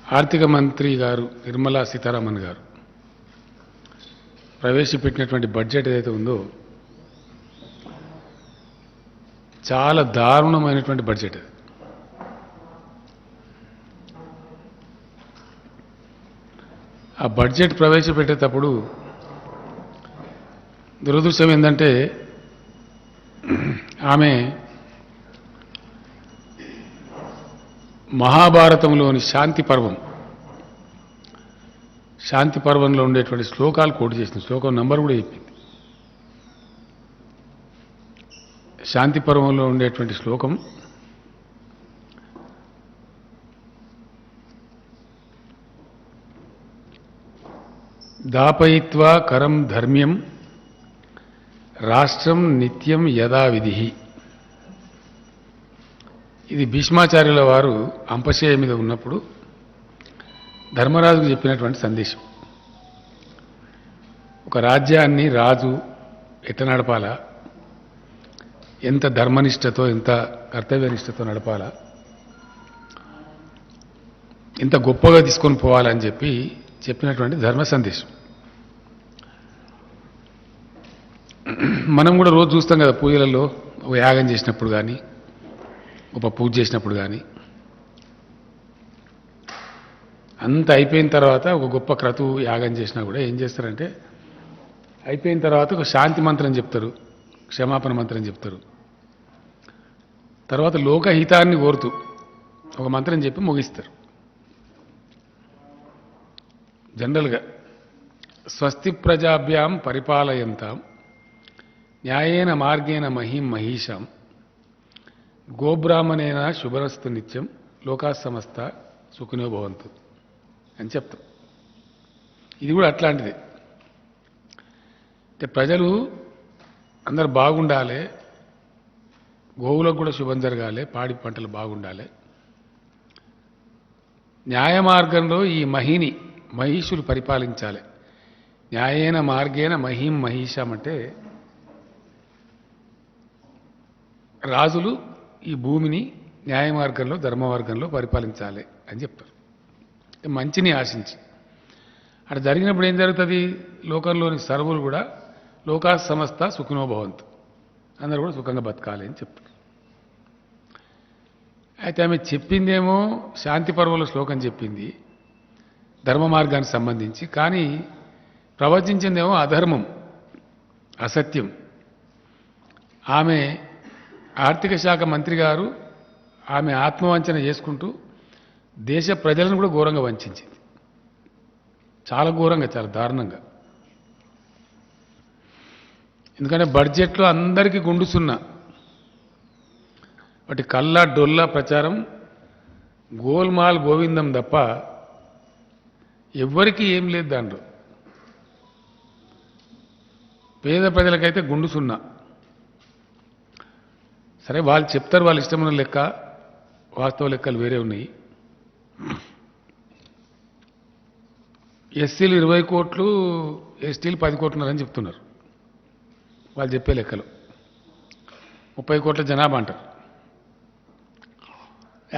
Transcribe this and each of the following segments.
ఆర్థిక మంత్రి గారు నిర్మలా సీతారామన్ గారు ప్రవేశపెట్టినటువంటి బడ్జెట్ ఏదైతే ఉందో చాలా దారుణమైనటువంటి బడ్జెట్. ఆ బడ్జెట్ ప్రవేశపెట్టేటప్పుడు దురదృష్టం ఏంటంటే ఆమె మహాభారతంలోని శాంతి పర్వంలో ఉండేటువంటి శ్లోకాలు కోట్ చేసింది. శ్లోకం నంబర్ కూడా చెప్పింది. శాంతి పర్వంలో ఉండేటువంటి శ్లోకం దాపయిత్వా కరం ధర్మ్యం రాష్ట్రం నిత్యం యథావిధి. ఇది భీష్మాచార్యుల వారు అంపశయ్య మీద ఉన్నప్పుడు ధర్మరాజుకు చెప్పినటువంటి సందేశం. ఒక రాజ్యాన్ని రాజు ఎట్లా నడపాలా, ఎంత ధర్మనిష్టతో ఎంత కర్తవ్యనిష్టతో నడపాలా, ఎంత గొప్పగా తీసుకొని పోవాలని చెప్పినటువంటి ధర్మ సందేశం. మనం కూడా రోజు చూస్తాం కదా, పూజలలో ఒక యాగం చేసినప్పుడు కానీ ఒక పూజ చేసినప్పుడు కానీ అంత అయిపోయిన తర్వాత ఒక గొప్ప క్రతువు యాగం చేసినా కూడా ఏం చేస్తారంటే అయిపోయిన తర్వాత ఒక శాంతి మంత్రం చెప్తారు, క్షమాపణ మంత్రం చెప్తారు. తర్వాత లోకహితాన్ని కోరుతూ ఒక మంత్రం చెప్పి ముగిస్తారు. జనరల్గా స్వస్తి ప్రజాభ్యాం పరిపాలయంతాం న్యాయేన మార్గేణ మహిం మహిషాం గోబ్రాహ్మణేన శుభరస్తు నిత్యం లోకా సమస్త సుఖినో భవంతు అని చెప్తాం. ఇది కూడా అట్లాంటిదే. అంటే ప్రజలు అందరు బాగుండాలి, గోవులకు కూడా శుభం జరగాలి, పాడి పంటలు బాగుండాలి. న్యాయ మార్గంలో ఈ మహిషులు పరిపాలించాలి. న్యాయేన మార్గేన మహిం మహిషాం అంటే రాజులు ఈ భూమిని న్యాయ మార్గంలో ధర్మ మార్గంలో పరిపాలించాలి అని చెప్తారు. మంచిని ఆశించి అక్కడ జరిగినప్పుడు ఏం జరుగుతుంది, లోకంలోని సర్వులు కూడా లోకా సమస్త సుఖినో భవంతు, అందరూ కూడా సుఖంగా బతకాలి అని చెప్తారు. అయితే ఆమె చెప్పిందేమో శాంతి పర్వంలో శ్లోకం చెప్పింది ధర్మ మార్గానికి సంబంధించి, కానీ ప్రవచించిందేమో అధర్మం, అసత్యం. ఆమె ఆర్థిక శాఖ మంత్రి గారు ఆమె ఆత్మవంచన చేసుకుంటూ దేశ ప్రజలను కూడా ఘోరంగా వంచింది. చాలా ఘోరంగా, చాలా దారుణంగా. ఎందుకంటే బడ్జెట్లో అందరికీ గుండుసున్నా వాటి కల్లా డొల్లా ప్రచారం, గోల్మాల్ గోవిందం తప్ప ఎవ్వరికీ ఏం లేదు దాంట్లో. పేద ప్రజలకైతే గుండుసున్నా. సరే వాళ్ళు చెప్తారు, వాళ్ళు ఇష్టమైన లెక్క, వాస్తవ లెక్కలు వేరే ఉన్నాయి. ఎస్సీలు 20 కోట్లు, ఎస్టీలు 10 కోట్లున్నారని చెప్తున్నారు వాళ్ళు చెప్పే లెక్కలు. 30 కోట్ల జనాభా అంటారు.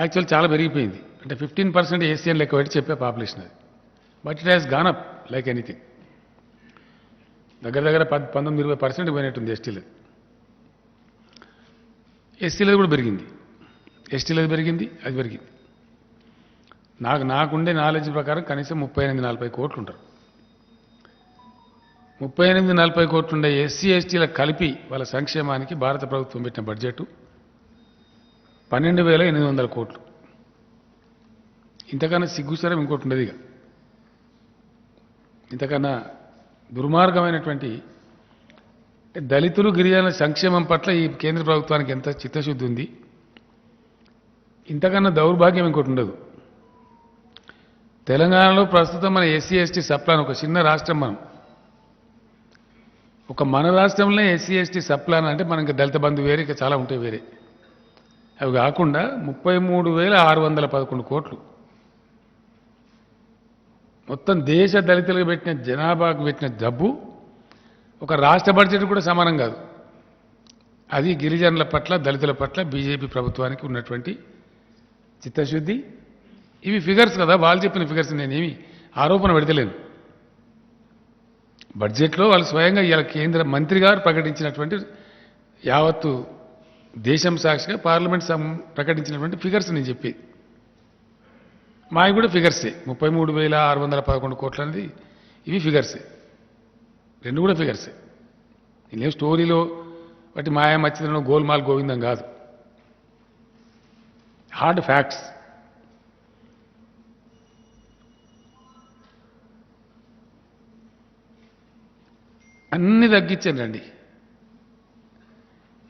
యాక్చువల్ చాలా పెరిగిపోయింది. అంటే 15% ఏసీఎన్ లెక్క పెట్టి చెప్పే పాపులేషన్ అది. But it has gone up like anything. దగ్గర 19-20% పోయినట్టుంది ఎస్టీలది. ఎస్టీలది కూడా పెరిగింది, ఎస్టీలది పెరిగింది, అది పెరిగింది. నాకుండే నాలెడ్జ్ ప్రకారం కనీసం 38-40 కోట్లు ఉంటారు. 38-40 కోట్లుండే ఎస్సీ ఎస్టీలకు కలిపి వాళ్ళ సంక్షేమానికి భారత ప్రభుత్వం పెట్టిన బడ్జెట్ 12,800 కోట్లు. ఇంతకన్నా సిగ్గుసరం ఇంకోటి ఉండదు. ఇక ఇంతకన్నా దుర్మార్గమైనటువంటి దళితులు గిరిజనుల సంక్షేమం పట్ల ఈ కేంద్ర ప్రభుత్వానికి ఎంత చిత్తశుద్ధి ఉంది, ఇంతకన్నా దౌర్భాగ్యం ఇంకోటి ఉండదు. తెలంగాణలో ప్రస్తుతం మన ఎస్సీ ఎస్టీ సప్లాన్, ఒక చిన్న రాష్ట్రం మనం, మన రాష్ట్రంలో ఎస్సీ ఎస్టీ సప్లాన్ అంటే మనకి దళిత బంధు వేరే, ఇక చాలా ఉంటాయి వేరే. అవి కాకుండా 33,611 కోట్లు మొత్తం దేశ దళితులకు పెట్టిన, జనాభాకు పెట్టిన డబ్బు ఒక రాష్ట్ర బడ్జెట్ కూడా సమానం కాదు. అది గిరిజనుల పట్ల, దళితుల పట్ల బీజేపీ ప్రభుత్వానికి ఉన్నటువంటి చిత్తశుద్ధి, ఇవి ఫిగర్స్ కదా, వాళ్ళు చెప్పిన ఫిగర్స్, నేనేమి ఆరోపణ పెడతలేను. బడ్జెట్లో వాళ్ళు స్వయంగా ఇలా కేంద్ర మంత్రి గారు ప్రకటించినటువంటి యావత్తు దేశం సాక్షిగా పార్లమెంట్ ప్రకటించినటువంటి ఫిగర్స్ నేను చెప్పేది. మావి కూడా ఫిగర్సే. 33,611 కోట్లు అనేది ఇవి ఫిగర్సే, రెండు కూడా ఫిగర్సే. ఇదేం స్టోరీలో వాటి మాయా మచ్చిదనం గోల్మాల్ గోవిందం కాదు, హార్డ్ ఫ్యాక్ట్స్. అన్ని తగ్గించండి.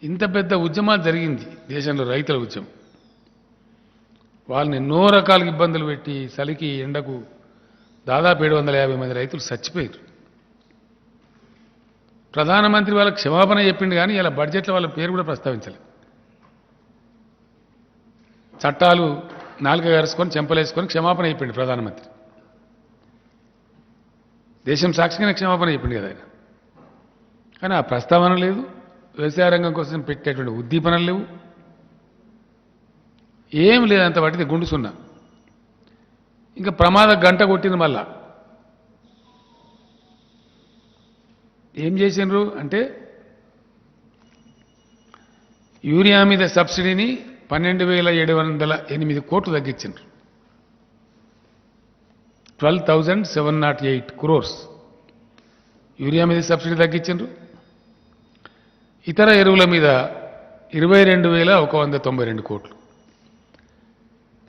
ఇంత పెద్ద ఉద్యమాలు జరిగింది దేశంలో, రైతుల ఉద్యమం. వాళ్ళని ఎన్నో రకాల ఇబ్బందులు పెట్టి చలికి ఎండకు దాదాపు 750 మంది రైతులు చచ్చిపోయారు. ప్రధానమంత్రి వాళ్ళకి క్షమాపణ చెప్పిండు కానీ ఇలా బడ్జెట్లో వాళ్ళ పేరు కూడా ప్రస్తావించలేదు. చట్టాలు నాలుక గరుచుకొని చెంపలేసుకొని క్షమాపణ చెప్పిండు ప్రధానమంత్రి. దేశం సాక్షిగానే క్షమాపణ చెప్పిండు కదా ఆయన. కానీ ఆ ప్రస్తావన లేదు. వ్యవసాయ రంగం కోసం పెట్టేటువంటి ఉద్దీపనలు లేవు, ఏం లేదంత వాటిది గుండు సున్నా. ఇంకా ప్రమాద గంట కొట్టింది. మళ్ళా ఏం చేసిండ్రు అంటే యూరియా మీద సబ్సిడీని 12,708 కోట్లు తగ్గించిండ్రు. 12,708 crores యూరియా మీద సబ్సిడీ తగ్గించిండ్రు. ఇతర ఎరువుల మీద 22,192 కోట్లు,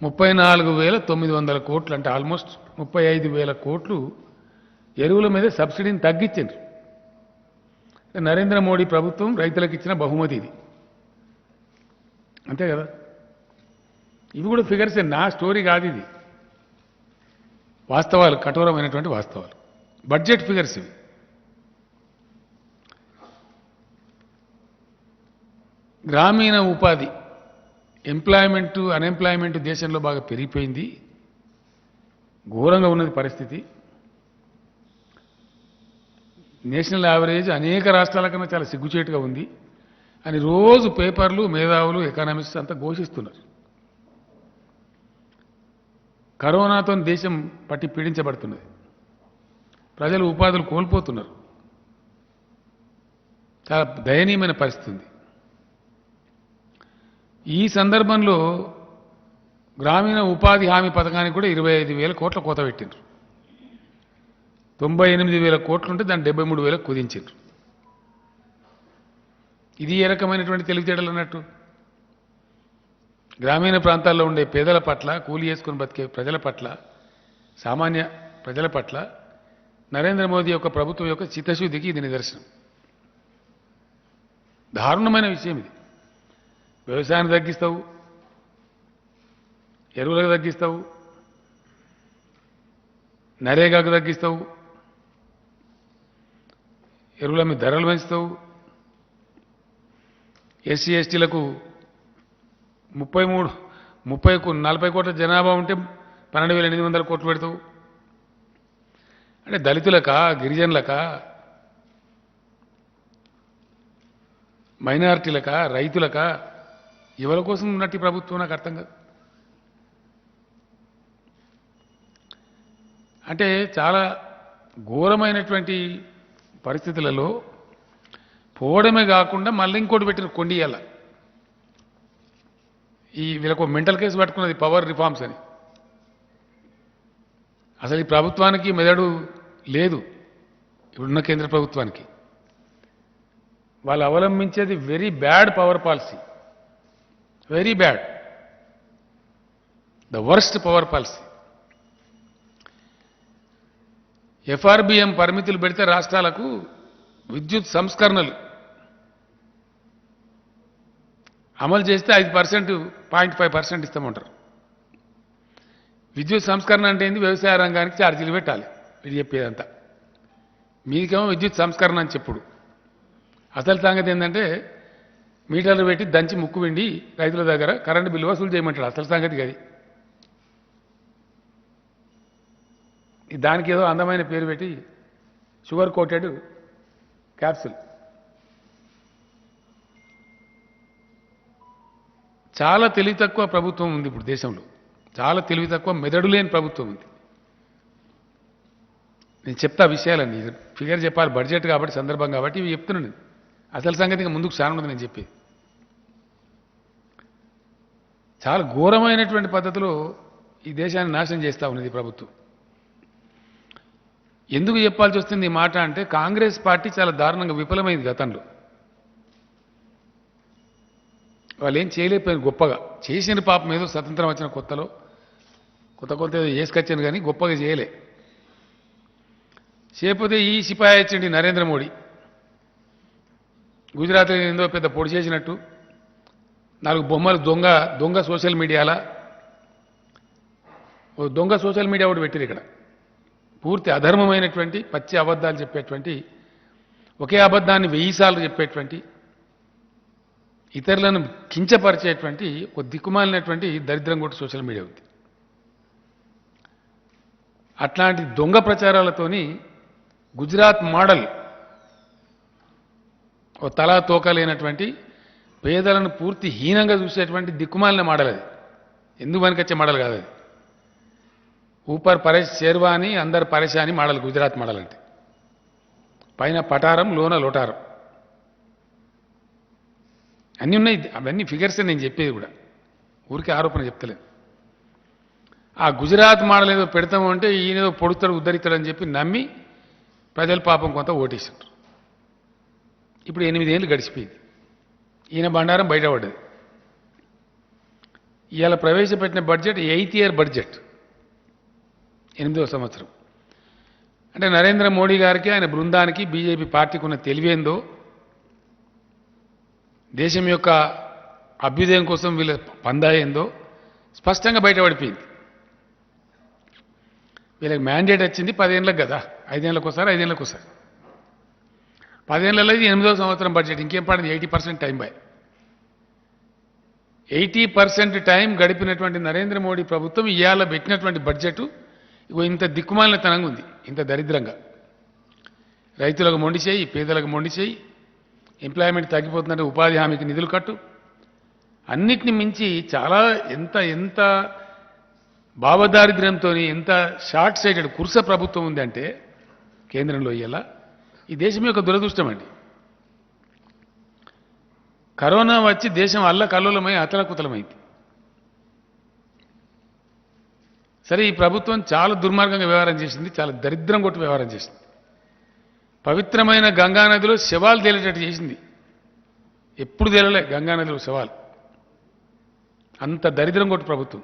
34,900 కోట్లు, అంటే ఆల్మోస్ట్ 35,000 కోట్లు ఎరువుల మీద సబ్సిడీని తగ్గించిండ్రు. నరేంద్ర మోడీ ప్రభుత్వం రైతులకు ఇచ్చిన బహుమతి ఇది, అంతే కదా. ఇవి కూడా ఫిగర్సే, నా స్టోరీ కాదు ఇది, వాస్తవాలు, కఠోరమైనటువంటి వాస్తవాలు, బడ్జెట్ ఫిగర్స్ ఇవి. గ్రామీణ ఉపాధి, ఎంప్లాయ్మెంటు అన్ఎంప్లాయ్మెంట్ దేశంలో బాగా పెరిగిపోయింది, ఘోరంగా ఉన్నది పరిస్థితి. నేషనల్ యావరేజ్ అనేక రాష్ట్రాల కన్నా చాలా సిగ్గుచేటుగా ఉంది అని రోజు పేపర్లు, మేధావులు, ఎకానమిస్ట్స్ అంతా ఘోషిస్తున్నారు. కరోనాతో దేశం పట్టి పీడించబడుతున్నది, ప్రజలు ఉపాధులు కోల్పోతున్నారు, చాలా దయనీయమైన పరిస్థితి ఉంది. ఈ సందర్భంలో గ్రామీణ ఉపాధి హామీ పథకానికి కూడా 25,000 కోట్ల కోత పెట్టిండ్రు. 98,000 కోట్లు ఉంటే దాన్ని 73,000 కుదించారు. ఇది ఏ రకమైనటువంటి తెలివితేటలు అన్నట్టు. గ్రామీణ ప్రాంతాల్లో ఉండే పేదల పట్ల, కూలి చేసుకుని బతికే ప్రజల పట్ల, సామాన్య ప్రజల పట్ల నరేంద్ర మోదీ యొక్క ప్రభుత్వం యొక్క చిత్తశుద్ధికి ఇది నిదర్శనం. దారుణమైన విషయం ఇది. వ్యవసాయాన్ని తగ్గిస్తావు, ఎరువులకు తగ్గిస్తావు, నరేగాకు తగ్గిస్తావు, ఎరువుల మీద ధరలు పెంచుతావు, ఎస్సీ ఎస్టీలకు 40 కోట్ల జనాభా ఉంటే 12,800 కోట్లు పెడతావు. అంటే దళితులకా, గిరిజనులకా, మైనారిటీలకా, రైతులకా, ఎవరి కోసం ఉన్నట్టు ప్రభుత్వం నాకు అర్థం కాదు. అంటే చాలా ఘోరమైనటువంటి పరిస్థితులలో పోవడమే కాకుండా మళ్ళీ ఇంకోటి పెట్టిన కొండియాల. వీళ్ళకు మెంటల్ కేసు పట్టుకున్నది పవర్ రిఫార్మ్స్ అని. అసలు ఈ ప్రభుత్వానికి మెదడు లేదు, ఇప్పుడున్న కేంద్ర ప్రభుత్వానికి. వాళ్ళు అవలంబించేది very bad power policy, very bad, the worst power policy. FRBM పరిమితులు పెడితే రాష్ట్రాలకు విద్యుత్ సంస్కరణలు అమలు చేస్తే 5%, 0.5% ఇస్తామంటారు. విద్యుత్ సంస్కరణ అంటే ఏంది? వ్యవసాయ రంగానికి ఛార్జీలు పెట్టాలి, ఇది చెప్పేదంతా. మీకేమో విద్యుత్ సంస్కరణ అని చెప్పుడు. అసలు సంగతి ఏంటంటే మీటర్లు పెట్టి దంచి ముక్కు వెండి రైతుల దగ్గర కరెంటు బిల్లు వసూలు చేయమంటాడు. అసలు సంగతి అది. దానికి ఏదో అందమైన పేరు పెట్టి షుగర్ కోటెడ్ క్యాప్సూల్. చాలా తెలివి తక్కువ ప్రభుత్వం ఉంది ఇప్పుడు దేశంలో, చాలా తెలివి తక్కువ మెదడు లేని ప్రభుత్వం ఉంది. నేను చెప్తా విషయాలన్నీ, ఫిగర్ చెప్పాలి, బడ్జెట్ కాబట్టి సందర్భం కాబట్టి ఇవి చెప్తున్నాను. అసలు సంగతి ఇంకా ముందుకు సానుంది నేను చెప్పేది. చాలా ఘోరమైనటువంటి పద్ధతిలో ఈ దేశాన్ని నాశనం చేస్తూ ఉన్నది ప్రభుత్వం. ఎందుకు చెప్పాల్సి వస్తుంది ఈ మాట అంటే, కాంగ్రెస్ పార్టీ చాలా దారుణంగా విఫలమైంది గతంలో. వాళ్ళు ఏం చేయలేకపోయింది, గొప్పగా చేసిన పాపం ఏదో స్వతంత్రం వచ్చిన కొత్తలో కొత్త ఏదో చేసుకొచ్చాను కానీ గొప్పగా చేయలే. చేయకపోతే ఈ సిపాయి వచ్చిండి నరేంద్ర మోడీ, గుజరాత్లో ఏందో పెద్ద పొడి చేసినట్టు 4 బొమ్మలు దొంగ సోషల్ మీడియాలా, ఓ దొంగ సోషల్ మీడియా ఒకటి పెట్టిరు ఇక్కడ. పూర్తి అధర్మమైనటువంటి పచ్చి అబద్ధాలు చెప్పేటువంటి, ఒకే అబద్ధాన్ని 1000 సార్లు చెప్పేటువంటి, ఇతరులను కించపరిచేటువంటి ఒక దిక్కుమాలినటువంటి దరిద్రం కూడా సోషల్ మీడియా ఉంది. అట్లాంటి దొంగ ప్రచారాలతోని గుజరాత్ మోడల్, ఓ తలా తోకలేనటువంటి పేదలను పూర్తి హీనంగా చూసేటువంటి దిక్కుమాలిన మోడల్ అది. ఎందుకు పనికొచ్చే మోడల్ కాదు అది. ఊపర్ పరేష్ షేర్వాని అందరు పరేషాని మోడల్ గుజరాత్ మోడల్ అంటే. పైన పటారం లోన లోటారం అన్నీ ఉన్నాయి. అవన్నీ ఫిగర్స్ నేను చెప్పేది కూడా, ఊరికి ఆరోపణ చెప్తలేదు. ఆ గుజరాత్ మోడల్ ఏదో పెడతాము అంటే ఈయనేదో పొడుతాడు ఉద్ధరిస్తాడు అని చెప్పి నమ్మి ప్రజలు పాపం కొంత ఓటేసారు. ఇప్పుడు 8 ఏళ్ళు గడిచిపోయింది, ఈయన బండారం బయటపడ్డది. ఇవాళ ప్రవేశపెట్టిన బడ్జెట్ 8th ఇయర్ బడ్జెట్, 8వ సంవత్సరం. అంటే నరేంద్ర మోడీ గారికి ఆయన బృందానికి బీజేపీ పార్టీకి ఉన్న తెలివేందో, దేశం యొక్క అభ్యుదయం కోసం వీళ్ళ పందా ఏందో స్పష్టంగా బయటపడిపోయింది. వీళ్ళకి మ్యాండేట్ వచ్చింది 10 ఏళ్ళకి కదా, 5 ఏళ్ళకి ఒకసారి 5 ఏళ్ళకి ఒకసారి. 10 ఏళ్ళలో ఇది 8వ సంవత్సరం బడ్జెట్. ఇంకేం పడింది, 80% టైం బాయ్. 80% టైం గడిపినటువంటి నరేంద్ర మోడీ ప్రభుత్వం ఇవాళ పెట్టినటువంటి బడ్జెట్ ఇగో ఇంత దిక్కుమాలినతనంగా ఉంది, ఇంత దరిద్రంగా. రైతులకు మొండి చేయి, పేదలకు మొండి చేయి, ఎంప్లాయ్మెంట్ తగ్గిపోతుందంటే ఉపాధి హామీకి నిధులు కట్టు, అన్నిటిని మించి చాలా ఎంత భావదారిద్ర్యంతో, ఎంత షార్ట్ సైటెడ్ కుర్స ప్రభుత్వం ఉంది అంటే కేంద్రంలో ఇయ్యాల. ఈ దేశం యొక్క దురదృష్టం అండి. కరోనా వచ్చి దేశం అల్లకల్లోలమై అతలకుతలమైంది. సరే, ఈ ప్రభుత్వం చాలా దుర్మార్గంగా వ్యవహారం చేసింది, చాలా దరిద్రం కొట్టి వ్యవహారం చేసింది. పవిత్రమైన గంగానదిలో శవాలు తేలేటట్టు చేసింది. ఎప్పుడు తేలలే గంగానదిలో శవాలు. అంత దరిద్రం కొట్టి ప్రభుత్వం.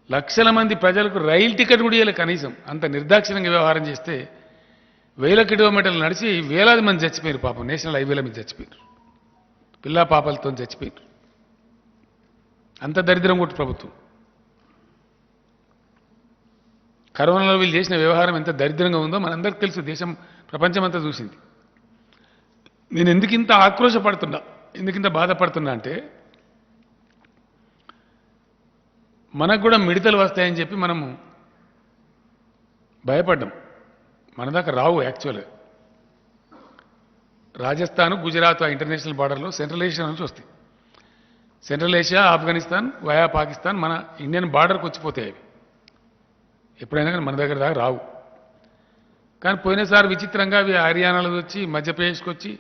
లక్షల మంది ప్రజలకు రైలు టికెట్ కూడా ఇవ్వలే కనీసం. అంత నిర్దాక్షిణ్యంగా వ్యవహారం చేస్తే 1000 కిలోమీటర్లు నడిచి వేలాది మంది చచ్చిపోయారు పాపం. నేషనల్ హైవేల మీద చచ్చిపోయారు, పిల్లా పాపలతో చచ్చిపోయారు. అంత దరిద్రం కొట్టి ప్రభుత్వం. కరోనాలో వీళ్ళు చేసిన వ్యవహారం ఎంత దరిద్రంగా ఉందో మనందరికీ తెలుసు, దేశం ప్రపంచమంతా చూసింది. నేను ఎందుకింత ఆక్రోశపడుతున్నా, ఎందుకింత బాధపడుతున్నా అంటే, మనకు కూడా మిడతలు వస్తాయని చెప్పి మనము భయపడ్డాం. మన దాకా రావు. యాక్చువల్గా రాజస్థాన్, గుజరాత్ ఇంటర్నేషనల్ బార్డర్లో సెంట్రల్ ఏషియా నుంచి వస్తాయి. Central Asia, Afghanistan, via Pakistan, మన ఇండియన్ బార్డర్కి వచ్చిపోతాయి అవి. ఎప్పుడైనా కానీ మన దగ్గర దాకా రావు. కానీ పోయినసారి విచిత్రంగా అవి హర్యానాలో వచ్చి, మధ్యప్రదేశ్కి వచ్చి,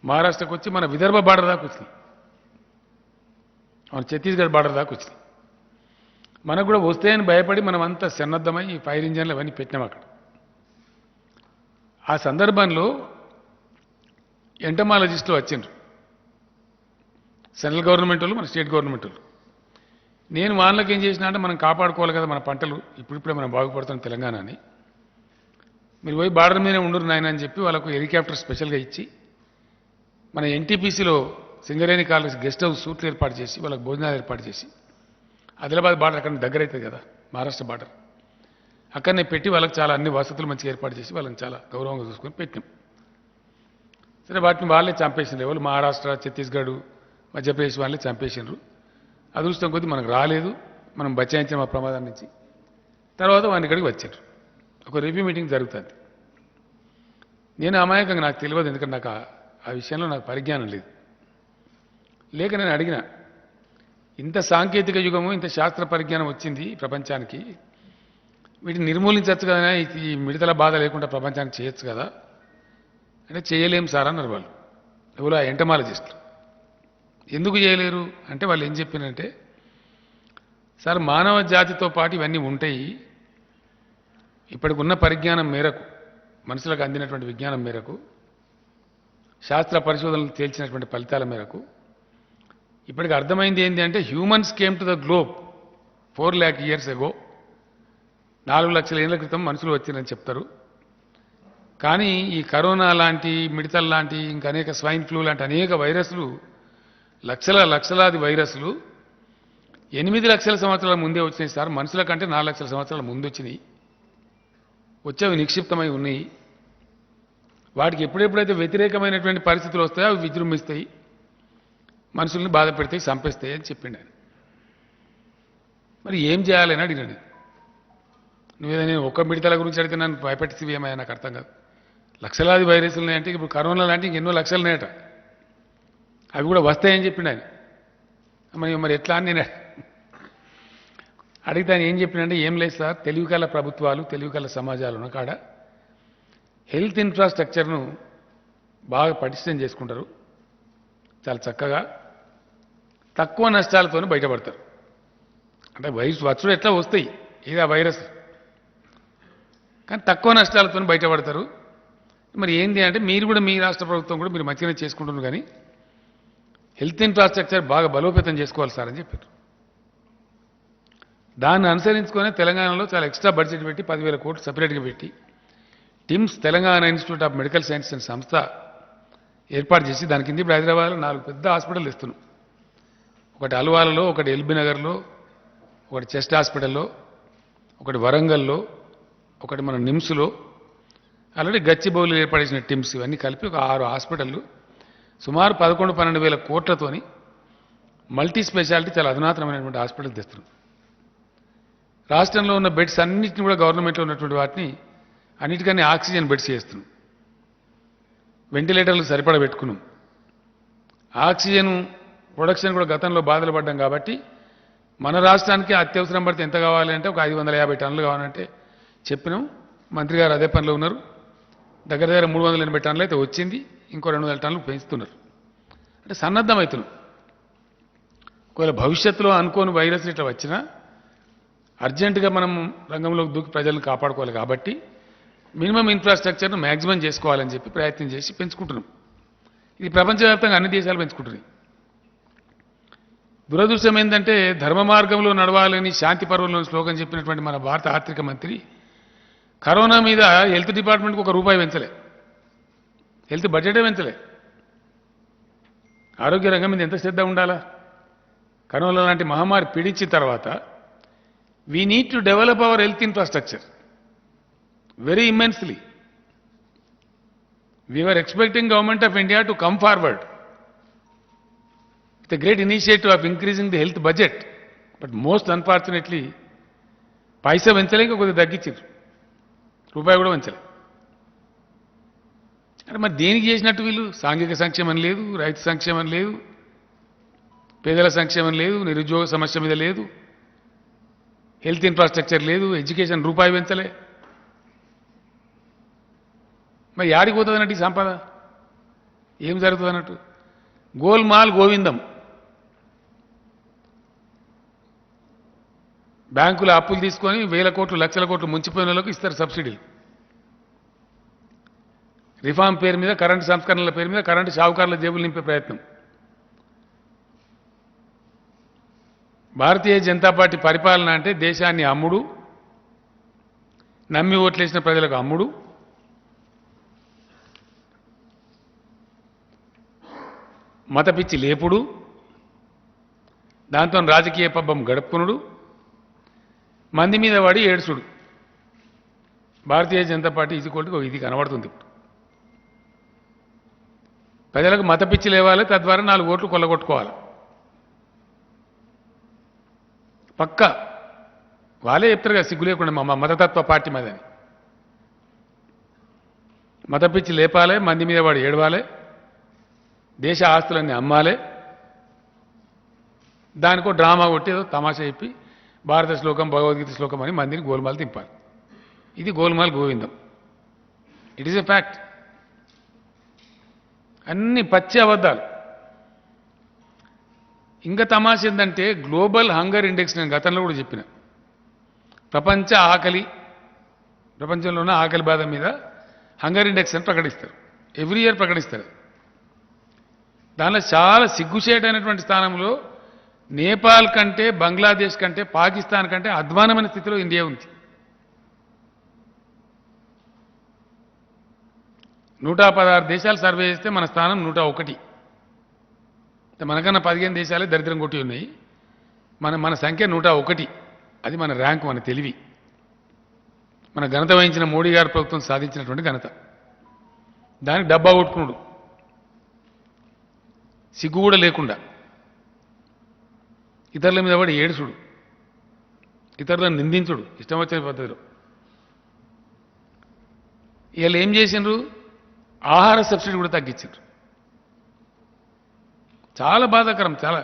మహారాష్ట్రకి వచ్చి, మన విదర్భ బార్డర్ దాకా వచ్చినాయి, మన ఛత్తీస్గఢ్ బార్డర్ దాకా వచ్చినాయి. మనకు కూడా వస్తాయని భయపడి మనం అంతా సన్నద్ధమై ఫైర్ ఇంజన్లు అవన్నీ పెట్టినాం అక్కడ. ఆ సందర్భంలో ఎంటమాలజిస్టులు వచ్చిండ్రు, సెంట్రల్ గవర్నమెంట్ వాళ్ళు, మన స్టేట్ గవర్నమెంట్ వాళ్ళు. నేను వాళ్ళకి ఏం చేసినా అంటే, మనం కాపాడుకోవాలి కదా మన పంటలు, ఇప్పుడిప్పుడే మనం బాగుపడుతున్నాం తెలంగాణ అని, మీరు పోయి బార్డర్ మీదే ఉండరు నాయన అని చెప్పి వాళ్ళకు హెలికాప్టర్ స్పెషల్గా ఇచ్చి, మన ఎన్టీపీసీలో సింగరేణి కాలేజ్ గెస్ట్ హౌస్ సూట్లు ఏర్పాటు చేసి, వాళ్ళకి భోజనాలు ఏర్పాటు చేసి, ఆదిలాబాద్ బార్డర్ అక్కడ దగ్గర అవుతుంది కదా మహారాష్ట్ర బార్డర్, అక్కడనే పెట్టి వాళ్ళకి చాలా అన్ని వసతులు మంచిగా ఏర్పాటు చేసి వాళ్ళని చాలా గౌరవంగా చూసుకొని పెట్టినాం. సరే, వాటిని వాళ్ళే చంపేసిండ్రు. ఎవరు మహారాష్ట్ర, ఛత్తీస్గఢ్, మధ్యప్రదేశ్ వాళ్ళే చంపేసిండ్రు. అదృష్టం కొద్దీ మనకు రాలేదు, మనం బచాయించాం ఆ ప్రమాదం నుంచి. తర్వాత వాని ఇక్కడికి వచ్చారు. ఒక రివ్యూ మీటింగ్ జరుగుతుంది. నేను అమాయకంగా, నాకు తెలియదు, ఎందుకంటే నాకు ఆ విషయంలో నాకు పరిజ్ఞానం లేదు. లేక నేను అడిగిన, ఇంత సాంకేతిక యుగము ఇంత శాస్త్ర పరిజ్ఞానం వచ్చింది ప్రపంచానికి, వీటిని నిర్మూలించవచ్చు కదా, ఈ మిడతల బాధ లేకుండా ప్రపంచానికి చేయొచ్చు కదా అంటే చేయలేం సార్ అన్నారు వాళ్ళు. ఎవరు? ఎంటమాలజిస్టులు. ఎందుకు చేయలేరు అంటే వాళ్ళు ఏం చెప్పినంటే, సార్ మానవ జాతితో పాటు ఇవన్నీ ఉంటాయి, ఇప్పటికున్న పరిజ్ఞానం మేరకు, మనుషులకు అందినటువంటి విజ్ఞానం మేరకు, శాస్త్ర పరిశోధనలు తేల్చినటువంటి ఫలితాల మేరకు ఇప్పటికి అర్థమైంది ఏంటి అంటే, humans came to the globe 4 lakh years ago. 4 లక్షల ఏళ్ల క్రితం మనుషులు వచ్చిరని చెప్తారు. కానీ ఈ కరోనా లాంటి, మిడతల్ లాంటి, ఇంకా అనేక స్వైన్ ఫ్లూ లాంటి అనేక వైరస్లు, లక్షలాది వైరస్లు 8 లక్షల సంవత్సరాల ముందే వచ్చినాయి సార్. మనుషుల కంటే 4 లక్షల సంవత్సరాల ముందు వచ్చినాయి. వచ్చేవి నిక్షిప్తమై ఉన్నాయి. వాటికి ఎప్పుడెప్పుడైతే వ్యతిరేకమైనటువంటి పరిస్థితులు వస్తాయో అవి విజృంభిస్తాయి, మనుషుల్ని బాధ పెడతాయి, చంపేస్తాయి అని చెప్పిండు ఆయన. మరి ఏం చేయాలని అడిగినాడు. నువ్వేదో నేను ఒక్క మిడతల గురించి అడిగితే నన్ను భయపెట్టివి ఏమైనా నాకు అర్థం కాదు. లక్షలాది వైరస్లు ఉన్నాయంటే, ఇప్పుడు కరోనా లాంటి ఇంకెన్నో లక్షలు ఉన్నాయట, అవి కూడా వస్తాయని చెప్పిండు ఆయన. మరి ఎట్లా అని నేను అడిగితే ఆయన ఏం చెప్పినంటే, ఏం లేదు సార్, తెలివికల ప్రభుత్వాలు, తెలివికల సమాజాలు ఉన్న కాడ హెల్త్ ఇన్ఫ్రాస్ట్రక్చర్ను బాగా పటిష్టం చేసుకుంటారు, చాలా చక్కగా తక్కువ నష్టాలతో బయటపడతారు. అంటే వైరస్ వచ్చుడు ఎట్లా వస్తాయి, ఇది ఆ వైరస్, కానీ తక్కువ నష్టాలతో బయటపడతారు. మరి ఏంటి అంటే, మీరు కూడా మీ రాష్ట్ర ప్రభుత్వం కూడా మీరు మంచిగానే చేసుకుంటున్నారు, కానీ హెల్త్ ఇన్ఫ్రాస్ట్రక్చర్ బాగా బలోపేతం చేసుకోవాలి సార్ అని చెప్పారు. దాన్ని అనుసరించుకొని తెలంగాణలో చాలా ఎక్స్ట్రా బడ్జెట్ పెట్టి 10,000 కోట్లు సపరేట్గా పెట్టి TIMS, Telangana institute of medical science అనే సంస్థ ఏర్పాటు చేసి దాని కింద ఇప్పుడు హైదరాబాద్లో 4 పెద్ద హాస్పిటల్ ఇస్తున్నాం. ఒకటి అల్వాలలో, ఒకటి ఎల్బీ నగర్లో, ఒకటి చెస్ట్ హాస్పిటల్లో, ఒకటి వరంగల్లో, ఒకటి మన నిమ్స్లో, ఆల్రెడీ గచ్చిబౌలిలో ఏర్పడేసిన టిమ్స్, ఇవన్నీ కలిపి ఒక 6 హాస్పిటళ్ళు సుమారు 11-12 వేల కోట్లతోని మల్టీ స్పెషాలిటీ చాలా అధునాతనమైనటువంటి హాస్పిటల్ తెస్తున్నాం. రాష్ట్రంలో ఉన్న బెడ్స్ అన్నింటినీ కూడా గవర్నమెంట్లో ఉన్నటువంటి వాటిని అన్నిటికన్నా ఆక్సిజన్ బెడ్స్ చేస్తున్నాం. వెంటిలేటర్లు సరిపడా పెట్టుకున్నాం. ఆక్సిజన్ ప్రొడక్షన్ కూడా గతంలో బాధలు పడ్డాం కాబట్టి మన రాష్ట్రానికి అత్యవసరం పడితే ఎంత కావాలి అంటే ఒక 550 టన్నులు కావాలంటే చెప్పినాం. మంత్రి గారు అదే పనిలో ఉన్నారు. దగ్గర 380 టన్నులు అయితే వచ్చింది, ఇంకో 200 టన్నులు పెంచుతున్నారు. అంటే సన్నద్ధమవుతున్నాం. ఒకవేళ భవిష్యత్తులో అనుకోని వైరస్ ఇట్లా వచ్చినా అర్జెంటుగా మనం రంగంలోకి దూకి ప్రజలను కాపాడుకోవాలి కాబట్టి మినిమం ఇన్ఫ్రాస్ట్రక్చర్ను మ్యాక్సిమం చేసుకోవాలని చెప్పి ప్రయత్నం చేసి పెంచుకుంటున్నాం. ఇది ప్రపంచవ్యాప్తంగా అన్ని దేశాలు పెంచుకుంటున్నాయి. దురదృష్టం ఏంటంటే, ధర్మ మార్గంలో నడవాలని శాంతి పర్వంలోని శ్లోకం చెప్పినటువంటి మన భారత ఆర్థిక మంత్రి కరోనా మీద హెల్త్ డిపార్ట్మెంట్కి ₹1 పెంచలే, హెల్త్ బడ్జెటే పెంచలే. ఆరోగ్య రంగం మీద ఎంత శ్రద్ధ ఉండాలా? కరోనా లాంటి మహమ్మారి పీడించిన తర్వాత we need to develop our health infrastructure very immensely. We were expecting Government of India to come forward with a great initiative of increasing the health budget, but most unfortunately paisa venchaleక కొద్దిగా తగ్గించారు, రూపాయి కూడా వెంచలే. అంటే మరి దేనికి చేసినట్టు వీళ్ళు? సాంఘిక సంక్షేమం లేదు, రైతు సంక్షేమం లేదు, పేదల సంక్షేమం లేదు, నిరుద్యోగ సమస్య మీద లేదు, హెల్త్ ఇన్ఫ్రాస్ట్రక్చర్ లేదు, ఎడ్యుకేషన్ రూపాయి వెంచలే. మరి యాడికి పోతుంది అన్నట్టు ఈ సంపద? ఏం జరుగుతుంది అన్నట్టు? గోల్మాల్ గోవిందం. బ్యాంకుల అప్పులు తీసుకొని 1,000 కోట్లు, లక్షల కోట్లు ముంచిపోయిన వాళ్ళకి ఇస్తారు సబ్సిడీలు. రిఫార్మ్ పేరు మీద, కరెంటు సంస్కరణల పేరు మీద కరెంటు షావుకారుల జేబులు నింపే ప్రయత్నం. భారతీయ జనతా పార్టీ పరిపాలన అంటే దేశాన్ని అమ్ముడు, నమ్మి ఓట్లేసిన ప్రజలకు అమ్ముడు, మత పిచ్చి లేపుడు, దాంతో రాజకీయ పబ్బం గడుపుకునుడు, మంది మీద వాడి ఏడ్చుడు. భారతీయ జనతా పార్టీ ఇది కనబడుతుంది. ప్రజలకు మత పిచ్చి లేవాలి, తద్వారా 4 ఓట్లు కొల్లగొట్టుకోవాలి. పక్కా వాళ్ళే చెప్తారు కదా, సిగ్గు లేకుండా మా మతతత్వ పార్టీ మాదని. మత పిచ్చి లేపాలి, మంది మీద వాడు ఏడవాలి, దేశ ఆస్తులన్నీ అమ్మాలి, దానికో డ్రామా కొట్టి ఏదో తమాషా చెప్పి భారత శ్లోకం భగవద్గీత శ్లోకం అని మందిని గోల్మాలు తింపాలి. ఇది గోల్మాల్ గోవిందం. It is a fact. అన్ని పచ్చి అబద్ధాలు. ఇంకా తమాష ఏంటంటే గ్లోబల్ హంగర్ ఇండెక్స్ నేను గతంలో కూడా చెప్పిన, ప్రపంచంలో ఉన్న ఆకలి బాధ మీద హంగర్ ఇండెక్స్ అని ప్రకటిస్తారు. ఎవ్రీ ఇయర్ ప్రకటిస్తారు. దానిలో చాలా సిగ్గుచేటైనటువంటి స్థానంలో నేపాల్ కంటే, బంగ్లాదేశ్ కంటే, పాకిస్తాన్ కంటే అధ్వానమైన స్థితిలో ఇండియా ఉంది. 116 దేశాలు సర్వే చేస్తే మన స్థానం 101. మనకన్నా 15 దేశాలే దరిద్రం కొట్టి ఉన్నాయి. మన సంఖ్య 101. అది మన ర్యాంకు, మన తెలివి, మన ఘనత వహించిన మోడీ గారి ప్రభుత్వం సాధించినటువంటి ఘనత. దానికి డబ్బా కొట్టుకున్నాడు, సిగ్గు కూడా లేకుండా. ఇతరుల మీద పడి ఏడుచుడు, ఇతరులను నిందించుడు ఇష్టం వచ్చిన పద్ధతిలో. వీళ్ళు ఏం చేసిండ్రు? ఆహార సబ్సిడీ కూడా తగ్గించారు. చాలా బాధాకరం. చాలా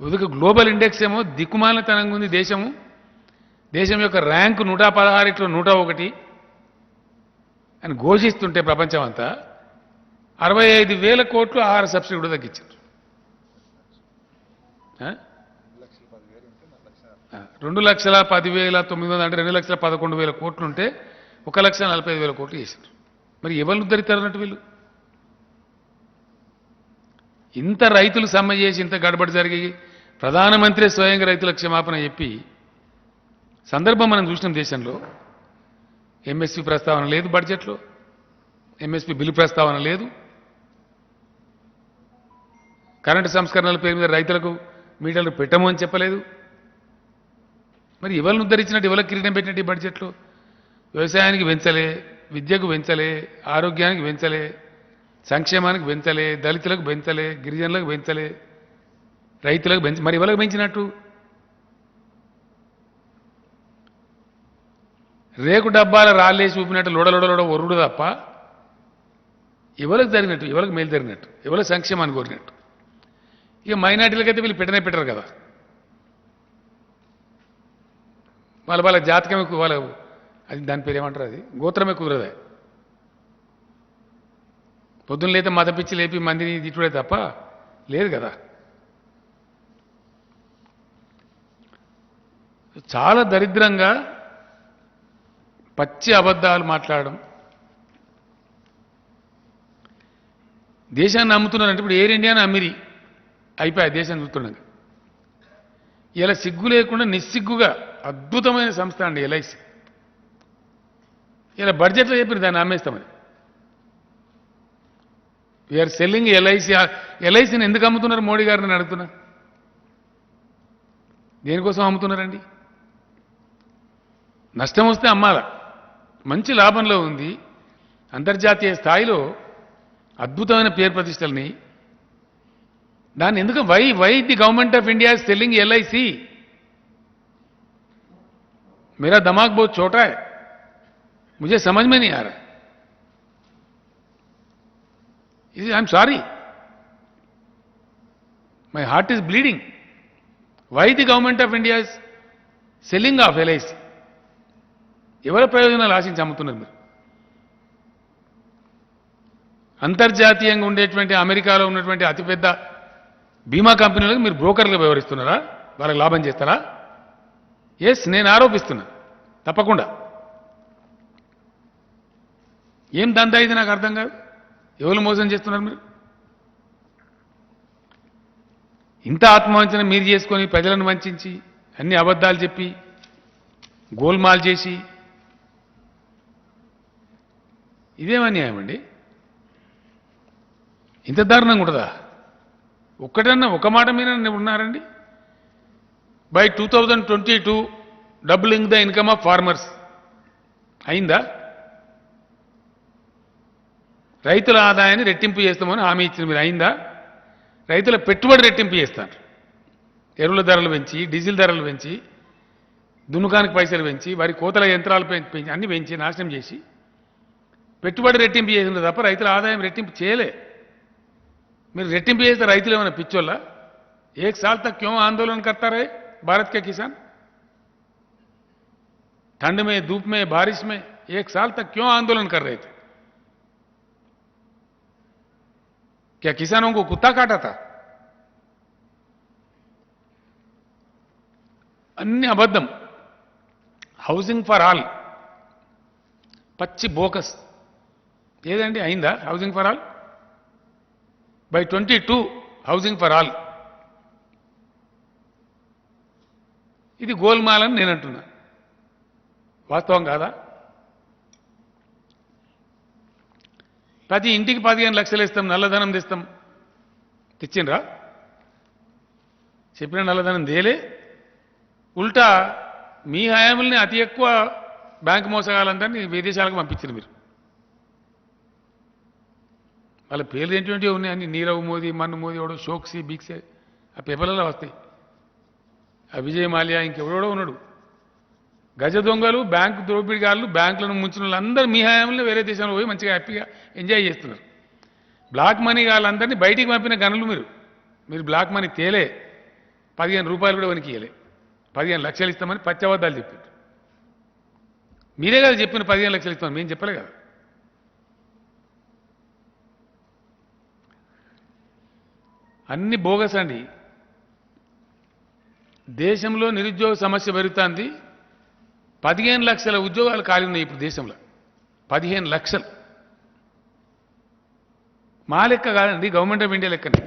ఉదక గ్లోబల్ ఇండెక్స్ ఏమో దిక్కుమాలినతనంగా ఉంది దేశము. దేశం యొక్క ర్యాంకు 116లో 101 అని ఘోషిస్తుంటే ప్రపంచం అంతా 65,000 కోట్లు ఆహార సబ్సిడీ కూడా తగ్గించారు. 2,10,900 అంటే 2,11,000 కోట్లు ఉంటే 1,45,000 కోట్లు చేశారు. మరి ఎవరిని ఉద్ధరిస్తారన్నట్టు వీళ్ళు? ఇంత రైతులు సమ్మె చేసి ఇంత గడబడి జరిగి ప్రధానమంత్రి స్వయంగా రైతులకు క్షమాపణ చెప్పి సందర్భం మనం చూసినాం. దేశంలో ఎంఎస్పీ ప్రస్తావన లేదు, బడ్జెట్లో ఎంఎస్పీ బిల్లు ప్రస్తావన లేదు, కరెంటు సంస్కరణల పేరు మీద రైతులకు మీటర్లు పెట్టము అని చెప్పలేదు. మరి ఎవరిని ఉద్ధరించినట్టు, ఎవరికి కిరీటం పెట్టినట్టు ఈ బడ్జెట్లో? వ్యవసాయానికి పెంచలే, విద్యకు పెంచలే, ఆరోగ్యానికి పెంచలే, సంక్షేమానికి పెంచలే, దళితులకు పెంచలే, గిరిజనులకు పెంచలే, రైతులకు మరి ఎవరికి పెంచినట్టు? రేకు డబ్బాల రాళ్ళేసి చూపినట్టు లోడలోడలోడ ఒరుడు తప్ప ఎవరికి జరిగినట్టు, ఎవరికి మేలు జరిగినట్టు, ఎవరికి సంక్షేమాన్ని కోరినట్టు? ఇక మైనార్టీలకైతే వీళ్ళు పెట్టరు కదా. వాళ్ళ జాతకం ఎక్కువ, వాళ్ళ అది దాని పేరు ఏమంటారు, అది గోత్రమే కుదరదా. పొద్దున్న లేతే మతపిచ్చి లేపి మందిని తిట్టుడే తప్ప లేదు కదా. చాలా దరిద్రంగా పచ్చి అబద్ధాలు మాట్లాడడం. దేశాన్ని అమ్ముతున్నారంటే ఇప్పుడు ఎయిర్ ఇండియాని అమ్మిరి అయిపోయి దేశం చూస్తుండగా ఇలా సిగ్గు లేకుండా నిస్సిగ్గుగా అద్భుతమైన సంస్థ అండి ఎల్ఐసి. ఇలా బడ్జెట్లో చెప్పిన దాన్ని అమ్మేస్తామని. We are selling LIC. ఎల్ఐసిని ఎందుకు అమ్ముతున్నారు మోడీ గారిని నేను అడుగుతున్నా? దేనికోసం అమ్ముతున్నారండి? నష్టం వస్తే అమ్మాల, మంచి లాభంలో ఉంది, అంతర్జాతీయ స్థాయిలో అద్భుతమైన పేరు ప్రతిష్టలని. దాన్ని ఎందుకు why the government of India is selling LIC? मेरा दिमाग बहुत छोटा है, मुझे समझ में नहीं आ रहा. I am sorry, my heart is bleeding. Why the government of India is selling of LIC? ఎవరి ప్రయోజనాలు ఆశించి అమ్ముతున్నారు మీరు? అంతర్జాతీయంగా ఉండేటువంటి అమెరికాలో ఉన్నటువంటి అతిపెద్ద బీమా కంపెనీలకు మీరు బ్రోకర్లుగా వ్యవహరిస్తున్నారా? వాళ్ళకి లాభం చేస్తారా? ఎస్, నేను ఆరోపిస్తున్నా తప్పకుండా. ఏం దందా ఇది నాకు అర్థం కాదు. ఎవరు మోసం చేస్తున్నారు మీరు? ఇంత ఆత్మవంచన మీరు చేసుకొని ప్రజలను వంచి అన్ని అబద్ధాలు చెప్పి గోల్మాల్ చేసి ఇదేం అన్యాయం అండి? ఇంత దారుణంగా ఉంటుందా? ఒక్కటన్నా ఒక మాట మీద ఉన్నారండి? By 2022 doubling the income of farmers అయిందా? రైతుల ఆదాయాన్ని రెట్టింపు చేస్తామని హామీ ఇచ్చిన మీరు అయిందా? రైతుల పెట్టుబడి రెట్టింపు చేస్తారు. ఎరువుల ధరలు పెంచి, డీజిల్ ధరలు పెంచి, దున్నుకానికి పైసలు పెంచి, వారి కోతల యంత్రాలు పెంచి, అన్ని పెంచి నాశనం చేసి పెట్టుబడి రెట్టింపు చేసింది తప్ప రైతుల ఆదాయం రెట్టింపు చేయలే. మీరు రెట్టింపు చేస్తే రైతులు ఏమైనా పిచ్చోళ్ళ? एक साल तक क्यों आंदोलन करता रहे भारत के किसान? ठंड में, धूप में, बारिश में एक साल तक क्यों आंदोलन कर रहे थे? क्या किसानों को कुत्ता काटा था? अन्य अबद्धम. హౌసింగ్ ఫర్ ఆల్ పచ్చి బోకస్. ఏదండి అయిందా housing for all? By 22 housing for all. ఇది గోల్మాల్ అని నేను అంటున్నా. వాస్తవం కాదా? ప్రతి ఇంటికి 15 లక్షలు ఇస్తాం, నల్లధనం తెస్తాం. తెచ్చిండ్రా? చెప్పిన నల్లధనం దేలే. ఉల్టా మీ హయాముల్ని అతి ఎక్కువ బ్యాంకు మోసగాలందరినీ విదేశాలకు పంపించారు మీరు. వాళ్ళ పేర్లు ఏంటంటే ఉన్నాయి అన్ని. నీరవ్ మోదీ, మన్ను మోదీ, ఎవడో షోక్సీ, బిక్సే, ఆ పేపర్లలో వస్తాయి. ఆ విజయ్ మాల్యా, ఇంకెవడో ఉన్నాడు. గజ దొంగలు, బ్యాంకు దోపిడిగాళ్ళు, బ్యాంకులను ముంచిన వాళ్ళందరూ మీ హయాంలో వేరే దేశంలో పోయి మంచిగా హ్యాపీగా ఎంజాయ్ చేస్తున్నారు. బ్లాక్ మనీ వాళ్ళందరినీ బయటికి పంపిన గనులు మీరు. మీరు బ్లాక్ మనీ తేలే 15 రూపాయలు కూడా వనికి ఇయ్యలే. 15 లక్షలు ఇస్తామని పచ్చబద్దాలు చెప్పారు. మీరే కదా చెప్పిన 15 లక్షలు ఇస్తామని, మేము చెప్పలే కదా. అన్ని బోగస్ అండి. దేశంలో నిరుద్యోగ సమస్య పెరుగుతుంది. 15 లక్షల ఉద్యోగాలు ఖాళీ ఉన్నాయి ఇప్పుడు దేశంలో. 15 లక్షలు. మా లెక్క కాదండి, గవర్నమెంట్ ఆఫ్ ఇండియా లెక్కనే.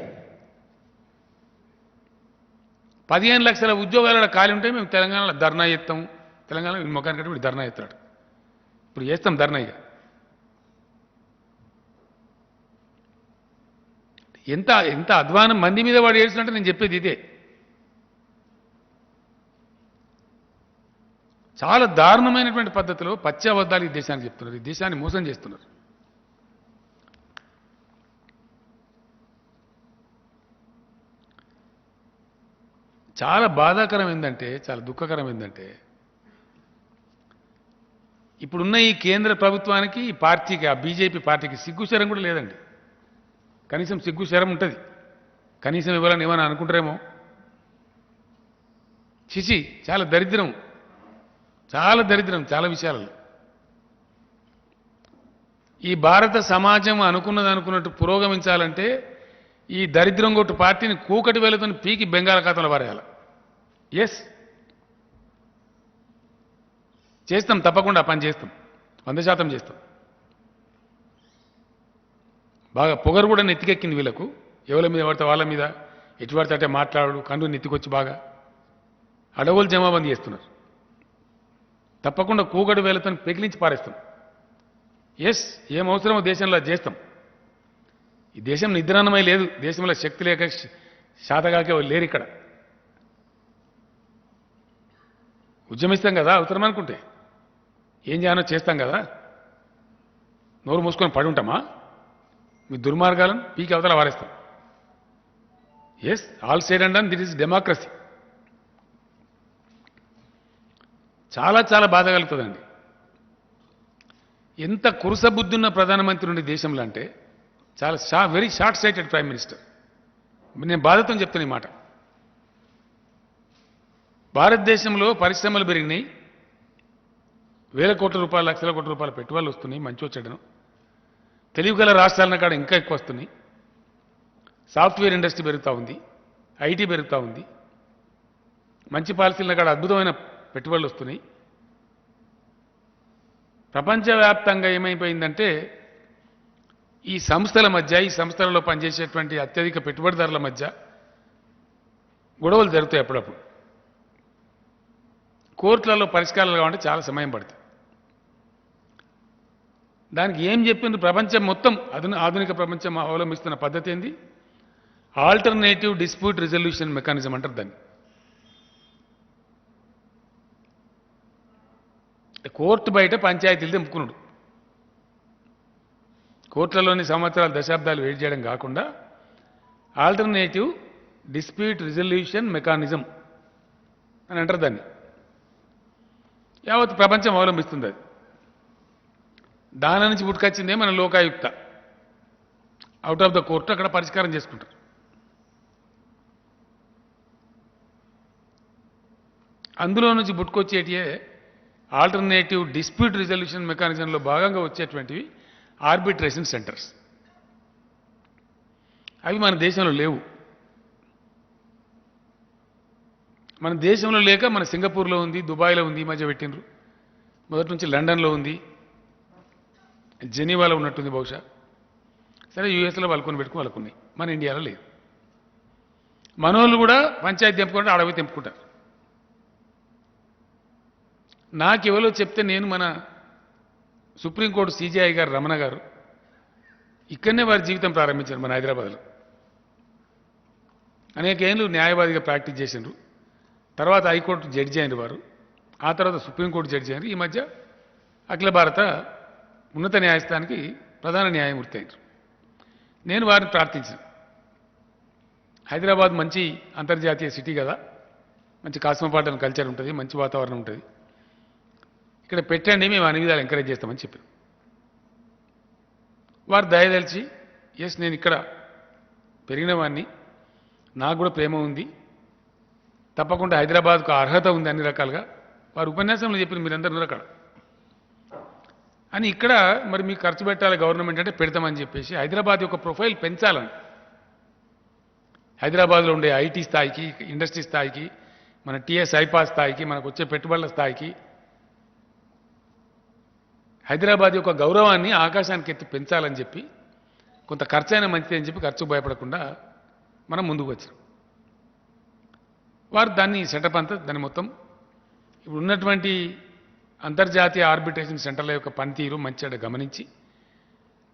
15 లక్షల ఉద్యోగాలు ఖాళీ ఉంటే మేము తెలంగాణలో ధర్నా చేస్తాం. తెలంగాణలో మొఖానికి కంటే ధర్నా చేస్తాడు. ఇప్పుడు చేస్తాం ధర్నా. ఇక ఎంత ఎంత అధ్వానం మంది మీద వాడు ఏడుస్తున్నట్టు నేను చెప్పేది ఇదే. చాలా దారుణమైనటువంటి పద్ధతిలో పచ్చి అబద్ధాలు ఈ దేశానికి చెప్తున్నారు. ఈ దేశాన్ని మోసం చేస్తున్నారు. చాలా బాధాకరం ఏంటంటే, చాలా దుఃఖకరం ఏంటంటే, ఇప్పుడున్న ఈ కేంద్ర ప్రభుత్వానికి, ఈ పార్టీకి, ఆ బీజేపీ పార్టీకి సిగ్గుశరం కూడా లేదండి. కనీసం సిగ్గుశరం ఉంటుంది. కనీసం ఇవ్వాలని ఏమైనా అనుకుంటారేమో. చిచి, చాలా దరిద్రం, చాలా దరిద్రం చాలా విషయాలలో. ఈ భారత సమాజం అనుకున్నట్టు పురోగమించాలంటే ఈ దరిద్రం కొట్టు పార్టీని కూకటి వేలతో పీకి బెంగాళాఖాతంలో పారేయాలి. ఎస్, చేస్తాం, తప్పకుండా పని చేస్తాం, 100% చేస్తాం. బాగా పొగరు కూడా నెత్తికెక్కింది వీళ్ళకు. ఎవరి మీద పడితే వాళ్ళ మీద, ఎటు పడితే అంటే మాట్లాడు, కండు నెత్తికొచ్చి బాగా అడవులు జమాబందీ చేస్తున్నారు. తప్పకుండా కూకటి వేలతో పెకిలించి పారేస్తాం. ఎస్, ఏం అవసరమో దేశంలో చేస్తాం. ఈ దేశం నిద్రాన్నమై లేదు. దేశంలో శక్తి లేక శాతగాకే లేరు. ఇక్కడ ఉద్యమిస్తాం కదా అవసరం అనుకుంటే. ఏం చేయాలో చేస్తాం కదా. నోరు మూసుకొని పడి ఉంటామా? మీ దుర్మార్గాలను పీకి అవతల వారేస్తాం. Yes, all said and done, that is democracy. చాలా చాలా బాధ కలుగుతుందండి. ఎంత కురుసబుద్ధున్న ప్రధానమంత్రి ఉండే దేశంలో అంటే చాలా very short sighted prime minister. నేను బాధతో చెప్తున్నా ఈ మాట. భారతదేశంలో పరిశ్రమలు పెరిగినాయి. వేల కోట్ల రూపాయలు, లక్షల కోట్ల రూపాయల పెట్టుబడులు వస్తున్నాయి. మంచి వచ్చేటను తెలివి గల రాష్ట్రాలన్న కాడ ఇంకా ఎక్కువ వస్తున్నాయి. సాఫ్ట్వేర్ ఇండస్ట్రీ పెరుగుతూ ఉంది, ఐటీ పెరుగుతూ ఉంది. మంచి పాలసీల కాడ అద్భుతమైన పెట్టుబడులు వస్తున్నాయి. ప్రపంచవ్యాప్తంగా ఏమైపోయిందంటే ఈ సంస్థల మధ్య, ఈ సంస్థలలో పనిచేసేటువంటి అత్యధిక పెట్టుబడిదారుల మధ్య గొడవలు జరుగుతాయి అప్పుడప్పుడు. కోర్టులలో పరిష్కారాలు కావాలంటే చాలా సమయం పడుతుంది. దానికి ఏం చెప్పింది ప్రపంచం మొత్తం, ఆధునిక ప్రపంచం అవలంబిస్తున్న పద్ధతి ఏంది? ఆల్టర్నేటివ్ డిస్ప్యూట్ రిజల్యూషన్ మెకానిజం అంటారు దాన్ని. కోర్టు బయట పంచాయతీలు తెంపుకున్నాడు. కోర్టులలోని సంవత్సరాలు, దశాబ్దాలు వెయిట్ చేయడం కాకుండా ఆల్టర్నేటివ్ డిస్ప్యూట్ రిజల్యూషన్ మెకానిజం అని అంటారు దాన్ని. యావత్ ప్రపంచం అవలంబిస్తుంది. అది దాని నుంచి పుట్టుకొచ్చిందే మన Lokayukta. Out of the court అక్కడ పరిష్కారం చేసుకుంటారు. అందులో నుంచి పుట్టుకొచ్చేటియే ఆల్టర్నేటివ్ డిస్ప్యూట్ రిజల్యూషన్ మెకానిజంలో భాగంగా వచ్చేటువంటివి ఆర్బిట్రేషన్ సెంటర్స్. అవి మన దేశంలో లేవు. మన దేశంలో లేక మన సింగపూర్లో ఉంది, దుబాయ్లో ఉంది, ఈ మధ్య పెట్టినరు. మొదటి నుంచి లండన్లో ఉంది, జెనీవాలో ఉన్నట్టుంది బహుశా. సరే, యూఎస్లో వాళ్ళకొని పెట్టుకుని వాళ్ళకున్నాయి, మన ఇండియాలో లేదు. మనోళ్ళు కూడా పంచాయతీ తెంపుకుంటే అడవి తెంపుకుంటారు. నాకెవరో చెప్తే నేను మన సుప్రీంకోర్టు సిజేఐ గారు రమణ గారు ఇక్కడనే వారి జీవితం ప్రారంభించారు మన హైదరాబాద్లో. అనేక ఏళ్ళు న్యాయవాదిగా ప్రాక్టీస్ చేసిండ్రు. తర్వాత హైకోర్టు జడ్జి అయిన వారు, ఆ తర్వాత సుప్రీంకోర్టు జడ్జి అయినారు. ఈ మధ్య అఖిల భారత ఉన్నత న్యాయస్థానానికి ప్రధాన న్యాయమూర్తి అయినారు. నేను వారిని ప్రార్థించాను, హైదరాబాద్ మంచి అంతర్జాతీయ సిటీ కదా, మంచి కాస్మోపాలిటన్ కల్చర్ ఉంటుంది, మంచి వాతావరణం ఉంటుంది, ఇక్కడ పెట్టండి, మేము అన్ని విధాలు ఎంకరేజ్ చేస్తామని చెప్పారు. వారు దయదలిచి, ఎస్ నేను ఇక్కడ పెరిగిన వాడిని, నాకు కూడా ప్రేమ ఉంది, తప్పకుండా హైదరాబాద్కు అర్హత ఉంది అన్ని రకాలుగా, వారు ఉపన్యాసంలో చెప్పిన మీరందరూ అక్కడ అని, ఇక్కడ మరి మీకు ఖర్చు పెట్టాలి గవర్నమెంట్ అంటే పెడతామని చెప్పేసి హైదరాబాద్ యొక్క ప్రొఫైల్ పెంచాలని, హైదరాబాద్లో ఉండే ఐటీ స్థాయికి, ఇండస్ట్రీ స్థాయికి, మన టీఎస్ ఐపాస్ స్థాయికి, మనకు వచ్చే పెట్టుబడుల స్థాయికి హైదరాబాద్ యొక్క గౌరవాన్ని ఆకాశానికి ఎత్తి పెంచాలని చెప్పి, కొంత ఖర్చైనా మంచిది అని చెప్పి ఖర్చు భయపడకుండా మనం ముందుకు వచ్చాం. వారు దాన్ని సెటప్ అంతా దాన్ని మొత్తం ఇప్పుడు ఉన్నటువంటి అంతర్జాతీయ ఆర్బిట్రేషన్ సెంటర్ల యొక్క పనితీరు మంచిగా గమనించి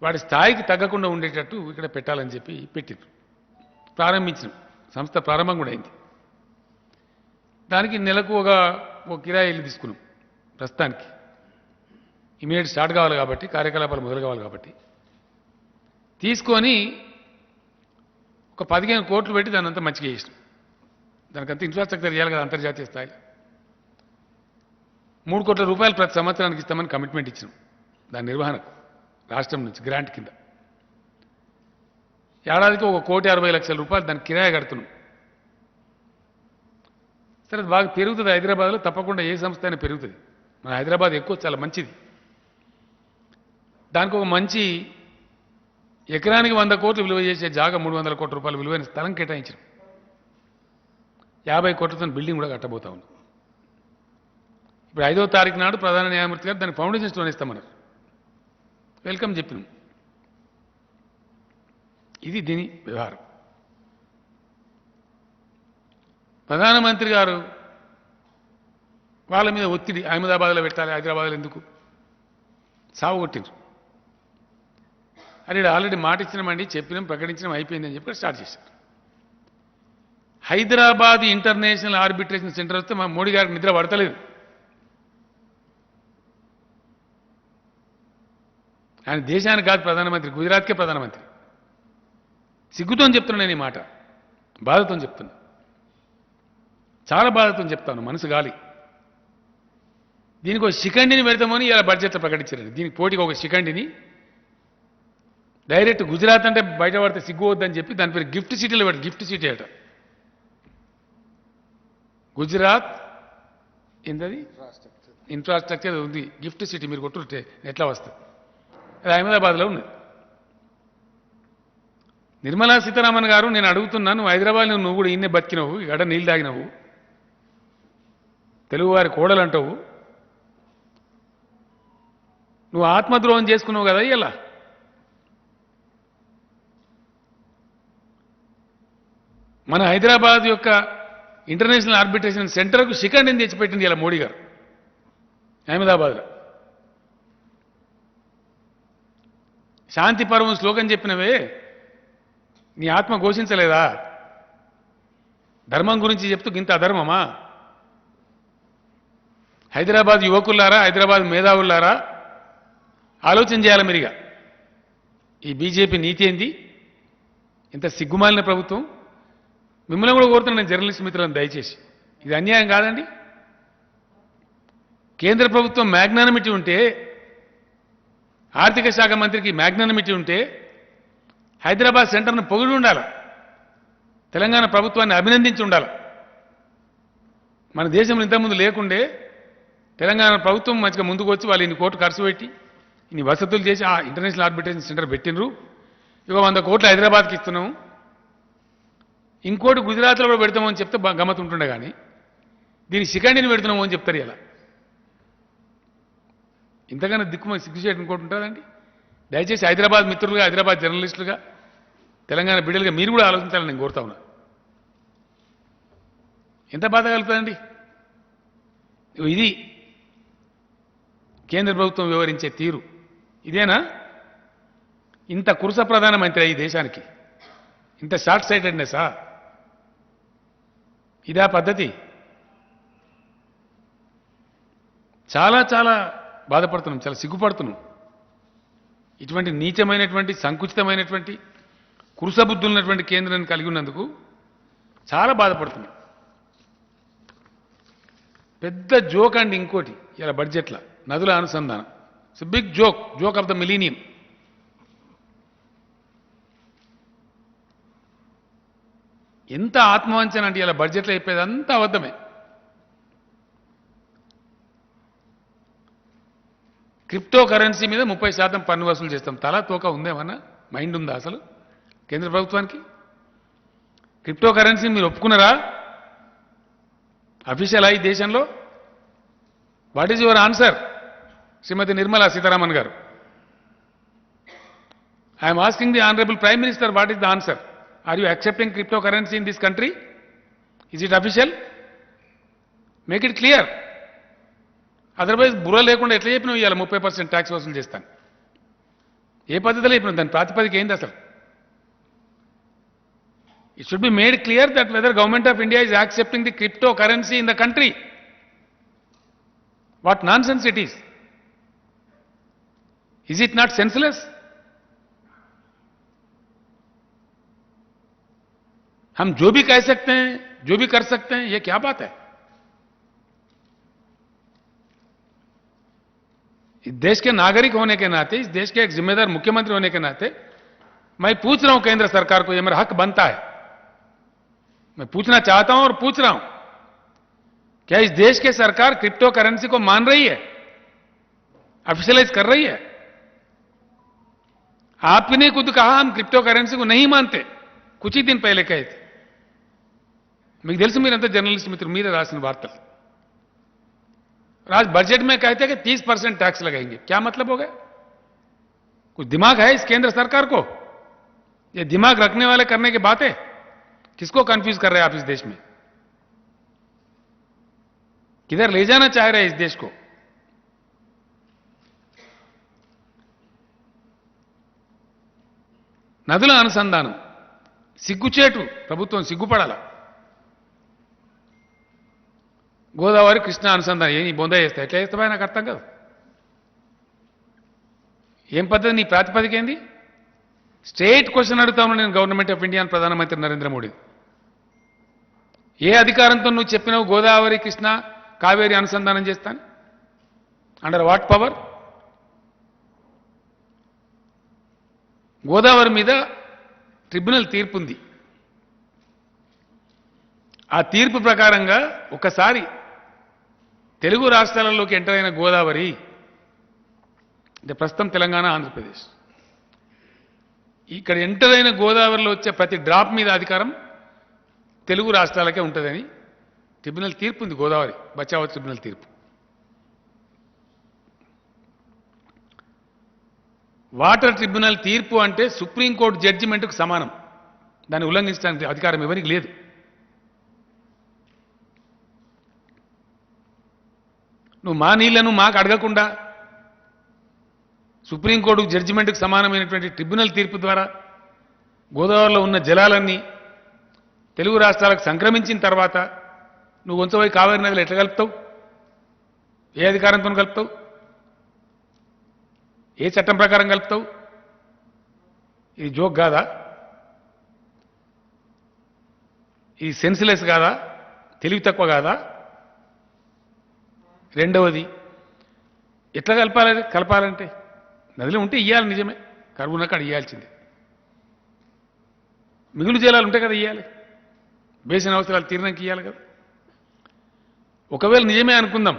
వాడి స్థాయికి తగ్గకుండా ఉండేటట్టు ఇక్కడ పెట్టాలని చెప్పి పెట్టిండ్రు. ప్రారంభించినాం, సంస్థ ప్రారంభం కూడా అయింది. దానికి నెలకు ఒక కిరాయి ఇల్లు తీసుకున్నాం. ప్రస్తుతానికి ఇమీడియట్ స్టార్ట్ కావాలి కాబట్టి, కార్యకలాపాలు మొదలు కావాలి కాబట్టి తీసుకొని ఒక 15 కోట్లు పెట్టి దాన్ని అంతా మంచిగా చేసినాం. దానికంతా ఇన్ఫ్రాస్ట్రక్చర్ చేయాలి కదా అంతర్జాతీయ స్థాయిలో. 3 కోట్ల రూపాయలు ప్రతి సంవత్సరానికి ఇస్తామని కమిట్మెంట్ ఇచ్చినాం దాని నిర్వహణకు, రాష్ట్రం నుంచి గ్రాంట్ కింద. ఏడాదికి 1,60,00,000 రూపాయలు దానికి కిరాయి కడుతున్నాం. సరే, బాగా పెరుగుతుంది హైదరాబాద్లో, తప్పకుండా ఏ సంస్థ అయినా పెరుగుతుంది. మన హైదరాబాద్ ఎక్కువ చాలా మంచిది. దానికి ఒక మంచి ఎకరానికి 100 కోట్లు విలువ చేసే జాగా 300 కోట్ల రూపాయలు విలువైన స్థలం కేటాయించాం. 50 కోట్లతో బిల్డింగ్ కూడా కట్టబోతా ఉన్నాం. ఇప్పుడు 5వ తారీఖు నాడు ప్రధాన న్యాయమూర్తి గారు దానికి ఫౌండేషన్ స్టోన్ ఇస్తామన్నారు. వెల్కమ్ చెప్పినాం. ఇది దీని వ్యవహారం. ప్రధానమంత్రి గారు వాళ్ళ మీద ఒత్తిడి, అహ్మదాబాద్లో పెట్టాలి, హైదరాబాద్లో ఎందుకు, సాగు కొట్టిండ్రు. అని ఆల్రెడీ మాట ఇచ్చినామండి, చెప్పినాం, ప్రకటించడం అయిపోయిందని చెప్పి స్టార్ట్ చేశారు. హైదరాబాద్ ఇంటర్నేషనల్ ఆర్బిట్రేషన్ సెంటర్ వస్తే మా మోడీ గారికి నిద్ర పడతలేదు. ఆయన దేశానికి కాదు ప్రధానమంత్రి, గుజరాత్కే ప్రధానమంత్రి. సిగ్గుతో చెప్తున్నా నేను ఈ మాట, బాధతో చెప్తున్నా, చాలా బాధతో చెప్తాను, మనసు గాలి. దీనికి ఒక శిఖండిని పెడతామని ఇలా బడ్జెట్లో ప్రకటించారు. దీనికి పోటీకి ఒక శిఖండిని డైరెక్ట్ గుజరాత్ అంటే బయట పడితే సిగ్గు వద్దని చెప్పి దాని పేరు గిఫ్ట్ సిటీలో పెట్టి, గిఫ్ట్ సిటీ అట గుజరాత్ ఏంటది ఇన్ఫ్రాస్ట్రక్చర్ ఉంది, గిఫ్ట్ సిటీ. మీరు కొట్టుంటే ఎట్లా వస్తుంది, అది అహ్మదాబాద్లో ఉన్నది. నిర్మలా సీతారామన్ గారు, నేను అడుగుతున్నాను, హైదరాబాద్లో నువ్వు కూడా ఇన్నే బతికినవు, గడ నీళ్ళు తాగినవు, తెలుగువారి కోడలు అంటావు, నువ్వు ఆత్మద్రోహం చేసుకున్నావు కదా. ఇలా మన హైదరాబాద్ యొక్క ఇంటర్నేషనల్ ఆర్బిట్రేషన్ సెంటర్కు శిఖండిని తెచ్చిపెట్టింది ఇలా మోడీ గారు అహ్మదాబాద్లో. శాంతి పర్వం శ్లోకం చెప్పినవే, నీ ఆత్మ ఘోషించలేదా? ధర్మం గురించి చెప్తూ ఇంత అధర్మమా? హైదరాబాద్ యువకులారా, హైదరాబాద్ మేధావులారా, ఆలోచన చేయాలి మీరుగా. ఈ బీజేపీ నీతి ఏంది? ఇంత సిగ్గుమాలిన ప్రభుత్వం. మిమ్మల్ని కూడా కోరుతున్నాను నేను, జర్నలిస్ట్ మిత్రులను, దయచేసి ఇది అన్యాయం కాదండి. కేంద్ర ప్రభుత్వం మ్యాగ్నానిమిటీ ఉంటే, ఆర్థిక శాఖ మంత్రికి మ్యాగ్నానిమిటీ ఉంటే హైదరాబాద్ సెంటర్ను పొగిడి ఉండాలి, తెలంగాణ ప్రభుత్వాన్ని అభినందించి ఉండాలి. మన దేశంలో ఇంతకుముందు లేకుండే తెలంగాణ ప్రభుత్వం మంచిగా ముందుకు వచ్చి వాళ్ళు ఇన్ని కోట్లు ఖర్చు పెట్టి ఇన్ని వసతులు చేసి ఆ ఇంటర్నేషనల్ ఆర్బిట్రేషన్ సెంటర్ పెట్టినరు. ఇక 100 కోట్లు హైదరాబాద్కి ఇస్తున్నాము, ఇంకోటి గుజరాత్లో కూడా పెడతామని చెప్తే గమ్మత్ ఉంటుండే. కానీ దీన్ని శిఖండిని పెడుతున్నాము అని చెప్తారు. ఇలా ఇంతకన్నా దిక్కుమని సిగ్గుచేటు ఇంకోటి ఉంటుందండి. దయచేసి హైదరాబాద్ మిత్రులుగా, హైదరాబాద్ జర్నలిస్టులుగా, తెలంగాణ బిడ్డలుగా మీరు కూడా ఆలోచించాలని నేను కోరుతా ఉన్నా. ఎంత బాధ కలుగుతుందండి. ఇది కేంద్ర ప్రభుత్వం వివరించే తీరు. ఇదేనా? ఇంత కురుస ప్రధానమంత్రి ఈ దేశానికి ఇంత షార్ట్ సైటెడ్నెస్సా? ఇదా పద్ధతి? చాలా చాలా బాధపడుతున్నాం, చాలా సిగ్గుపడుతున్నాం. ఇటువంటి నీచమైనటువంటి, సంకుచితమైనటువంటి, కురుసబుద్ధులున్నటువంటి కేంద్రాన్ని కలిగి ఉన్నందుకు చాలా బాధపడుతున్నాం. పెద్ద జోక్ అండి. ఇంకోటి ఇలా బడ్జెట్ల నదుల అనుసంధానం, it's big joke of the millennium. ఎంత ఆత్మవంచన అంటే ఇలా బడ్జెట్లో చెప్పేది అంతా అబద్ధమే. క్రిప్టో కరెన్సీ మీద 30% పన్ను వసూలు చేస్తాం. తలా తోక ఉందేమన్నా? మైండ్ ఉందా అసలు కేంద్ర ప్రభుత్వానికి? క్రిప్టో కరెన్సీ మీరు ఒప్పుకున్నారా? అఫీషియల్ ఈ దేశంలో? What is your answer Shrimati Nirmala Sitharaman garu? I'm asking the honourable prime minister, what is the answer? Are you accepting crypto currency in this country? Is it official? Make it clear. Otherwise బుర్ర లేకుండా ఎట్లా చెప్పినావు ఇవాళ 30% tax వసూలు చేస్తాను? ఏ పద్ధతిలో చెప్పినావు? దాని ప్రాతిపదిక ఏంది అసలు? It should be made clear that whether government of India is accepting the cryptocurrency in the country. What nonsense it is. Is it not senseless? हम जो भी कह सकते हैं, जो भी कर सकते हैं, ये क्या बात है? इस देश के नागरिक होने के नाते, इस देश के एक जिम्मेदार मुख्यमंत्री होने के नाते मैं पूछ रहा हूं केंद्र सरकार को, यह मेरा हक बनता है, मैं पूछना चाहता हूं और पूछ रहा हूं, क्या इस देश की सरकार क्रिप्टो करेंसी को मान रही है, ऑफिशियलाइज कर रही है? आपने खुद कहा हम क्रिप्टो करेंसी को नहीं मानते, कुछ ही दिन पहले कहे थे. మీకు తెలుసు, మీరంతా జర్నలిస్ట్ మిత్రులు, మీరే రాసిన వార్తలు. आज बजट में कहते हैं कि 30% टैक्स लगाएंगे. क्या मतलब हो गया? कुछ दिमाग है इस केंद्र सरकार को? ये दिमाग रखने वाले करने की बात है. किसको कंफ्यूज कर रहे हैं आप इस देश में? किधर ले जाना चाह रहे हैं इस देश को? నదుల అనుసంధానం సిగ్గుచేటు. ప్రభుత్వం సిగ్గుపడాల. గోదావరి కృష్ణ అనుసంధానం ఏం బొంద చేస్తా? ఎట్లా చేస్తావా? నాకు అర్థం కాదు. ఏం పద్ధతి? నీ ప్రాతిపదిక ఏంది? స్ట్రేట్ క్వశ్చన్ అడుగుతాను నేను గవర్నమెంట్ ఆఫ్ ఇండియా, ప్రధానమంత్రి నరేంద్ర మోడీ. ఏ అధికారంతో నువ్వు చెప్పినావు గోదావరి కృష్ణ కావేరి అనుసంధానం చేస్తాను? Under watt power? గోదావరి మీద ట్రిబ్యునల్ తీర్పు ఉంది. ఆ తీర్పు ప్రకారంగా ఒకసారి తెలుగు రాష్ట్రాలలోకి ఎంటర్ అయిన గోదావరి, అంటే ప్రస్తుతం తెలంగాణ, ఆంధ్రప్రదేశ్, ఇక్కడ ఎంటర్ అయిన గోదావరిలో వచ్చే ప్రతి డ్రాప్ మీద అధికారం తెలుగు రాష్ట్రాలకే ఉంటుందని ట్రిబ్యునల్ తీర్పు ఉంది. గోదావరి బచావో ట్రిబ్యునల్ తీర్పు. వాటర్ ట్రిబ్యునల్ తీర్పు అంటే సుప్రీంకోర్టు జడ్జిమెంట్కు సమానం. దాన్ని ఉల్లంఘించడానికి అధికారం ఎవరికి లేదు. నువ్వు మా నీళ్లను మాకు అడగకుండా సుప్రీంకోర్టు జడ్జిమెంట్కు సమానమైనటువంటి ట్రిబ్యునల్ తీర్పు ద్వారా గోదావరిలో ఉన్న జలాలన్నీ తెలుగు రాష్ట్రాలకు సంక్రమించిన తర్వాత నువ్వు వంచబోయి కావేరీ నదిలో ఎట్లా కలుపుతావు? ఏ అధికారంతో కలుపుతావు? ఏ చట్టం ప్రకారం కలుపుతావు? ఇది జోక్ కాదా? ఇది సెన్స్లెస్ కాదా? తెలివి తక్కువ కాదా? రెండవది, ఎట్లా కలపాలంటే నదిలో ఉంటే ఇయ్యాలి, నిజమే, కరువున కాడ ఇయ్యాల్సిందే. మిగులు జలాలు ఉంటాయి కదా, ఇయ్యాలి. బేసిన అవసరాలు తీరినాక ఇయ్యాలి కదా. ఒకవేళ నిజమే అనుకుందాం,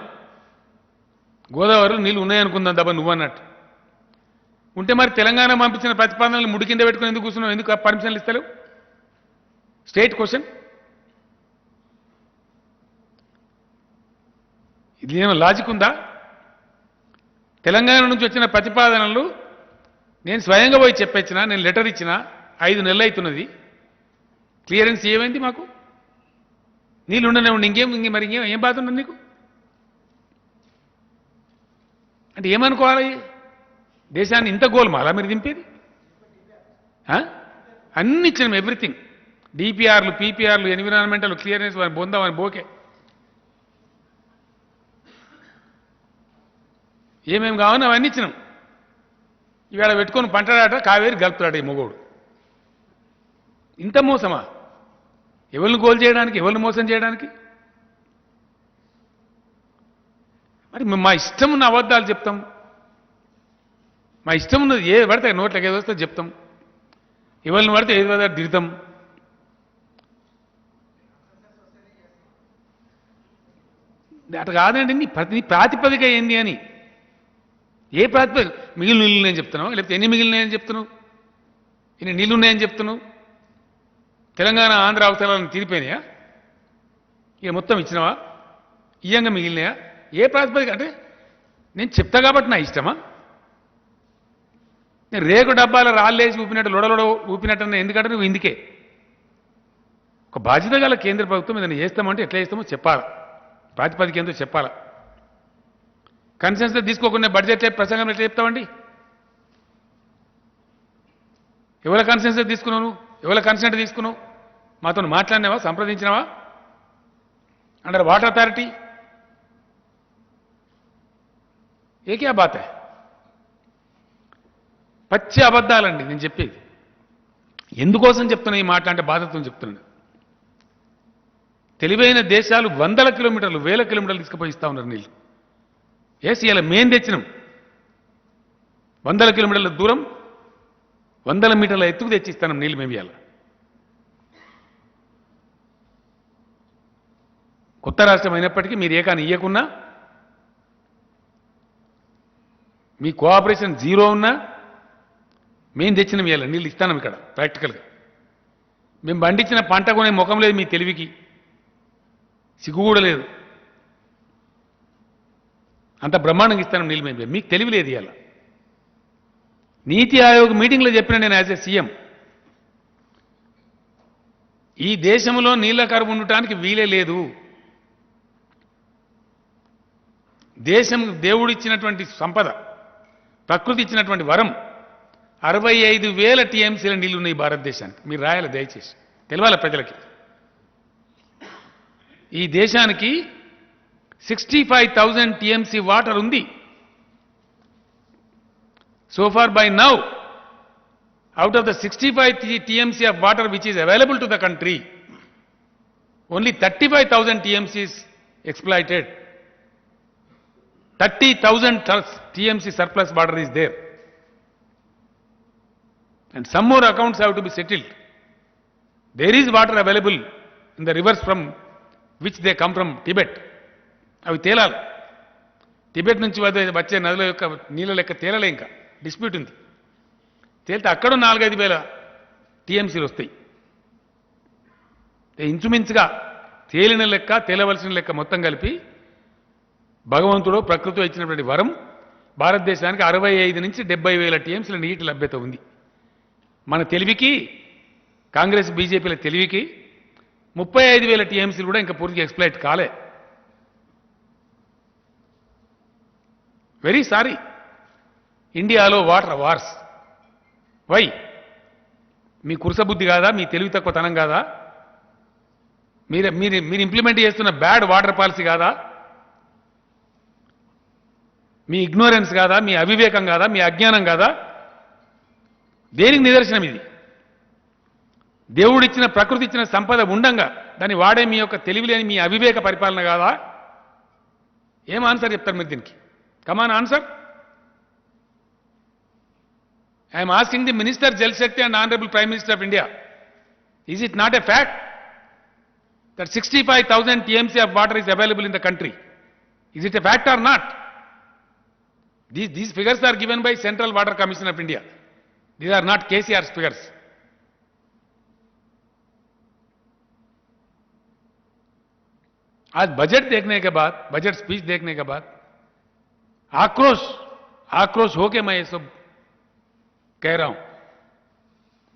గోదావరిలో నీళ్ళు ఉన్నాయనుకుందాం దబ్బ నువ్వు అన్నట్టు ఉంటే మరి తెలంగాణ పంపించిన ప్రతిపాదనలు ముడి కింద పెట్టుకుని ఎందుకు కూర్చున్నావు? ఎందుకు పర్మిషన్లు ఇస్తలేవు? State question. ఇది ఏమో లాజిక్ ఉందా? తెలంగాణ నుంచి వచ్చిన ప్రతిపాదనలు నేను స్వయంగా పోయి చెప్పొచ్చిన, నేను లెటర్ ఇచ్చిన, 5 నెలలు అవుతున్నది, క్లియరెన్స్ ఏమైంది? మాకు నీళ్ళు ఉండనే ఉండి మరి ఏం బాధ ఉన్నది నీకు? అంటే ఏమనుకోవాలి? దేశాన్ని ఇంత గోల్మాలా మీరు దింపేది? అన్ని ఇచ్చినాం, ఎవ్రీథింగ్, డిపిఆర్లు, పీపీఆర్లు, ఎన్విరాన్మెంటల్ క్లియరెన్స్, వాని బొందా వాని బోకే, ఏమేమి కావాలో అవన్నీ ఇచ్చినాం. ఇవాళ పెట్టుకొని పంటడాట కావేరి గలుపుతాడు ఈ మొగోడు. ఇంత మోసమా? ఎవరిని గోల్ చేయడానికి, ఎవరిని మోసం చేయడానికి? మరి మా ఇష్టం ఉన్న అబద్ధాలు చెప్తాం, మా ఇష్టం ఉన్నది ఏ పడితే నోట్లకి ఏదో వస్తే చెప్తాం, ఎవరిని పడితే ఏది పడితే దిగుతాం. అట్లా కాదండి. నీ ప్రాతిపదిక ఏంది అని, ఏ ప్రాతిపదిక? మిగిలిన నీళ్ళు ఉన్నాయని చెప్తున్నావు, లేకపోతే ఎన్ని మిగిలినాయని చెప్తున్నావు? ఇన్ని నీళ్ళు ఉన్నాయని చెప్తున్నావు? తెలంగాణ ఆంధ్ర అవసరాలను తీరిపోయినాయా? ఇక మొత్తం ఇచ్చినావా? ఇయ్యంగా మిగిలినాయా? ఏ ప్రాతిపదిక? అంటే నేను చెప్తా కాబట్టి నా ఇష్టమా? నేను రేకు డబ్బాల రాళ్ళేసి ఊపినట్టు లొడలొడ ఊపినట్టు ఎందుకంటే నువ్వు ఇందుకే ఒక బాధ్యత గల కేంద్ర ప్రభుత్వం ఏదైనా చేస్తామంటే ఎట్లా చేస్తామో చెప్పాలా, ప్రాతిపదిక ఏందో చెప్పాలా. కన్సెన్సస్ తీసుకోకుండా బడ్జెట్ ప్రసంగం ఎట్లా చెప్తామండి? ఎవరి కన్సెన్సస్ తీసుకున్నావు? ఎవరి కన్సెంట్ తీసుకున్నావు? మాతో మాట్లాడినావా, సంప్రదించినావా? అండర్ వాటర్ అథారిటీ ఏ క్యా బాత్ హై? పచ్చి అబద్ధాలండి నేను చెప్పేది. ఎందుకోసం చెప్తున్నా ఈ మాట అంటే బాధతో చెప్తున్నాను. తెలివైన దేశాలు 100 కిలోమీటర్లు 1000 కిలోమీటర్లు తీసుకుపోయి ఇస్తా ఉన్నారు నీళ్ళు. ఇలా మేం తెచ్చినాం 100 కిలోమీటర్ల దూరం 100 మీటర్ల ఎత్తుకు తెచ్చిస్తాం నీళ్ళు మేము. ఇవాళ కొత్త రాష్ట్రం అయినప్పటికీ మీరు ఏకాని ఇయ్యకున్నా, మీ కోఆపరేషన్ జీరో ఉన్నా మేము తెచ్చినాం ఇవాళ నీళ్ళు ఇస్తాం. ఇక్కడ ప్రాక్టికల్గా మేము పండించిన పంట కొనే ముఖం లేదు మీ తెలివికి, సిగ్గు కూడా లేదు. అంత బ్రహ్మాండంగా ఇస్తాను నీళ్ళు మేము. మీకు తెలివి లేదు. ఇవాళ నీతి ఆయోగ్ మీటింగ్లో చెప్పిన నేను యాజ్ ఎ సీఎం, ఈ దేశంలో నీళ్ల కరువు ఉండటానికి వీలే లేదు. దేశం దేవుడిచ్చినటువంటి సంపద, ప్రకృతి ఇచ్చినటువంటి వరం, 65,000 టీఎంసీల నీళ్లు ఉన్నాయి భారతదేశానికి. మీరు రాయాలి దయచేసి, తెలవాలి ప్రజలకి. ఈ దేశానికి 65,000 టీఎంసీ వాటర్ ఉంది. So far by now, out of the 65 TMC of water which is available to the country, only 35,000 TMC is exploited. 30,000 TMC surplus water is there. And some more accounts have to be settled. There is water available in the rivers from which they come from Tibet. అవి తేలాలి. Tibet నుంచి వచ్చే నదుల యొక్క నీళ్ళ లెక్క తేలలే, ఇంకా dispute ఉంది. తేలితే అక్కడ 4-5 వేల టీఎంసీలు వస్తాయి. ఇంచుమించుగా తేలిన లెక్క, తేలవలసిన లెక్క మొత్తం కలిపి భగవంతుడు ప్రకృతిలో ఇచ్చినటువంటి వరం భారతదేశానికి 65 నుంచి 70 వేల టీఎంసీల నీటి లభ్యత ఉంది. మన తెలివికి, కాంగ్రెస్ బీజేపీల తెలివికి 35 వేల టీఎంసీలు కూడా ఇంకా పూర్తిగా ఎక్స్ప్లాయిట్ కాలే. Very sorry. ఇండియాలో వాటర్ వార్స్. వై? మీ కురసబుద్ధి కాదా? మీ తెలివి తక్కువతనం కాదా? మీరు ఇంప్లిమెంట్ చేస్తున్న బ్యాడ్ వాటర్ పాలసీ కాదా? మీ ఇగ్నోరెన్స్ కాదా? మీ అవివేకం కాదా? మీ అజ్ఞానం కాదా? దేనికి నిదర్శనం ఇది? దేవుడిచ్చిన, ప్రకృతి ఇచ్చిన సంపద ఉండంగా దాన్ని వాడే మీ యొక్క తెలివిలేని మీ అవివేక పరిపాలన కాదా? ఏం ఆన్సర్ చెప్తారు మీరు దీనికి? కమాన్ answer. I'm asking the minister Jal Shakti and honourable prime minister of India, is it not a fact that 65,000 TMC of water is available in the country. Is it a fact or not? These figures are given by Central Water Commission of India. These are not KCR's figures. आज budget देखने के बाद, budget speech देखने के बाद आक्रोश होके मैं ये सब कह रहा हूं।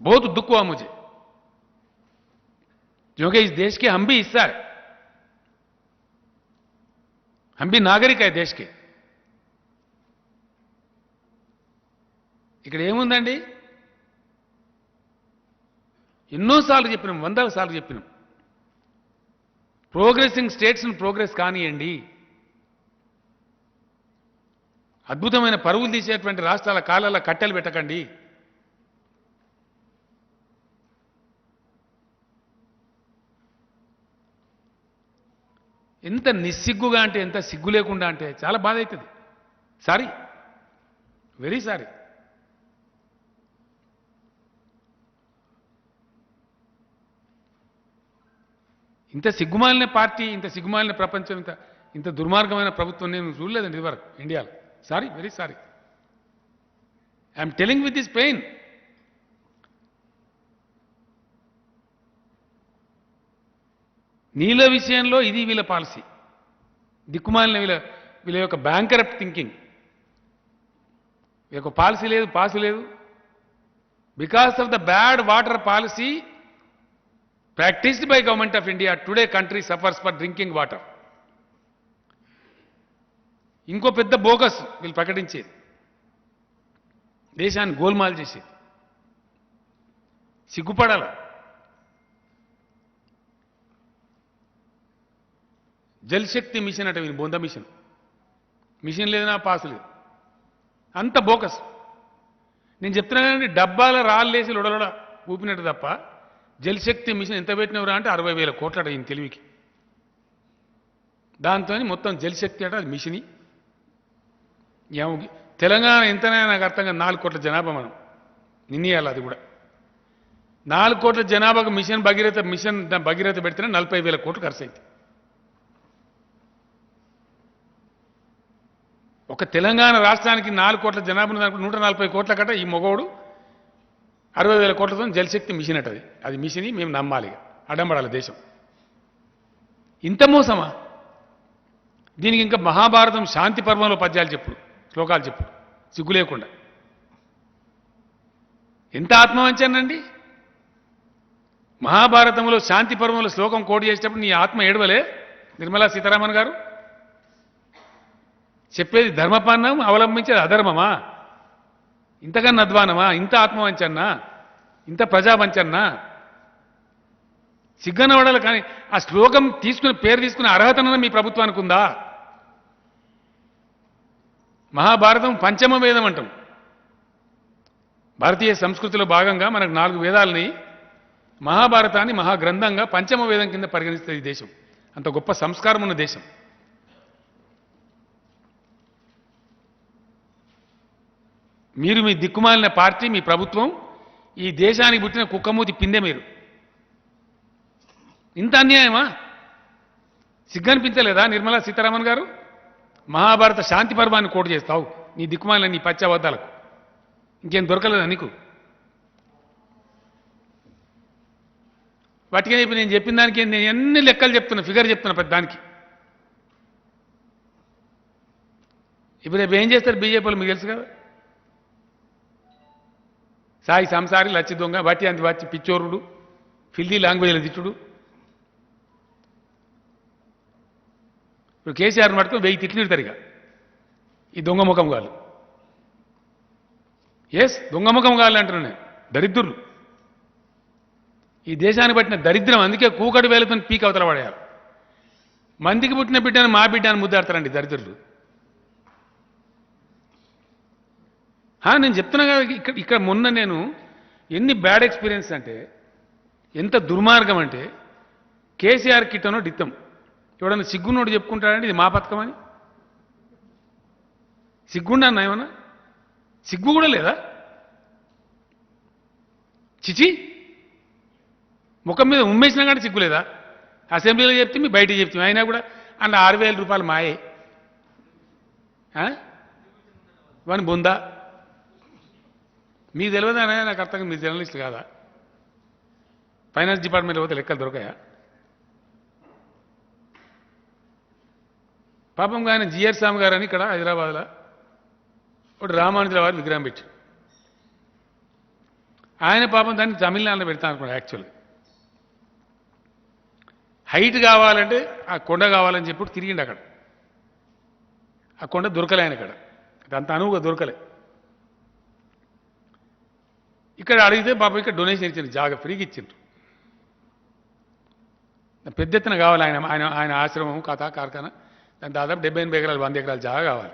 बहुत दुख हुआ मुझे, क्योंकि इस देश के हम भी हिस्सा है, हम भी नागरिक है देश के। ఇక్కడ ఏముందండి, ఎన్నోసార్లు చెప్పినాం, వందల సార్లు చెప్పినాం, ప్రోగ్రెసింగ్ స్టేట్స్ను ప్రోగ్రెస్ కానియండి, అద్భుతమైన పరుగులు తీసేటువంటి రాష్ట్రాల కాలాల కట్టెలు పెట్టకండి. ఎంత నిస్సిగ్గుగా అంటే, ఎంత సిగ్గు లేకుండా అంటే చాలా బాధ అవుతుంది. Sorry, very sorry. ఇంత సిగ్గుమాలిన పార్టీ, ఇంత సిగ్గుమాలిన ప్రపంచం, ఇంత దుర్మార్గమైన ప్రభుత్వం నేను చూడలేదండి ఇదివరకు ఇండియాలో. Sorry, very sorry. I'm telling with this pain. నీళ్ళ విషయంలో ఇది వీళ్ళ పాలసీ, దిక్కుమాలిన వీళ్ళ యొక్క బ్యాంకరప్ట్ థింకింగ్. వీళ్ళ పాలసీ లేదు, పాసు లేదు. Because of the bad water policy practiced by government of India, today country suffers for drinking water. ఇంకో పెద్ద బోగస్ వీళ్ళు ప్రకటించేది, దేశాన్ని గోల్మాల్ చేసేది. సిగ్గుపడాల. జల్ శక్తి మిషన్ అంటే బొంద మిషన్ లేదనా పాసు లేదు, అంత బోకస్. నేను చెప్తున్నా కానీ డబ్బాల రాళ్ళేసి లొడలొడ ఊపినట్టు తప్ప జల్ శక్తి మిషన్ ఎంత పెట్టినవరా అంటే 60,000 కోట్లట ఈయన తెలివికి. దాంతో మొత్తం జల్ శక్తి అట, అది మిషని. తెలంగాణ ఎంతనైనా నాకు అర్థంగా 4 కోట్ల జనాభా, మనం నిన్నయాలి. అది కూడా 4 కోట్ల జనాభాకు మిషన్ భగీరథ పెడితేనే 40,000 కోట్లు ఖర్చు అయింది. ఒక తెలంగాణ రాష్ట్రానికి 4 కోట్ల జనాభా 140 కోట్ల కట ఈ మొగోడు 60,000 కోట్లతో జలశక్తి మిషన్ అటది. అది మిషని మేము నమ్మాలి, అడంబడాలి దేశం. ఇంత మోసమా? దీనికి ఇంకా మహాభారతం శాంతి పర్వంలో పద్యాలు చెప్పుడు, శ్లోకాలు చెప్పుడు, సిగ్గు లేకుండా. ఎంత ఆత్మవంచనండి! మహాభారతంలో శాంతి పర్వంలో శ్లోకం కోట్ చేసేటప్పుడు నీ ఆత్మ ఏడవలే నిర్మలా సీతారామన్ గారు? చెప్పేది ధర్మపాలనం, అవలంబించేది అధర్మమా? ఇంతకన్నా అధ్వానమా? ఇంత ఆత్మవంచన్నా, ఇంత ప్రజావంచన్నా? సిగ్గనవడాలి. కానీ ఆ శ్లోకం పేరు తీసుకునే అర్హతన మీ ప్రభుత్వానికి ఉందా? మహాభారతం పంచమ వేదం అంటాం. భారతీయ సంస్కృతిలో భాగంగా మనకు 4 వేదాలని, మహాభారతాన్ని మహాగ్రంథంగా పంచమ వేదం కింద పరిగణిస్తుంది ఈ దేశం. అంత గొప్ప సంస్కారం ఉన్న దేశం. మీరు మీ దిక్కుమాలిన పార్టీ, మీ ప్రభుత్వం, ఈ దేశానికి పుట్టిన కుక్కమూతి పిందె మీరు. ఇంత అన్యాయమా? సిగ్గనిపించలేదా నిర్మలా సీతారామన్ గారు? మహాభారత శాంతి పర్వాన్ని కోటు చేస్తావు నీ దిక్కుమాలిన నీ పచ్చబద్దాలకు. ఇంకేం దొరకలేదా నీకు? వాటికే నేను చెప్పిన దానికి నేను ఎన్ని లెక్కలు చెప్తున్నా, ఫిగర్ చెప్తున్నా పెద్ద దానికి. ఇప్పుడు రేపు ఏం చేస్తారు బీజేపీలో మీకు తెలుసు కదా. సాయి సంసారి, లచ్చి దొంగ, బట్టి అంత వచ్చి పిచ్చోరుడు, ఫిల్దీ లాంగ్వేజ్లో తిట్టుడు. ఇప్పుడు కేసీఆర్ మటుకు 1000 తిట్లు తిడతారు ఇక ఈ దొంగ ముఖం గాలు. దొంగ ముఖం గాలు అంటున్నా నేను. దరిద్రులు ఈ దేశాన్ని పట్టిన దరిద్రం. అందుకే కూకటి వేలతో పీక్ అవతల పడేయాలి. మందికి పుట్టిన బిడ్డను మా బిడ్డను ముద్దాడతారండి దరిద్రులు. నేను చెప్తున్నా కదా, ఇక్కడ మొన్న నేను ఎన్ని బ్యాడ్ ఎక్స్పీరియన్స్ అంటే, ఎంత దుర్మార్గం అంటే, కేసీఆర్ కిట్టనో డిత్తం ఎవడన్నా సిగ్గునోడు చెప్పుకుంటాడంటే ఇది మా పథకం అని. సిగ్గుండన్నా ఏమన్నా? సిగ్గు కూడా లేదా? చిచి, ముఖం మీద ఉమ్మేసినా కానీ సిగ్గు లేదా? అసెంబ్లీలో చెప్తే మీ బయట చెప్తాం అయినా కూడా అందులో 6,000 రూపాయలు మాయే వాని బొందా మీకు తెలియదానే నాకు అర్థం మీరు జర్నలిస్ట్ కాదా ఫైనాన్స్ డిపార్ట్మెంట్లో పోతే లెక్కలు దొరకాయా పాపం ఆయన జిఆర్ స్వామి గారు అని ఇక్కడ హైదరాబాద్లో ఒకటి రామానుజుల వారి విగ్రహం పెట్టి ఆయన పాపం దాన్ని తమిళనాడులో పెడతాను అనుకున్నాడు యాక్చువల్గా హైట్ కావాలంటే ఆ కొండ కావాలని చెప్పి తిరిగిండు అక్కడ ఆ కొండ దొరకలే ఆయన ఇక్కడ అంత అనువుగా దొరకలే ఇక్కడ అడిగితే పాపం ఇక్కడ డొనేషన్ ఇచ్చిండు జాగా ఫ్రీగా ఇచ్చిండ్రు పెద్ద ఎత్తున కావాలి ఆయన ఆయన ఆయన ఆశ్రమం కథా కార్ఖానా దాని దాదాపు 70-80 ఎకరాలు 100 ఎకరాలు జాగా కావాలి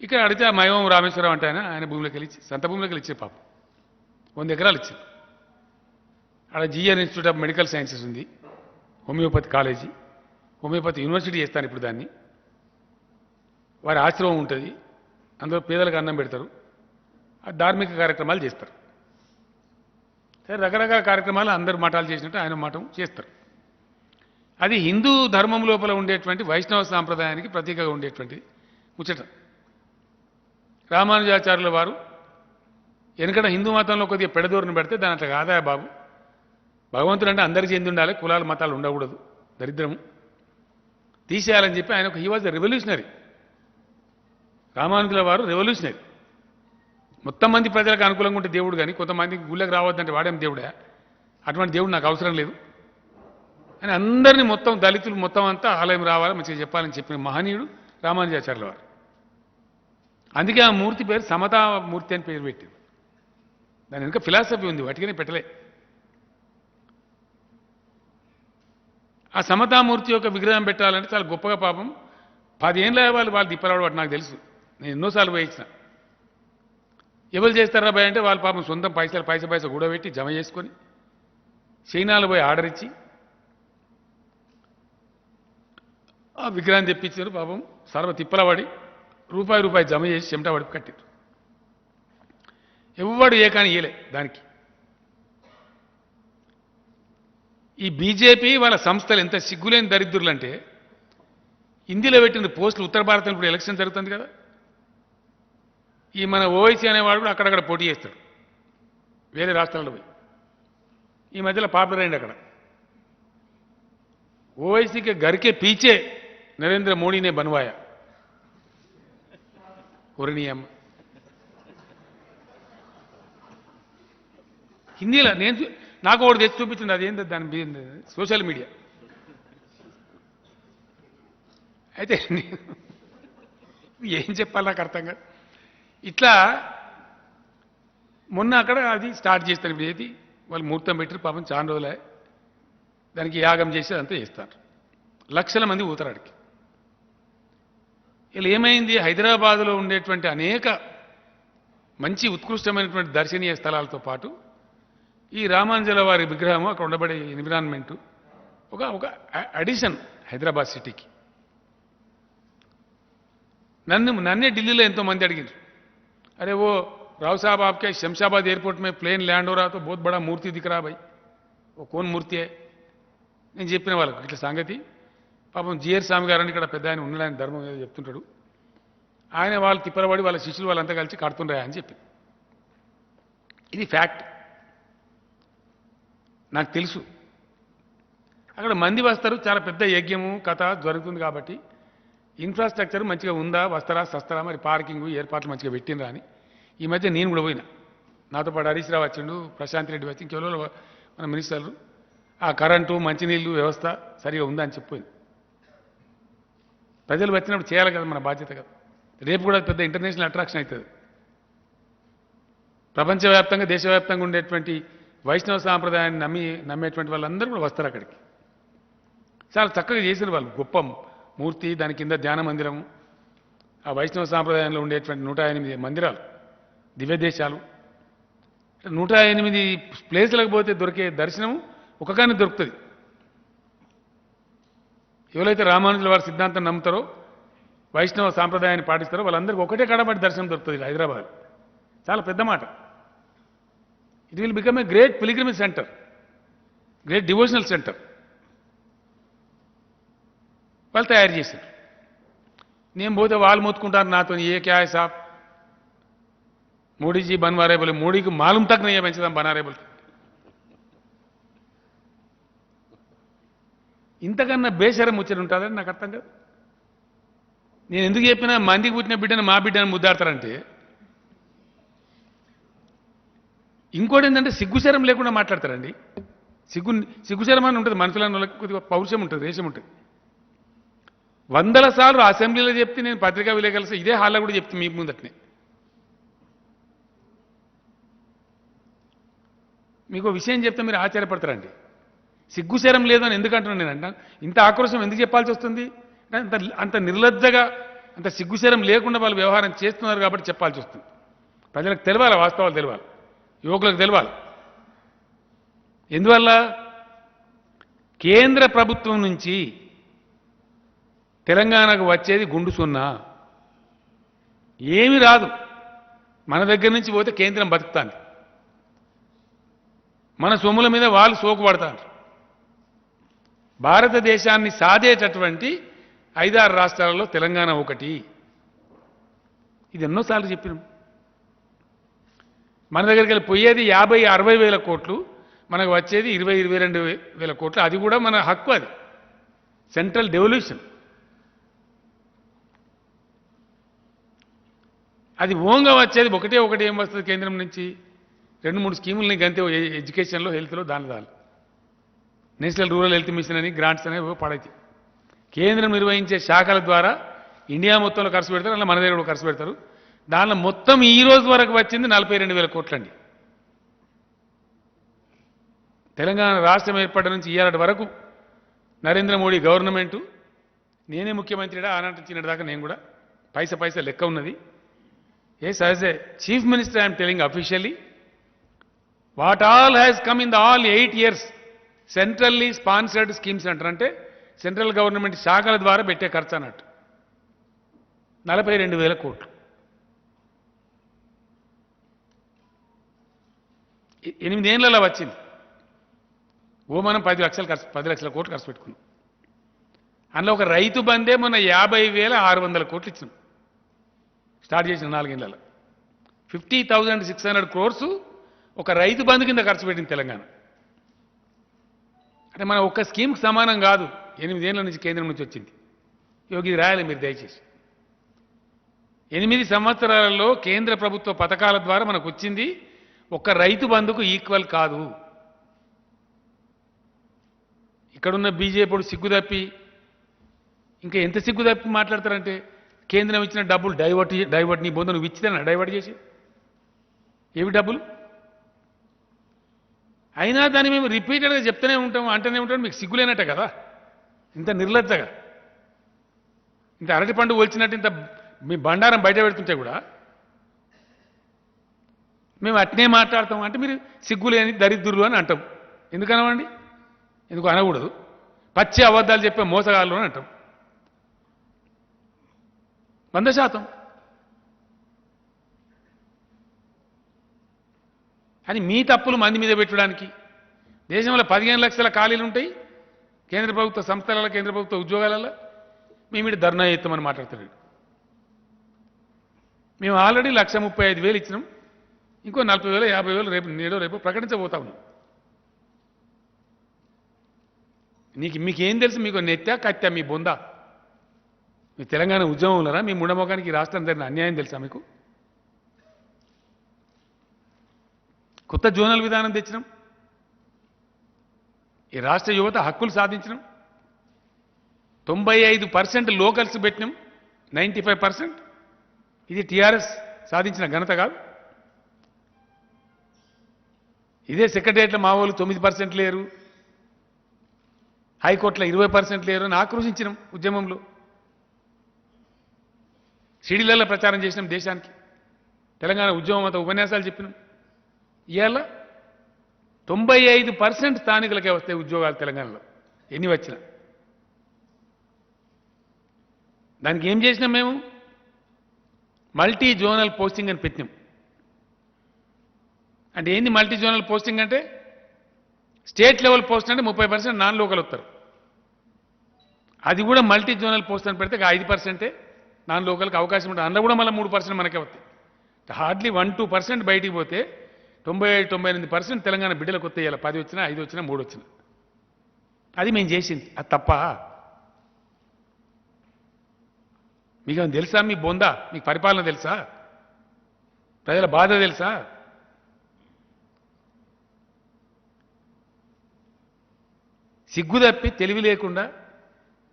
ఇక్కడ అడిగితే ఆ మయం రామేశ్వరం అంటే ఆయన భూమిలోకి వెళ్ళి సొంత భూమిలోకి వెళ్ళి ఇచ్చే పాపం 100 ఎకరాలు ఇచ్చింది అక్కడ GR institute of medical sciences ఉంది హోమియోపతి కాలేజీ హోమియోపతి యూనివర్సిటీ చేస్తాను ఇప్పుడు దాన్ని వారి ఆశ్రమం ఉంటుంది అందులో పేదలకు అన్నం పెడతారు ధార్మిక కార్యక్రమాలు చేస్తారు సరే రకరకాల కార్యక్రమాలు అందరు మఠాలు చేసినట్టు ఆయన మఠం చేస్తారు అది హిందూ ధర్మం లోపల ఉండేటువంటి వైష్ణవ సాంప్రదాయానికి ప్రతీకగా ఉండేటువంటి ముచ్చట రామానుజాచార్యుల వారు వెనకడ హిందూ మతంలో కొద్దిగా పెడదూరని పెడితే దాని అట్లా కాదా బాబు భగవంతుడు అంటే అందరికీ చెంది ఉండాలి కులాలు మతాలు ఉండకూడదు దరిద్రము తీసేయాలని చెప్పి ఆయన హీ వాజ్ ఎ రెవల్యూషనరీ రామానుజుల వారు రెవల్యూషనరీ మొత్తం మంది ప్రజలకు అనుకూలంగా ఉంటే దేవుడు కానీ కొంతమందికి గుళ్ళకి రావద్దంటే వాడేం దేవుడా అటువంటి దేవుడు నాకు అవసరం లేదు అని అందరినీ మొత్తం దళితులు మొత్తం అంతా ఆలయం రావాలి మంచిగా చెప్పాలని చెప్పిన మహనీయుడు రామానుజాచార్యుల వారు అందుకే ఆ మూర్తి పేరు సమతా మూర్తి అని పేరు పెట్టింది దాని వెనుక ఫిలాసఫీ ఉంది వాటికనే పెట్టలే ఆ సమతామూర్తి యొక్క విగ్రహం పెట్టాలంటే చాలా గొప్పగా పాపం 10 ఏళ్ళ వాళ్ళు తిప్పరాడు వాటి నాకు తెలుసు నేను ఎన్నోసార్లు పోయించిన ఎవరు చేస్తారా భయ అంటే వాళ్ళ పాపం సొంతం పైసా కూడా పెట్టి జమ చేసుకొని చైనాలో పోయి ఆర్డర్ ఇచ్చి ఆ విగ్రహం తెప్పించారు పాపం సర్వ తిప్పలవాడి రూపాయి జమ చేసి చెమట పడిపి కట్టారు ఎవ్వడు ఏ కానీ ఇయలే దానికి ఈ బీజేపీ వాళ్ళ సంస్థలు ఎంత సిగ్గులేని దరిద్రులు అంటే హిందీలో పెట్టిన పోస్టులు ఉత్తర భారతంలో ఇప్పుడు ఎలక్షన్ జరుగుతుంది కదా ఈ మన ఓవైసీ అనేవాడు కూడా అక్కడక్కడ పోటీ చేస్తాడు వేరే రాష్ట్రాల్లో పోయి ఈ మధ్యలో పాపులర్ అయింది అక్కడ ఓవైసీకి గరికే పీచే నరేంద్ర మోడీనే బన్వాయా ఒరినియమ్మ హిందీలో నాకు ఒకటి తెచ్చి చూపించింది అదేంటి దాని సోషల్ మీడియా అయితే ఏం చెప్పాలి నాకు అర్థం కాదు ఇట్లా మొన్న అక్కడ అది స్టార్ట్ చేస్తాను ఇప్పుడు ఏది వాళ్ళు ముహూర్తం పెట్టి పాపం చాలా రోజులే దానికి యాగం చేసి అదంతా చేస్తారు లక్షల మంది పోతారు అడికి ఇలా ఏమైంది హైదరాబాదులో ఉండేటువంటి అనేక మంచి ఉత్కృష్టమైనటువంటి దర్శనీయ స్థలాలతో పాటు ఈ రామానుజుల వారి విగ్రహం అక్కడ ఉండబడే ఎన్విరాన్మెంటు ఒక అడిషన్ హైదరాబాద్ సిటీకి నన్నే ఢిల్లీలో ఎంతోమంది అడిగారు अरे वो राव साहब आपके शमशाबाद एयरपोर्ट में प्लेन लैंड हो रहा तो बहुत बड़ा मूर्ति दिख रहा भाई वो कौन मूर्ति है నేను చెప్పిన వాళ్ళకి ఇట్లా సంగతి పాపం జిఆర్ స్వామి గారని ఇక్కడ పెద్ద ఆయన ఉన్నాడు ఆయన ధర్మం ఏదో చెప్తుంటాడు ఆయన వాళ్ళు తిప్పలబడి వాళ్ళ శిష్యులు వాళ్ళంతా కలిసి కడుతుండ్రా అని చెప్పి ఇది ఫ్యాక్ట్ నాకు తెలుసు అక్కడ మంది వస్తారు చాలా పెద్ద యజ్ఞము కథ జరుగుతుంది కాబట్టి ఇన్ఫ్రాస్ట్రక్చర్ మంచిగా ఉందా వస్తారా సస్తారా మరి పార్కింగ్ ఏర్పాట్లు మంచిగా పెట్టినరా అని ఈ మధ్య నేను కూడా పోయినా నాతో పాటు హరీష్ రావు వచ్చిండు ప్రశాంత్ రెడ్డి వచ్చి ఇంకెవరో మన మినిస్టర్లు ఆ కరెంటు మంచినీళ్ళు వ్యవస్థ సరిగా ఉందా అని చెప్పిపోయింది ప్రజలు వచ్చినప్పుడు చేయాలి కదా మన బాధ్యత కదా రేపు కూడా పెద్ద ఇంటర్నేషనల్ అట్రాక్షన్ అవుతుంది ప్రపంచవ్యాప్తంగా దేశవ్యాప్తంగా ఉండేటువంటి వైష్ణవ సాంప్రదాయాన్ని నమ్మేటువంటి వాళ్ళందరూ కూడా వస్తారు అక్కడికి చాలా చక్కగా చేసిన వాళ్ళు గొప్ప మూర్తి దాని కింద ధ్యాన మందిరము ఆ వైష్ణవ సాంప్రదాయంలో ఉండేటువంటి 108 మందిరాలు దివ్యదేశాలు 108 ప్లేసులకు పోతే దొరికే దర్శనం ఒకగానే దొరుకుతుంది ఎవరైతే రామానుజుల వారి సిద్ధాంతం నమ్ముతారో వైష్ణవ సాంప్రదాయాన్ని పాటిస్తారో వాళ్ళందరికీ ఒకటే కడబడి దర్శనం దొరుకుతుంది హైదరాబాద్ చాలా పెద్ద మాట it will become a great pilgrimage centre great devotional centre వాళ్ళు తయారు చేశారు. నేను పోతే వాళ్ళు మొత్తుకుంటారు నాతో, ఏ క్యా హై సాబ్, మోడీ జీ बनवा रहे, बोले मोदी को मालूम तक नहीं है पंचदाम बना रहे बोलते. ఇంతకన్నా బేషరం ముచ్చట ఉంటుందని నాకు అర్థం కాదు. నేను ఎందుకు చెప్పినా మందికి పుట్టిన బిడ్డను మా బిడ్డను ముద్దాడతారంటే, ఇంకోటి ఏంటంటే సిగ్గుశరం లేకుండా మాట్లాడతారండి. సిగ్గుశరం అని ఉంటుంది మనుషుల కొద్దిగా పౌరుషం ఉంటుంది, రేషం ఉంటుంది. వందల సార్లు అసెంబ్లీలో చెప్తే, నేను పత్రికా విలేకరులు ఇదే హాల్లో కూడా చెప్తే మీకు ముందటనే. మీకు విషయం చెప్తే మీరు ఆశ్చర్యపడతారండి. సిగ్గుశరం లేదు అని ఎందుకంటున్నాను నేనంట. ఇంత ఆక్రోశం ఎందుకు చెప్పాల్సి వస్తుంది? అంత నిర్లజ్జగా, అంత సిగ్గుశరం లేకుండా వాళ్ళు వ్యవహారం చేస్తున్నారు కాబట్టి చెప్పాల్సి వస్తుంది. ప్రజలకు తెలవాలి, వాస్తవాలు తెలవాలి, యువకులకు తెలవాలి. ఎందువల్ల? కేంద్ర ప్రభుత్వం నుంచి తెలంగాణకు వచ్చేది గుండు సున్నా, ఏమీ రాదు. మన దగ్గర నుంచి పోతే కేంద్రం బతుకుతాంది, మన సొమ్ముల మీద వాళ్ళు సోకుపడతారు. భారతదేశాన్ని సాధేటటువంటి 5-6 రాష్ట్రాలలో తెలంగాణ ఒకటి. ఇది ఎన్నోసార్లు చెప్పినాం. మన దగ్గరికి వెళ్ళి పోయేది 50-60 వేల కోట్లు, మనకు వచ్చేది 20-22 వేల కోట్లు. అది కూడా మన హక్కు, అది సెంట్రల్ డెవల్యూషన్. అది ఓంగా వచ్చేది ఒకటి ఏం వస్తుంది కేంద్రం నుంచి? 2-3 స్కీములని గంతే, ఎడ్యుకేషన్లో, హెల్త్లో, దాని నేషనల్ రూరల్ హెల్త్ మిషన్ అని, గ్రాంట్స్ అనేవి పడైతే కేంద్రం నిర్వహించే శాఖల ద్వారా ఇండియా మొత్తంలో ఖర్చు పెడతారు, అలా మన దగ్గర కూడా ఖర్చు పెడతారు. దానిలో మొత్తం ఈ రోజు వరకు వచ్చింది 42 వేల కోట్లండి. తెలంగాణ రాష్ట్రం ఏర్పడిన నుంచి ఇయ్యాలటి వరకు నరేంద్ర మోడీ గవర్నమెంటు, నేనే ముఖ్యమంత్రిడా ఆనాటి చిన్నటి దాకా నేను కూడా పైసా లెక్క ఉన్నది. Yes, as a chief minister I'm telling officially what all has come in the all 8 years centrally sponsored schemes అంటారు. అంటే సెంట్రల్ గవర్నమెంట్ శాఖల ద్వారా పెట్టే ఖర్చు అన్నట్టు 42 వేల కోట్లు. 8 ఏళ్లలో వచ్చింది. మనం 10 లక్షల కోట్లు ఖర్చు పెట్టుకున్నాం. అందులో ఒక రైతు బందే మొన్న 50,600 కోట్లు ఇచ్చినాం. స్టార్ట్ చేసిన 4 ఏళ్లలో 50,600 crores ఒక రైతు బంధు కింద ఖర్చు పెట్టింది తెలంగాణ. అంటే మన ఒక్క స్కీమ్కి సమానం కాదు. 8 ఏళ్ల నుంచి కేంద్రం నుంచి వచ్చింది. యోగి రాయాలి మీరు దయచేసి. 8 సంవత్సరాలలో కేంద్ర ప్రభుత్వ పథకాల ద్వారా మనకు వచ్చింది ఒక్క రైతు బంధుకు ఈక్వల్ కాదు. ఇక్కడున్న బీజేపీ సిగ్గుదప్పి, ఇంకా ఎంత సిగ్గుదప్పి మాట్లాడతారంటే, కేంద్రం ఇచ్చిన డబ్బులు డైవర్ట్ నీ బొంద నువ్వు ఇచ్చినా డైవర్ట్ చేసి ఏవి డబ్బులు అయినా దాన్ని మేము రిపీటెడ్గా చెప్తూనే ఉంటాం, అంటూనే ఉంటాం. మీకు సిగ్గులేనట్టే కదా, ఇంత నిర్లజ్జగా, ఇంత అరటిపండు ఒలిచినట్టు ఇంత మీ బండారం బయట పెడుతుంటే కూడా మేము అట్నే మాట్లాడతాం. అంటే మీరు సిగ్గులేని దరిద్రులు అని అంటాం. ఎందుకనమండి? ఎందుకు అనకూడదు? పచ్చి అబద్ధాలు చెప్పే మోసగాళ్ళు అని అంటాం. 100%. అని మీ తప్పులు మంది మీద పెట్టడానికి దేశంలో 15 లక్షల ఖాళీలు ఉంటాయి కేంద్ర ప్రభుత్వ సంస్థలలో, కేంద్ర ప్రభుత్వ ఉద్యోగాలలో. మేము ఇటు ధర్నా చేస్తామని మాట్లాడుతున్నాడు. మేము ఆల్రెడీ 1,35,000 ఇచ్చినాం. ఇంకో 40,000, 50,000 రేపు ప్రకటించబోతా ఉన్నాం. మీకేం తెలుసు? మీకు నెత్తా కత్తా మీ బొందా? మీ తెలంగాణ ఉద్యమం ఉన్నారా? మీ ముండమోకానికి రాష్ట్రం జరిగిన అన్యాయం తెలుసా మీకు? కొత్త జోనల్ విధానం తెచ్చినాం. ఈ రాష్ట్ర యువత హక్కులు సాధించినాం. 95% లోకల్స్ పెట్టినాం, 95%. ఇది టీఆర్ఎస్ సాధించిన ఘనత కాదు. ఇదే సెక్రటరియట్లో మా వాళ్ళు 9% లేరు, హైకోర్టులో 20% లేరు అని ఆక్రోశించినాం ఉద్యమంలో. సిడీలలో ప్రచారం చేసినాం దేశానికి. తెలంగాణ ఉద్యమం అంతా ఉపన్యాసాలు చెప్పినాం. ఇవాళ 95% స్థానికులకే వస్తాయి ఉద్యోగాలు తెలంగాణలో, ఎన్ని వచ్చినా. దానికి ఏం చేసినాం? మేము మల్టీ జోనల్ పోస్టింగ్ అని పెట్టినాం. అంటే ఏంది మల్టీ జోనల్ పోస్టింగ్ అంటే? స్టేట్ లెవెల్ పోస్ట్ అంటే 30% నాన్ లోకల్ వస్తారు, అది కూడా మల్టీ జోనల్ పోస్ట్ అని పెడితే 5% నాన్ లోకల్కి అవకాశం ఉంటుంది. అందులో కూడా మళ్ళీ 3% మనకే వస్తాయి. హార్డ్లీ 1-2% బయటికి పోతే 97-98% తెలంగాణ బిడ్డలకు వస్తాయి. ఇలా 10 వచ్చినా 5 వచ్చినా 3 వచ్చినా అది మేము చేసింది. అది తప్ప మీకు తెలుసా? మీ బొందా మీకు పరిపాలన తెలుసా? ప్రజల బాధ తెలుసా? సిగ్గు తప్పి తెలివి లేకుండా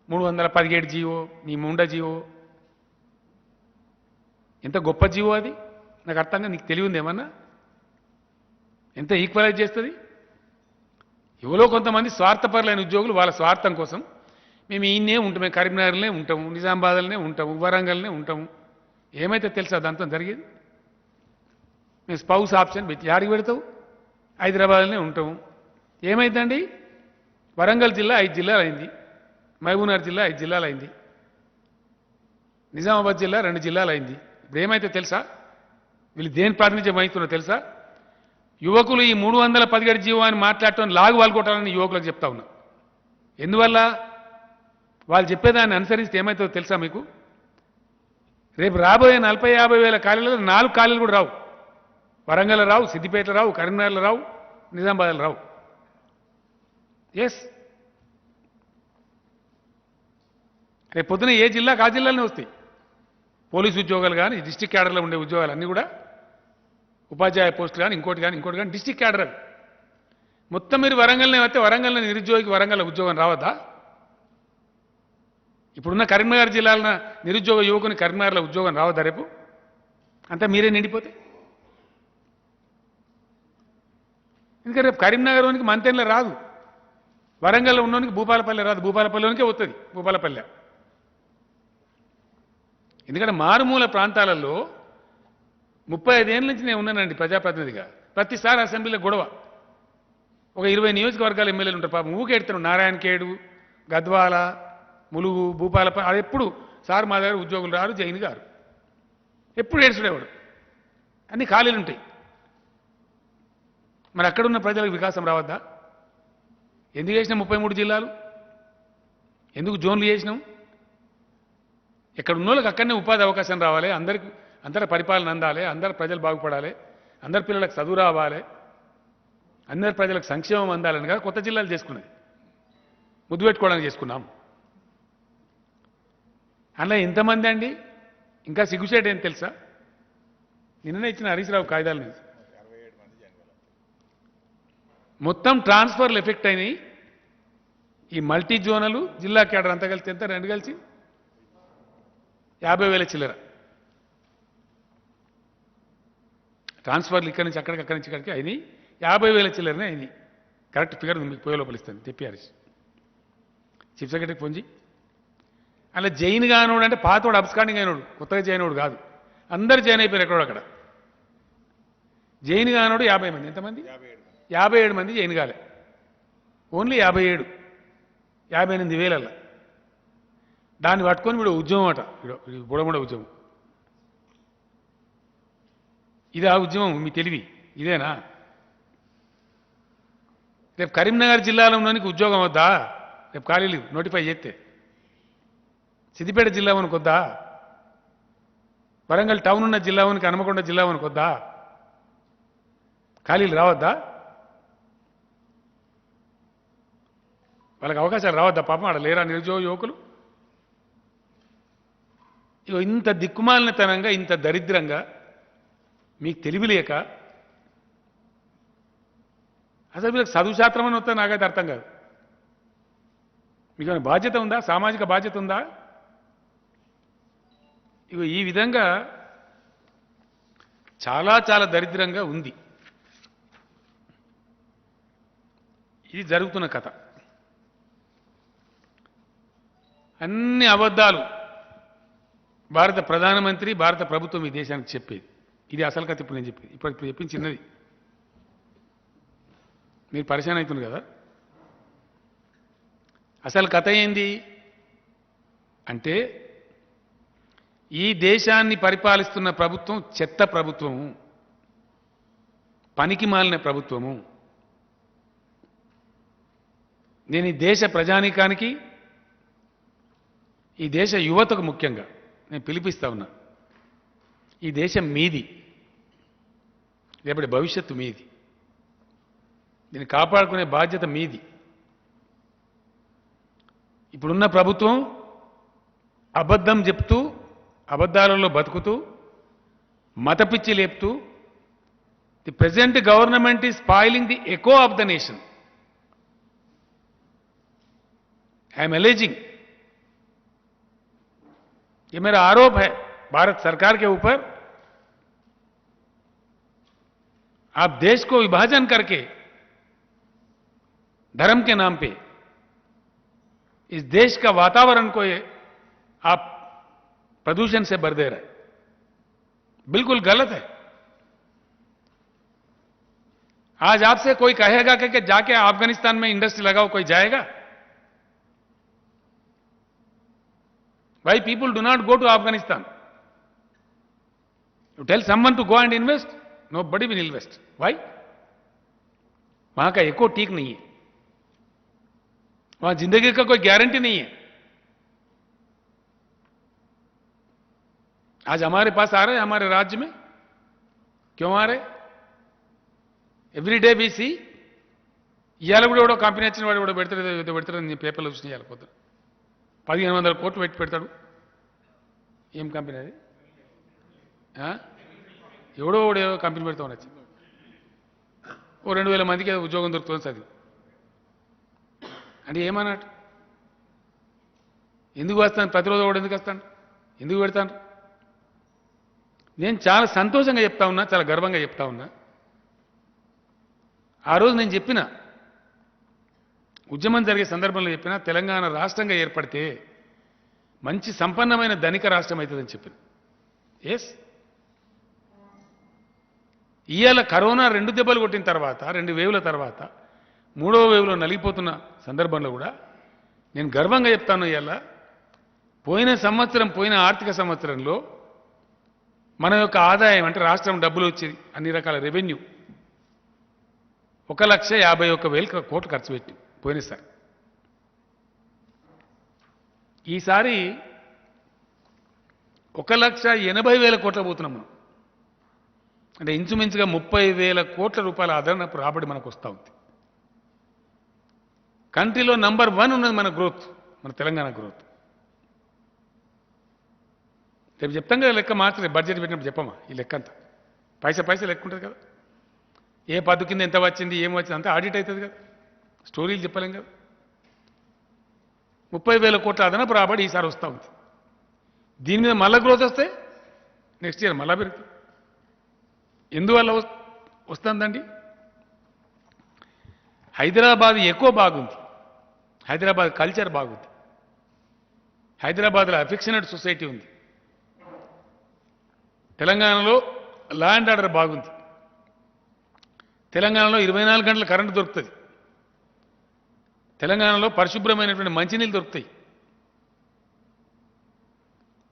317 జీవో, నీ ముండ జీవో, ఎంత గొప్ప జీవో అది నాకు అర్థంగా. నీకు తెలివి ఉంది ఏమన్నా? ఎంత ఈక్వలైజ్ చేస్తుంది? ఎవరో కొంతమంది స్వార్థపరులైన ఉద్యోగులు వాళ్ళ స్వార్థం కోసం మేము ఈయన్నే ఉంటాం, కరీంనగర్లోనే ఉంటాము, నిజామాబాద్లోనే ఉంటాము, వరంగల్నే ఉంటాము. ఏమైతే తెలుసా దాంతో జరిగేది? మేము స్పౌస్ ఆప్షన్ పెట్టి యాడికి పెడతావు? హైదరాబాద్లోనే ఉంటాము. ఏమైందండి? వరంగల్ జిల్లా 5 జిల్లాలు అయింది, మహబూబ్నగర్ జిల్లా 5 జిల్లాలు అయింది, నిజామాబాద్ జిల్లా 2 జిల్లాలు అయింది. ఇప్పుడు ఏమైతే తెలుసా? వీళ్ళు దేని ప్రాతినిధ్యం వహిస్తున్నా తెలుసా? యువకులు ఈ 317 జీవో అని మాట్లాడటం లాగు వాళ్ళకొట్టాలని యువకులకు చెప్తా ఉన్నా. ఎందువల్ల? వాళ్ళు చెప్పేదాన్ని అనుసరిస్తే ఏమవుతుందో తెలుసా మీకు? రేపు రాబోయే 40-50 వేల ఖాళీలలో 4 ఖాళీలు కూడా రావు. వరంగల్ రావు, సిద్దిపేటలో రావు, కరీంనగర్లో రావు, నిజామాబాద్లో రావు. ఎస్, రేపు పొద్దున ఏ జిల్లాకు ఆ జిల్లాలోనే వస్తాయి. పోలీసు ఉద్యోగాలు కానీ, డిస్టిక్ క్యాడర్లో ఉండే ఉద్యోగాలు అన్నీ కూడా, ఉపాధ్యాయ పోస్టులు కానీ, ఇంకోటి కానీ డిస్టిక్ క్యాడర్. మొత్తం మీరు వరంగల్నే వస్తే వరంగల్లో నిరుద్యోగికి వరంగల్ ఉద్యోగం రావద్దా? ఇప్పుడున్న కరీంనగర్ జిల్లాలో నిరుద్యోగ యువకుని కరీంనగర్లో ఉద్యోగం రావద్దా రేపు? అంతా మీరే నిండిపోతే. ఇంకా రేపు కరీంనగర్లోనికి మంతెన్లో రాదు, వరంగల్లో ఉన్నోనికి భూపాలపల్లి రాదు, భూపాలపల్లిలోనికే వస్తుంది భూపాలపల్లె. ఎందుకంటే మారుమూల ప్రాంతాలలో 35 ఏళ్ళ నుంచి నేను ఉన్నానండి ప్రజాప్రతినిధిగా. ప్రతిసారి అసెంబ్లీలో గొడవ. ఒక 20 నియోజకవర్గాల ఎమ్మెల్యేలు ఉంటారు పాపం, ఊకెడుతారు. నారాయణఖేడు, గద్వాల, ములుగు, భూపాలపల్లి. అది ఎప్పుడు సార్ మా దగ్గర ఉద్యోగులు రారు, జైన్ గారు ఎప్పుడు ఏడ్చుడేవాడు. అన్ని ఖాళీలు ఉంటాయి. మరి అక్కడున్న ప్రజలకు వికాసం రావద్దా? ఎందుకు చేసినాం 33 జిల్లాలు? ఎందుకు జోన్లు చేసినాం? ఎక్కడ ఉన్న వాళ్ళకి అక్కడనే ఉపాధి అవకాశం రావాలి, అందరి పరిపాలన అందాలి, అందరి ప్రజలు బాగుపడాలి, అందరి పిల్లలకు చదువు రావాలి, అందరి ప్రజలకు సంక్షేమం అందాలని కదా కొత్త జిల్లాలు చేసుకున్నది. ముద్దు పెట్టుకోవడానికి చేసుకున్నాం. అలా ఎంతమంది అండి? ఇంకా సిగ్గుచేట ఏం తెలుసా? నిన్ననే ఇచ్చిన హరీష్ రావు కాగితాల నుంచి మొత్తం ట్రాన్స్ఫర్లు ఎఫెక్ట్ అయినాయి. ఈ మల్టీ జోనలు, జిల్లా కేడర్ అంతా కలిసి ఎంత? 2 కలిసి 50,000 చిల్లర ట్రాన్స్ఫర్లు ఇక్కడి నుంచి అక్కడికి ఇక్కడికి అయినాయి. 50,000 చిల్లరనే అయినాయి. కరెక్ట్ ఫిగర్ మీకు పోయే లోపల ఇస్తాను చెప్పారు చీఫ్ సెక్రటరీకి ఫోన్ చేయి. అలా జైన్ కానోడు అంటే పాతోడు అబ్స్కాండింగ్ అయినోడు, కొత్తగా జైనోడు కాదు. అందరు జైన్ అయిపోయారు ఎక్కడో అక్కడ. జైన్ కానోడు 50 మంది. ఎంతమంది? 57 మంది జైన్ కాలే. ఓన్లీ 58,000. దాన్ని పట్టుకొని వీడు ఉద్యమం అట, బుడబుడ ఉద్యమం. ఇది ఆ ఉద్యమం? మీ తెలివి ఇదేనా? రేపు కరీంనగర్ జిల్లాలో ఉన్నోనికి ఉద్యోగం వద్దా? రేపు ఖాళీలు నోటిఫై చేస్తే సిద్దిపేట జిల్లా వరకు వద్దా? వరంగల్ టౌన్ ఉన్న జిల్లా వరకు, హనుమకొండ జిల్లా వరకు వద్దా? ఖాళీలు రావద్దా? వాళ్ళకి అవకాశాలు రావద్దా? పాపం ఆడ లేరా నిరుద్యోగ యువకులు? ఇగో ఇంత దిక్కుమాలినతనంగా, ఇంత దరిద్రంగా, మీకు తెలివి లేక, అసలు వీళ్ళకి చదువు శాస్త్రం అని వస్తే నాకైతే అర్థం కాదు. మీకు ఏమైనా బాధ్యత ఉందా? సామాజిక బాధ్యత ఉందా? ఇగో ఈ విధంగా చాలా చాలా దరిద్రంగా ఉంది ఇది జరుగుతున్న కథ. అన్ని అబద్ధాలు భారత ప్రధానమంత్రి, భారత ప్రభుత్వం ఈ దేశానికి చెప్పేది. ఇది అసలు కథ. ఇప్పుడు నేను చెప్పేది, ఇప్పుడు చెప్పింది చిన్నది. మీరు పరిశాన్ అవుతున్నారు కదా. అసలు కథ ఏంది అంటే, ఈ దేశాన్ని పరిపాలిస్తున్న ప్రభుత్వం చెత్త ప్రభుత్వము, పనికి మాలిన ప్రభుత్వము. నేను ఈ దేశ ప్రజానీకానికి, ఈ దేశ యువతకు ముఖ్యంగా నేను పిలిపిస్తా ఉన్నా. ఈ దేశం మీది, రేపటి భవిష్యత్తు మీది. దీన్ని కాపాడుకునే బాధ్యత మీది. ఇప్పుడున్న ప్రభుత్వం అబద్ధం చెప్తూ, అబద్ధాలలో బతుకుతూ, మతపిచ్చి లేపుతూ, the present government is spoiling the eco of the nation. I am alleging, ये मेरा आरोप है भारत सरकार के ऊपर. आप देश को विभाजन करके धर्म के नाम पे इस देश का वातावरण को आप प्रदूषण से भर दे रहे हैं. बिल्कुल गलत है. आज आपसे कोई कहेगा कि जाके अफगानिस्तान में इंडस्ट्री लगाओ, कोई जाएगा? Why people do not go to Afghanistan? You tell someone to go and invest, nobody will invest. Why? वहां का एको ठीक नहीं है, वहां जिंदगी का कोई गारंटी नहीं है. आज हमारे पास आ रहे हैं, हमारे राज्य में क्यों आ रहे? एवरी डे वी सी, ఇవాళ కూడా ఎవడో కంపెనీ వచ్చిన వాడు కూడా పెడతాడు పేపర్లు వచ్చిన ఇవాళ పోతాడు. 1500 కోట్లు పెడతాడు. ఏం కంపెనీ అది? ఎవడో కంపెనీ పెడతా ఉండొచ్చు. ఓ 2000 మందికి ఉద్యోగం దొరుకుతుంది చదివి. అంటే ఏమన్నట్టు? ఎందుకు వస్తాను? ప్రతిరోజు కూడా ఎందుకు వస్తాను? ఎందుకు పెడతాను? నేను చాలా సంతోషంగా చెప్తా ఉన్నా, చాలా గర్వంగా చెప్తా ఉన్నా. ఆ రోజు నేను చెప్పిన, ఉద్యమం జరిగే సందర్భంలో చెప్పిన, తెలంగాణ రాష్ట్రంగా ఏర్పడితే మంచి సంపన్నమైన ధనిక రాష్ట్రం అవుతుందని చెప్పిన. ఎస్, ఇవాళ కరోనా 2 దెబ్బలు కొట్టిన తర్వాత, 2 వేవుల తర్వాత, 3వ వేవ్లో నలిగిపోతున్న సందర్భంలో కూడా నేను గర్వంగా చెప్తాను. ఇవాళ పోయిన ఆర్థిక సంవత్సరంలో మన యొక్క ఆదాయం, అంటే రాష్ట్రం డబ్బులు వచ్చేది, అన్ని రకాల రెవెన్యూ 1,51,000 కోట్లు ఖర్చు పెట్టి పోయినసారి. ఈసారి 1,80,000 కోట్ల పోతున్నాం మనం. అంటే ఇంచుమించుగా 30,000 కోట్ల రూపాయల అదనపు రాబడి మనకు వస్తూ ఉంది. కంట్రీలో నంబర్ 1 ఉన్నది మన గ్రోత్, మన తెలంగాణ గ్రోత్. రేపు చెప్తాం కదా లెక్క, మాత్రమే బడ్జెట్ పెట్టినప్పుడు చెప్పమా ఈ లెక్క అంతా. పైసా లెక్క ఉంటుంది కదా, ఏ పద్దు కింద ఎంత వచ్చింది, ఏం వచ్చింది అంతా ఆడిట్ అవుతుంది కదా, స్టోరీలు చెప్పలేం కదా. 30,000 కోట్ల అదనపు రాబడి ఈసారి వస్తూ ఉంది. దీని మీద మళ్ళా గ్రోత్ వస్తే నెక్స్ట్ ఇయర్ మళ్ళా పెరుగుతుంది. ఎందువల్ల వస్తుందండి? హైదరాబాద్ ఎక్కువ బాగుంది, హైదరాబాద్ కల్చర్ బాగుంది, హైదరాబాద్లో అఫెక్షనేట్ సొసైటీ ఉంది, తెలంగాణలో లా అండ్ ఆర్డర్ బాగుంది, తెలంగాణలో 24 గంటల కరెంటు దొరుకుతుంది, తెలంగాణలో పరిశుభ్రమైనటువంటి మంచినీళ్ళు దొరుకుతాయి,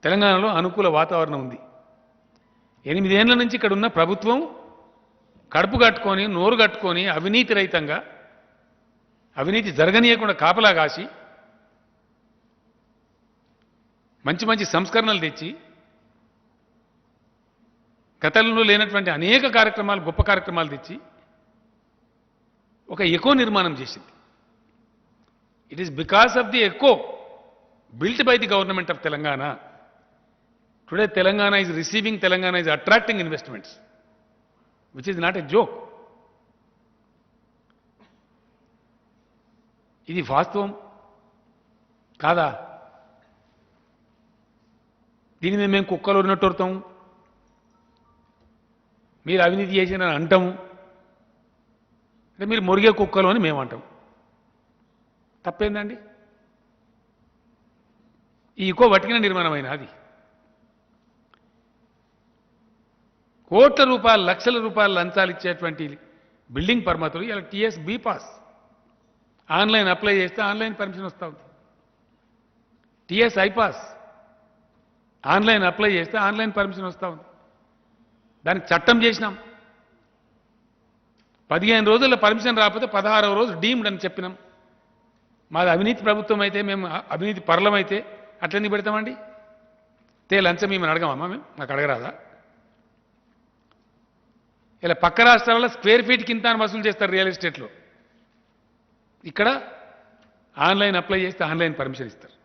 తెలంగాణలో అనుకూల వాతావరణం ఉంది. 8 ఏళ్ల నుంచి ఇక్కడ ఉన్న ప్రభుత్వం కడుపు కట్టుకొని, నోరు కట్టుకొని, అవినీతి రహితంగా, అవినీతి జరగనీయకుండా కాపలా కాసి, మంచి మంచి సంస్కరణలు తెచ్చి, గతంలో లేనటువంటి అనేక కార్యక్రమాలు, గొప్ప కార్యక్రమాలు తెచ్చి ఒక ఎకో నిర్మాణం చేసింది. It is because of the eco built by the government of Telangana. Today Telangana is receiving, Telangana is attracting investments, which is not a joke. ఇది వాస్తవం కాదా? దీని మీద మేము కుక్కలు ఉన్నట్టు వస్తాము, మీరు అవినీతి చేసినారని అంటాము, అంటే మీరు మురిగే కుక్కలు అని మేము అంటాం. తప్పేందండి? ఈ ఇకో వటికిన నిర్మాణమైన అది కోట్ల రూపాయలు, లక్షల రూపాయలు లంచాలు ఇచ్చేటువంటి బిల్డింగ్ పర్మితులు ఇలా TS be pass online apply చేస్తే ఆన్లైన్ పర్మిషన్ వస్తూ ఉంది. టీఎస్ ఐపాస్ ఆన్లైన్ అప్లై చేస్తే ఆన్లైన్ పర్మిషన్ వస్తూ ఉంది. దానికి చట్టం చేసినాం. 15 రోజుల్లో పర్మిషన్ రాకపోతే 16వ రోజు డీమ్డ్ అని చెప్పినాం. మాది అవినీతి ప్రభుత్వం అయితే, మేము అవినీతి పరలమైతే అట్లెందుకు పెడతామండి? లంచం మేము అడగమమ్మా, మేము నాకు అడగరాదా? ఇలా పక్క రాష్ట్రాలలో స్క్వేర్ ఫీట్ కింద వసూలు చేస్తారు రియల్ ఎస్టేట్లో. ఇక్కడ ఆన్లైన్ అప్లై చేస్తే ఆన్లైన్ పర్మిషన్ ఇస్తారు.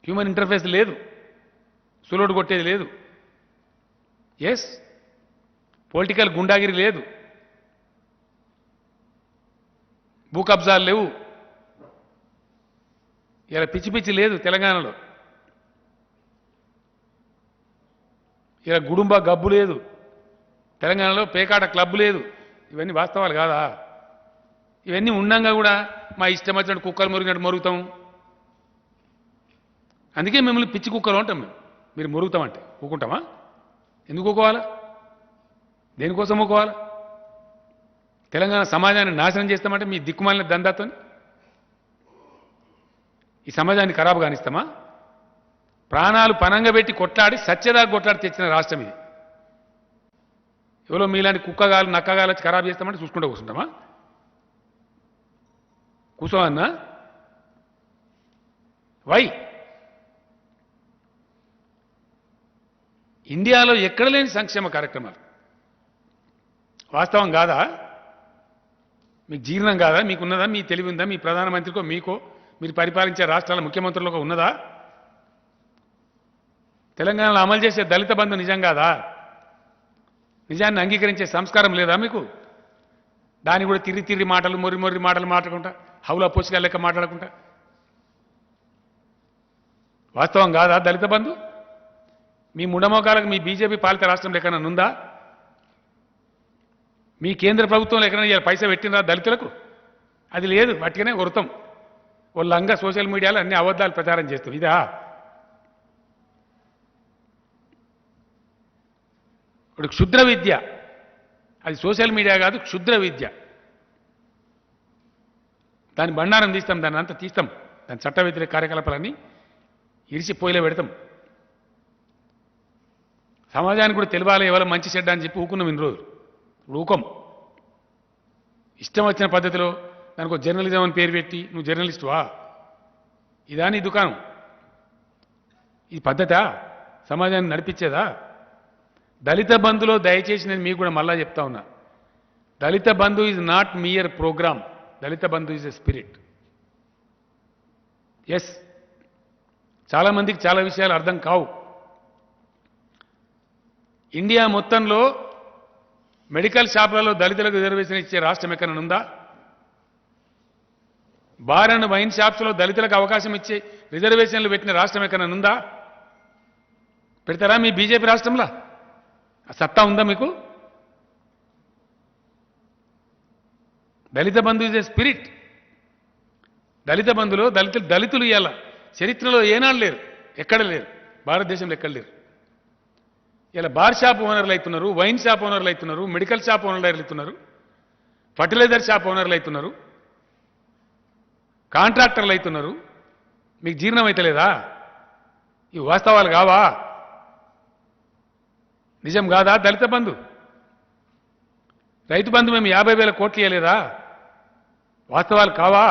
హ్యూమన్ ఇంటర్ఫేస్ లేదు, సులోడు కొట్టేది లేదు, ఎస్ పొలిటికల్ గుండాగిరి లేదు, భూ కబ్జాలు లేవు, ఇలా పిచ్చి పిచ్చి లేదు తెలంగాణలో, ఇలా గుడుంబ గబ్బు లేదు తెలంగాణలో, పేకాట క్లబ్ లేదు. ఇవన్నీ వాస్తవాలు కాదా? ఇవన్నీ ఉండంగా కూడా మా ఇష్టం వచ్చినట్టు కుక్కలు మురిగినట్టు మొరుగుతాం. అందుకే మిమ్మల్ని పిచ్చి కుక్కలు అంటాం మేము. మీరు మురుగుతామంటే ఊకుంటామా? ఎందుకు ఊకోవాలా? దేనికోసం ఊకోవాలా? తెలంగాణ సమాజాన్ని నాశనం చేస్తామంటే మీ దిక్కుమాలిన దందాతో ఈ సమాజాన్ని ఖరాబు కానిస్తామా? ప్రాణాలు పనంగా పెట్టి కొట్లాడి సత్యదాకా కొట్లాడి తెచ్చిన రాష్ట్రం ఇది. ఎవరో మీలాంటి కుక్కగాలు నక్కగాలు వచ్చి ఖరాబు చేస్తామంటే చూసుకుంటూ కూర్చుంటామా? కూర్చోవన్నా? వై? ఇండియాలో ఎక్కడ లేని సంక్షేమ కార్యక్రమాలు వాస్తవం కాదా? మీకు జీర్ణం కాదా? మీకున్నదా? మీ తెలివి ఉందా? మీ ప్రధానమంత్రికో మీకో మీరు పరిపాలించే రాష్ట్రాల ముఖ్యమంత్రులకు ఉన్నదా? తెలంగాణలో అమలు చేసే దళిత బంధు నిజం కాదా? నిజాన్ని అంగీకరించే సంస్కారం లేదా మీకు? దాన్ని కూడా తిరిగి తిరిగి మాటలు మొర్రి మొర్రి మాటలు మాట్లాడుకుంటా, హౌలా పోసిగా లెక్క మాట్లాడకుండా వాస్తవం కాదా దళిత బంధు? మీ ముండమోకాలకు మీ బీజేపీ పాలిత రాష్ట్రంలో ఎక్కడైనా ఉందా? మీ కేంద్ర ప్రభుత్వంలో ఎక్కడైనా పైసా పెట్టినరా దళితులకు? అది లేదు. వాటికనే వృతం వాళ్ళంగా సోషల్ మీడియాలో అన్ని అబద్ధాలు ప్రచారం చేస్తాం. ఇదా? ఇప్పుడు క్షుద్ర విద్య, అది సోషల్ మీడియా కాదు, క్షుద్ర విద్య. దాని బండారం తీస్తాం, దాన్ని అంతా తీస్తాం, దాని చట్ట వ్యతిరేక కార్యకలాపాలన్నీ ఇరిచిపోయిలో పెడతాం. సమాజానికి కూడా తెలియాలి ఎవరో మంచి చెడ్డ అని చెప్పి ఊకున్నాం ఇన్ని రోజులు. ఊకం ఇష్టం వచ్చిన పద్ధతిలో దానికి జర్నలిజం అని పేరు పెట్టి నువ్వు జర్నలిస్టువా? ఇదా నీ దుకాణం? ఈ పద్ధతా సమాజాన్ని నడిపించేదా? దళిత బంధులో దయచేసి నేను మీకు కూడా మళ్ళా చెప్తా ఉన్నా, Dalit Bandhu is not mere programme, Dalit Bandhu is a spirit. Yes, చాలామందికి చాలా విషయాలు అర్థం కావు. ఇండియా మొత్తంలో మెడికల్ షాపులలో దళితులకు రిజర్వేషన్ ఇచ్చే రాష్ట్రం ఎక్కడైనా ఉందా? బార్ అండ్ వైన్ షాప్స్లో దళితులకు అవకాశం ఇచ్చే రిజర్వేషన్లు పెట్టిన రాష్ట్రం ఎక్కడైనా ఉందా? పెడతారా మీ బీజేపీ రాష్ట్రంలో? ఆ సత్తా ఉందా మీకు? దళిత బంధు ఇస్ ఏ స్పిరిట్. దళిత బంధులో దళితులు ఇవాళ చరిత్రలో ఏనాడు లేరు, ఎక్కడ లేరు, భారతదేశంలో ఎక్కడ లేరు. ఇలా బార్ షాప్ ఓనర్లు అవుతున్నారు, వైన్ షాప్ ఓనర్లు అవుతున్నారు, మెడికల్ షాప్ ఓనర్లు అవుతున్నారు, ఫర్టిలైజర్ షాప్ ఓనర్లు అవుతున్నారు, కాంట్రాక్టర్లు అవుతున్నారు. మీకు జీర్ణం అయితలేదా? ఈ వాస్తవాలు కావా? నిజం కాదా దళిత బంధు? రైతు బంధు మేము 50,000 కోట్లు ఇవ్వలేదా? వాస్తవాలు కావా?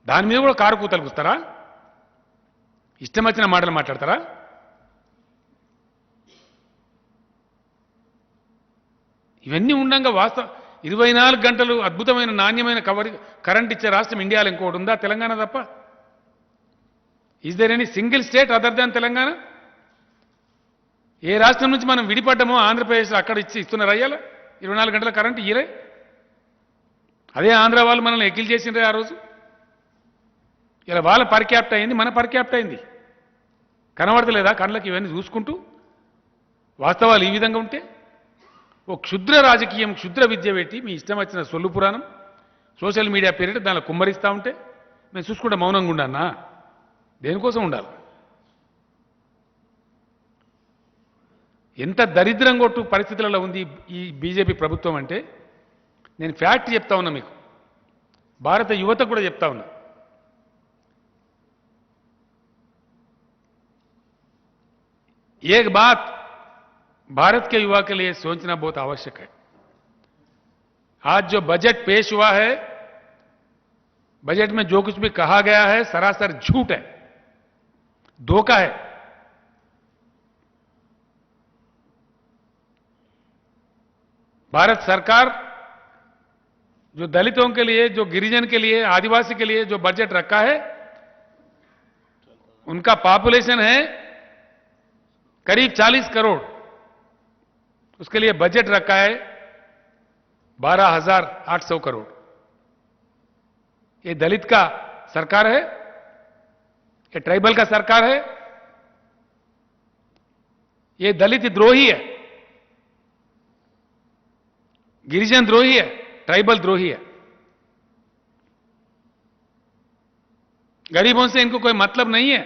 దాని మీద కూడా కారు కూతలు కూస్తారా? ఇష్టం వచ్చిన మాటలు మాట్లాడతారా? ఇవన్నీ ఉండంగా వాస్తవం 24 గంటలు అద్భుతమైన నాణ్యమైన కరెంట్ ఇచ్చే రాష్ట్రం ఇండియాలో ఇంకోటి ఉందా? తెలంగాణ తప్ప. Is there any single state other than Telangana? ఏ రాష్ట్రం నుంచి మనం విడిపడ్డామో ఆంధ్రప్రదేశ్లో అక్కడ ఇస్తున్నారు అయ్యాల 24 గంటల కరెంటు ఇయరే. అదే ఆంధ్ర వాళ్ళు మనల్ని ఎక్కిల్ చేసిండ్రే ఆ రోజు. ఇలా వాళ్ళ పర్క్యాప్ట్ అయింది, మన పర్క్యాప్ట్ అయింది. కనబడతలేదా కళ్ళకి? ఇవన్నీ చూసుకుంటూ వాస్తవాలు ఈ విధంగా ఉంటే ఓ క్షుద్ర రాజకీయం, క్షుద్ర విద్య పెట్టి మీ ఇష్టం వచ్చిన సొల్లు పురాణం సోషల్ మీడియా పేరిట దానిలో కుమ్మరిస్తూ ఉంటే మేము చూసుకుంటే మౌనంగా ఉండన్నా? దేనికోసం ఉండాలి? ఎంత దరిద్రం కొట్టు పరిస్థితులలో ఉంది ఈ బీజేపీ ప్రభుత్వం అంటే నేను ఫ్యాక్ట్ చెప్తా ఉన్నా మీకు, భారత యువత కూడా చెప్తా ఉన్నా. एक बात भारत के युवा के लिए सोचना बहुत आवश्यक है. आज जो बजट पेश हुआ है बजट में जो कुछ भी कहा गया है सरासर झूठ है, धोखा है। भारत सरकार जो दलितों के लिए, जो गिरिजन के लिए, आदिवासी के लिए जो बजट रखा है, उनका पॉपुलेशन है करीब 40 करोड़, उसके लिए बजट रखा है 12,800 करोड़। ये दलित का सरकार है? ये ट्राइबल का सरकार है? ये दलित द्रोही है, गिरिजन द्रोही है, ट्राइबल द्रोही है। गरीबों से इनको कोई मतलब नहीं है।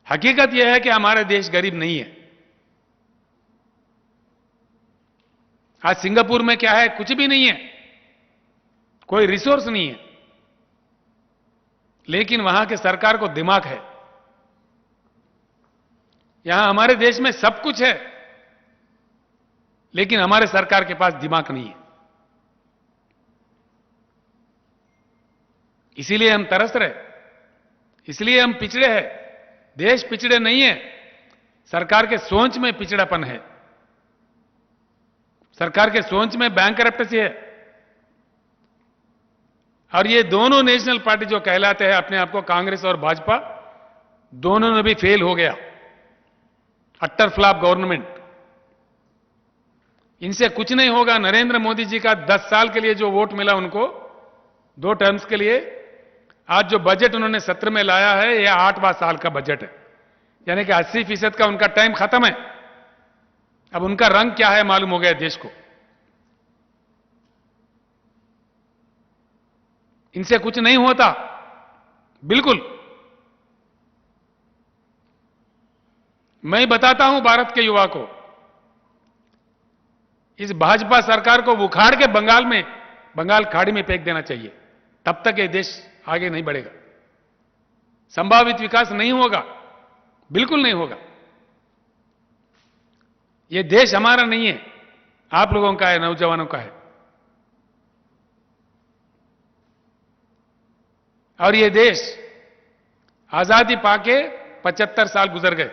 हकीकत यह है कि हमारा देश गरीब नहीं है। आज सिंगापुर में क्या है? कुछ भी नहीं है, कोई रिसोर्स नहीं है, लेकिन वहां के सरकार को दिमाग है। यहां हमारे देश में सब कुछ है, लेकिन हमारे सरकार के पास दिमाग नहीं है। इसीलिए हम तरस रहे, इसलिए हम पिछड़े हैं। देश पिछड़े नहीं है, सरकार के सोच में पिछड़ापन है, सरकार के सोच में बैंकरप्टेसी है। और ये दोनों नेशनल पार्टी जो कहलाते हैं अपने आप को, कांग्रेस और भाजपा, दोनों ने भी फेल हो गया। Attar flop government. इनसे कुछ नहीं होगा। नरेंद्र मोदी जी का 10 साल के लिए जो वोट मिला उनको, 2 टर्म्स के लिए, आज जो बजट उन्होंने सत्र में लाया है, यह 8वां साल का बजट है, यानी कि 80% का उनका टाइम खत्म है। अब उनका रंग क्या है मालूम हो गया देश को। इनसे कुछ नहीं होता, बिल्कुल। मैं बताता हूं भारत के युवा को, इस भाजपा सरकार को उखाड़ के बंगाल खाड़ी में फेंक देना चाहिए। तब तक ये देश आगे नहीं बढ़ेगा, संभावित विकास नहीं होगा, बिल्कुल नहीं होगा। ये देश हमारा नहीं है, आप लोगों का है, नौजवानों का है। और ये देश आजादी पाके 75 साल गुजर गए।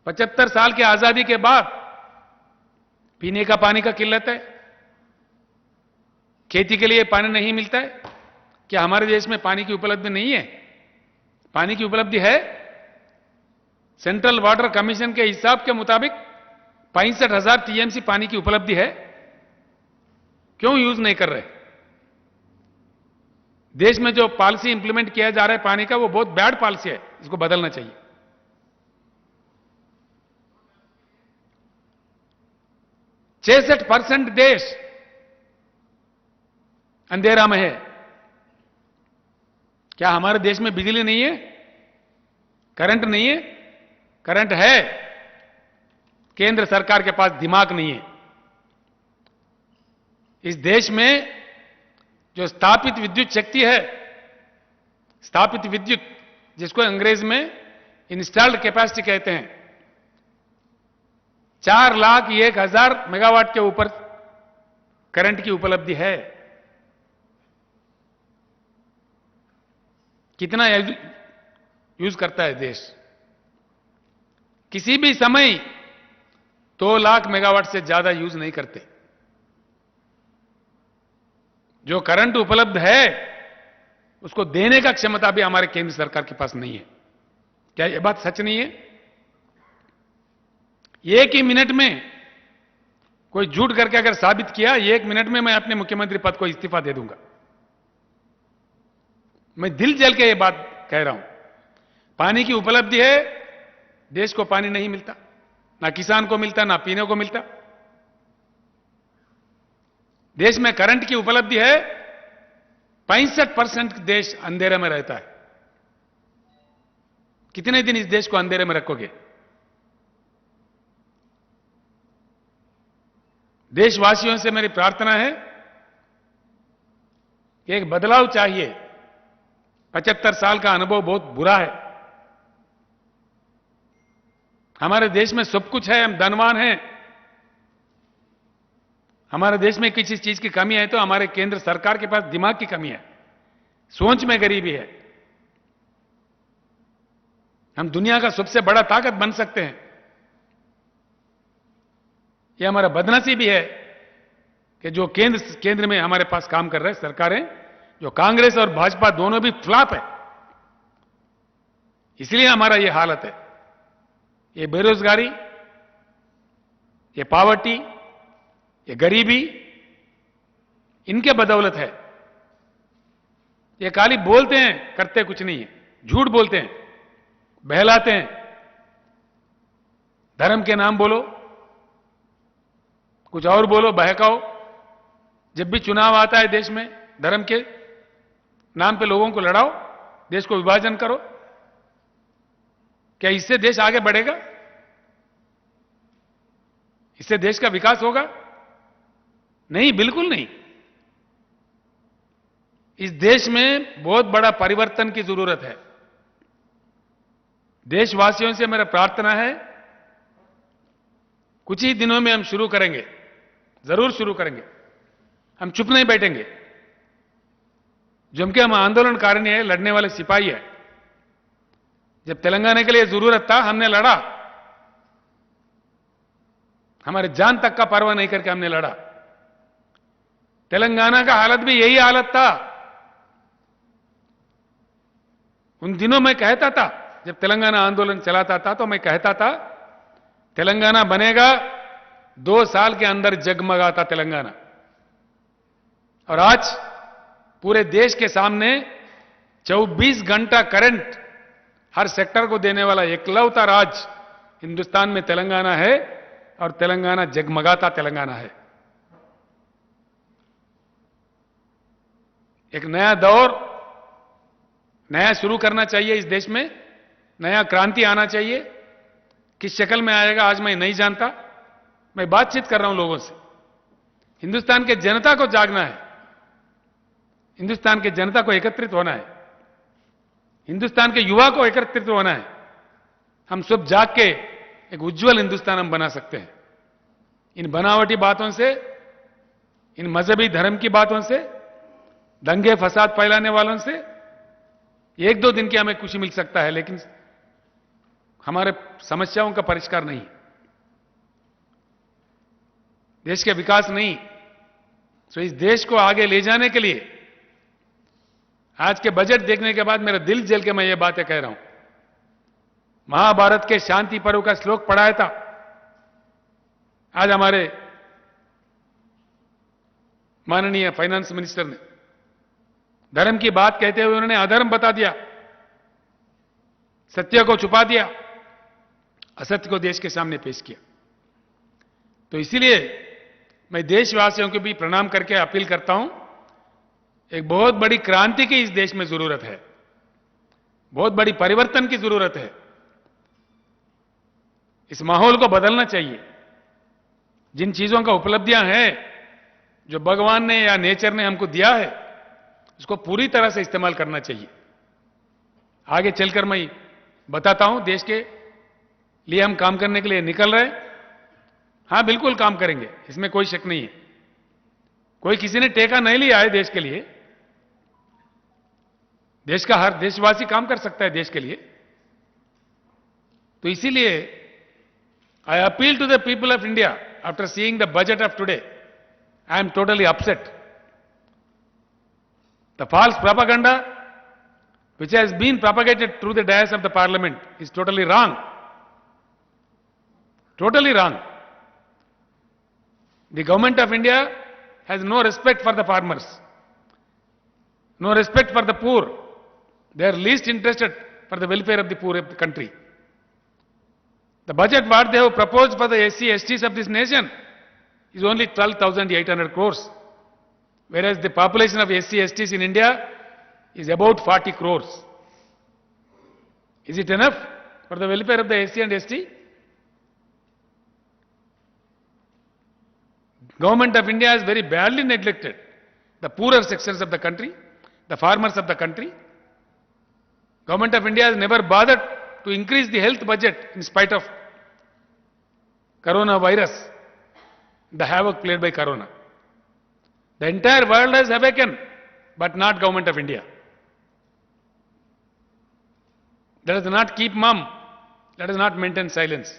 75 साल की आजादी के बाद पीने का पानी का किल्लत है, खेती के लिए पानी नहीं मिलता है। क्या हमारे देश में पानी की उपलब्धि नहीं है? पानी की उपलब्धि है। सेंट्रल वाटर कमीशन के हिसाब के मुताबिक 65,000 टीएमसी पानी की उपलब्धि है। क्यों यूज नहीं कर रहे? देश में जो पॉलिसी इंप्लीमेंट किया जा रहा है पानी का, वो बहुत बैड पॉलिसी है, इसको बदलना चाहिए। 66% देश अंधेरा में है। क्या हमारे देश में बिजली नहीं है? करंट नहीं है? करंट है, केंद्र सरकार के पास दिमाग नहीं है। इस देश में जो स्थापित विद्युत शक्ति है, स्थापित विद्युत, जिसको अंग्रेज में इंस्टॉल्ड कैपेसिटी कहते हैं, 4,01,000 मेगावाट के ऊपर करंट की उपलब्धि है। कितना यूज करता है देश? किसी भी समय 2 लाख मेगावाट से ज्यादा यूज नहीं करते। जो करंट उपलब्ध है उसको देने का क्षमता भी हमारे केंद्र सरकार के पास नहीं है। क्या यह बात सच नहीं है? एक ही मिनट में कोई झूठ करके अगर साबित किया, 1 मिनट में मैं अपने मुख्यमंत्री पद को इस्तीफा दे दूंगा। मैं दिल जल के ये बात कह रहा हूं। पानी की उपलब्धि है, देश को पानी नहीं मिलता, ना किसान को मिलता, ना पीने को मिलता। देश में करंट की उपलब्धि है, 65% देश अंधेरे में रहता है। कितने दिन इस देश को अंधेरे में रखोगे? देशवासियों से मेरी प्रार्थना है कि एक बदलाव चाहिए। 75 साल का अनुभव बहुत बुरा है। हमारे देश में सब कुछ है, हम धनवान हैं, हमारे देश में किसी चीज की कमी है तो हमारे केंद्र सरकार के पास दिमाग की कमी है, सोच में गरीबी है। हम दुनिया का सबसे बड़ा ताकत बन सकते हैं। यह हमारा बदनसीबी है कि जो केंद्र में हमारे पास काम कर रहे सरकारें, जो कांग्रेस और भाजपा दोनों भी फ्लॉप है, इसलिए हमारा यह हालत है। ये बेरोजगारी, ये पॉवर्टी, ये गरीबी, इनके बदौलत है। ये खाली बोलते हैं, करते कुछ नहीं है, झूठ बोलते हैं, बहलाते हैं। धर्म के नाम बोलो, कुछ और बोलो, बहकाओ। जब भी चुनाव आता है देश में, धर्म के नाम पे लोगों को लड़ाओ, देश को विभाजन करो। क्या इससे देश आगे बढ़ेगा? इससे देश का विकास होगा? नहीं, बिल्कुल नहीं। इस देश में बहुत बड़ा परिवर्तन की जरूरत है। देशवासियों से मेरा प्रार्थना है, कुछ ही दिनों में हम शुरू करेंगे, जरूर शुरू करेंगे। हम चुप नहीं बैठेंगे। जम के हम आंदोलनकारी है, लड़ने वाले सिपाही है। जब तेलंगाना के लिए जरूरत था, हमने लड़ा। हमारे जान तक का परवाह नहीं करके हमने लड़ा। तेलंगाना का हालत भी यही हालत था। उन दिनों मैं कहता था, जब तेलंगाना आंदोलन चलाता था तो मैं कहता था, तेलंगाना बनेगा, 2 साल के अंदर जगमगाता तेलंगाना। और आज पूरे देश के सामने 24 घंटा करंट हर सेक्टर को देने वाला एकलौता राज्य हिंदुस्तान में तेलंगाना है, और तेलंगाना जगमगाता तेलंगाना है। एक नया दौर, नया शुरू करना चाहिए इस देश में, नया क्रांति आना चाहिए। किस शक्ल में आएगा आज मैं नहीं जानता। मैं बातचीत कर रहा हूं लोगों से। हिंदुस्तान के जनता को जागना है, हिंदुस्तान के जनता को एकत्रित होना है, हिंदुस्तान के युवा को एकत्रित होना है। हम सब जाग के एक उज्जवल हिंदुस्तान हम बना सकते हैं। इन बनावटी बातों से, इन मजहबी धर्म की बातों से, दंगे फसाद फैलाने वालों से 1-2 दिन की हमें खुशी मिल सकता है, लेकिन हमारे समस्याओं का परिष्कार नहीं, देश के विकास नहीं। तो इस देश को आगे ले जाने के लिए आज के बजट देखने के बाद मेरा दिल जल के मैं ये बातें कह रहा हूं। महाभारत के शांति पर्व का श्लोक पढ़ाया था आज हमारे माननीय फाइनेंस मिनिस्टर ने। धर्म की बात कहते हुए उन्होंने अधर्म बता दिया, सत्य को छुपा दिया, असत्य को देश के सामने पेश किया। तो इसीलिए मैं देशवासियों को भी प्रणाम करके अपील करता हूं, एक बहुत बड़ी क्रांति की इस देश में जरूरत है, बहुत बड़ी परिवर्तन की जरूरत है। इस माहौल को बदलना चाहिए। जिन चीजों का उपलब्धियां हैं, जो भगवान ने या नेचर ने हमको दिया है, उसको पूरी तरह से इस्तेमाल करना चाहिए। आगे चलकर मैं बताता हूं, देश के लिए हम काम करने के लिए निकल रहे हैं। हां, बिल्कुल काम करेंगे, इसमें कोई शक नहीं है। कोई किसी ने टेका नहीं लिया है देश के लिए। देश का हर देशवासी काम कर सकता है देश के लिए। तो इसीलिए I appeal to the people of India, after seeing the budget of today, I am totally upset. The false propaganda which has been propagated through the dais of the parliament is totally wrong. Totally wrong. The government of India has no respect for the farmers, no respect for the poor. They are least interested for the welfare of the poor of the country. The budget what they have proposed for the SC, STs of this nation is only 12,800 crores, whereas the population of SC, STs in India is about 40 crores. Is it enough for the welfare of the SC and ST? Government of India has very badly neglected the poorer sections of the country, the farmers of the country. Government of India has never bothered to increase the health budget in spite of coronavirus, the havoc played by corona. The entire world has awakened, but not government of India. Let us not keep mum. Let us not maintain silence.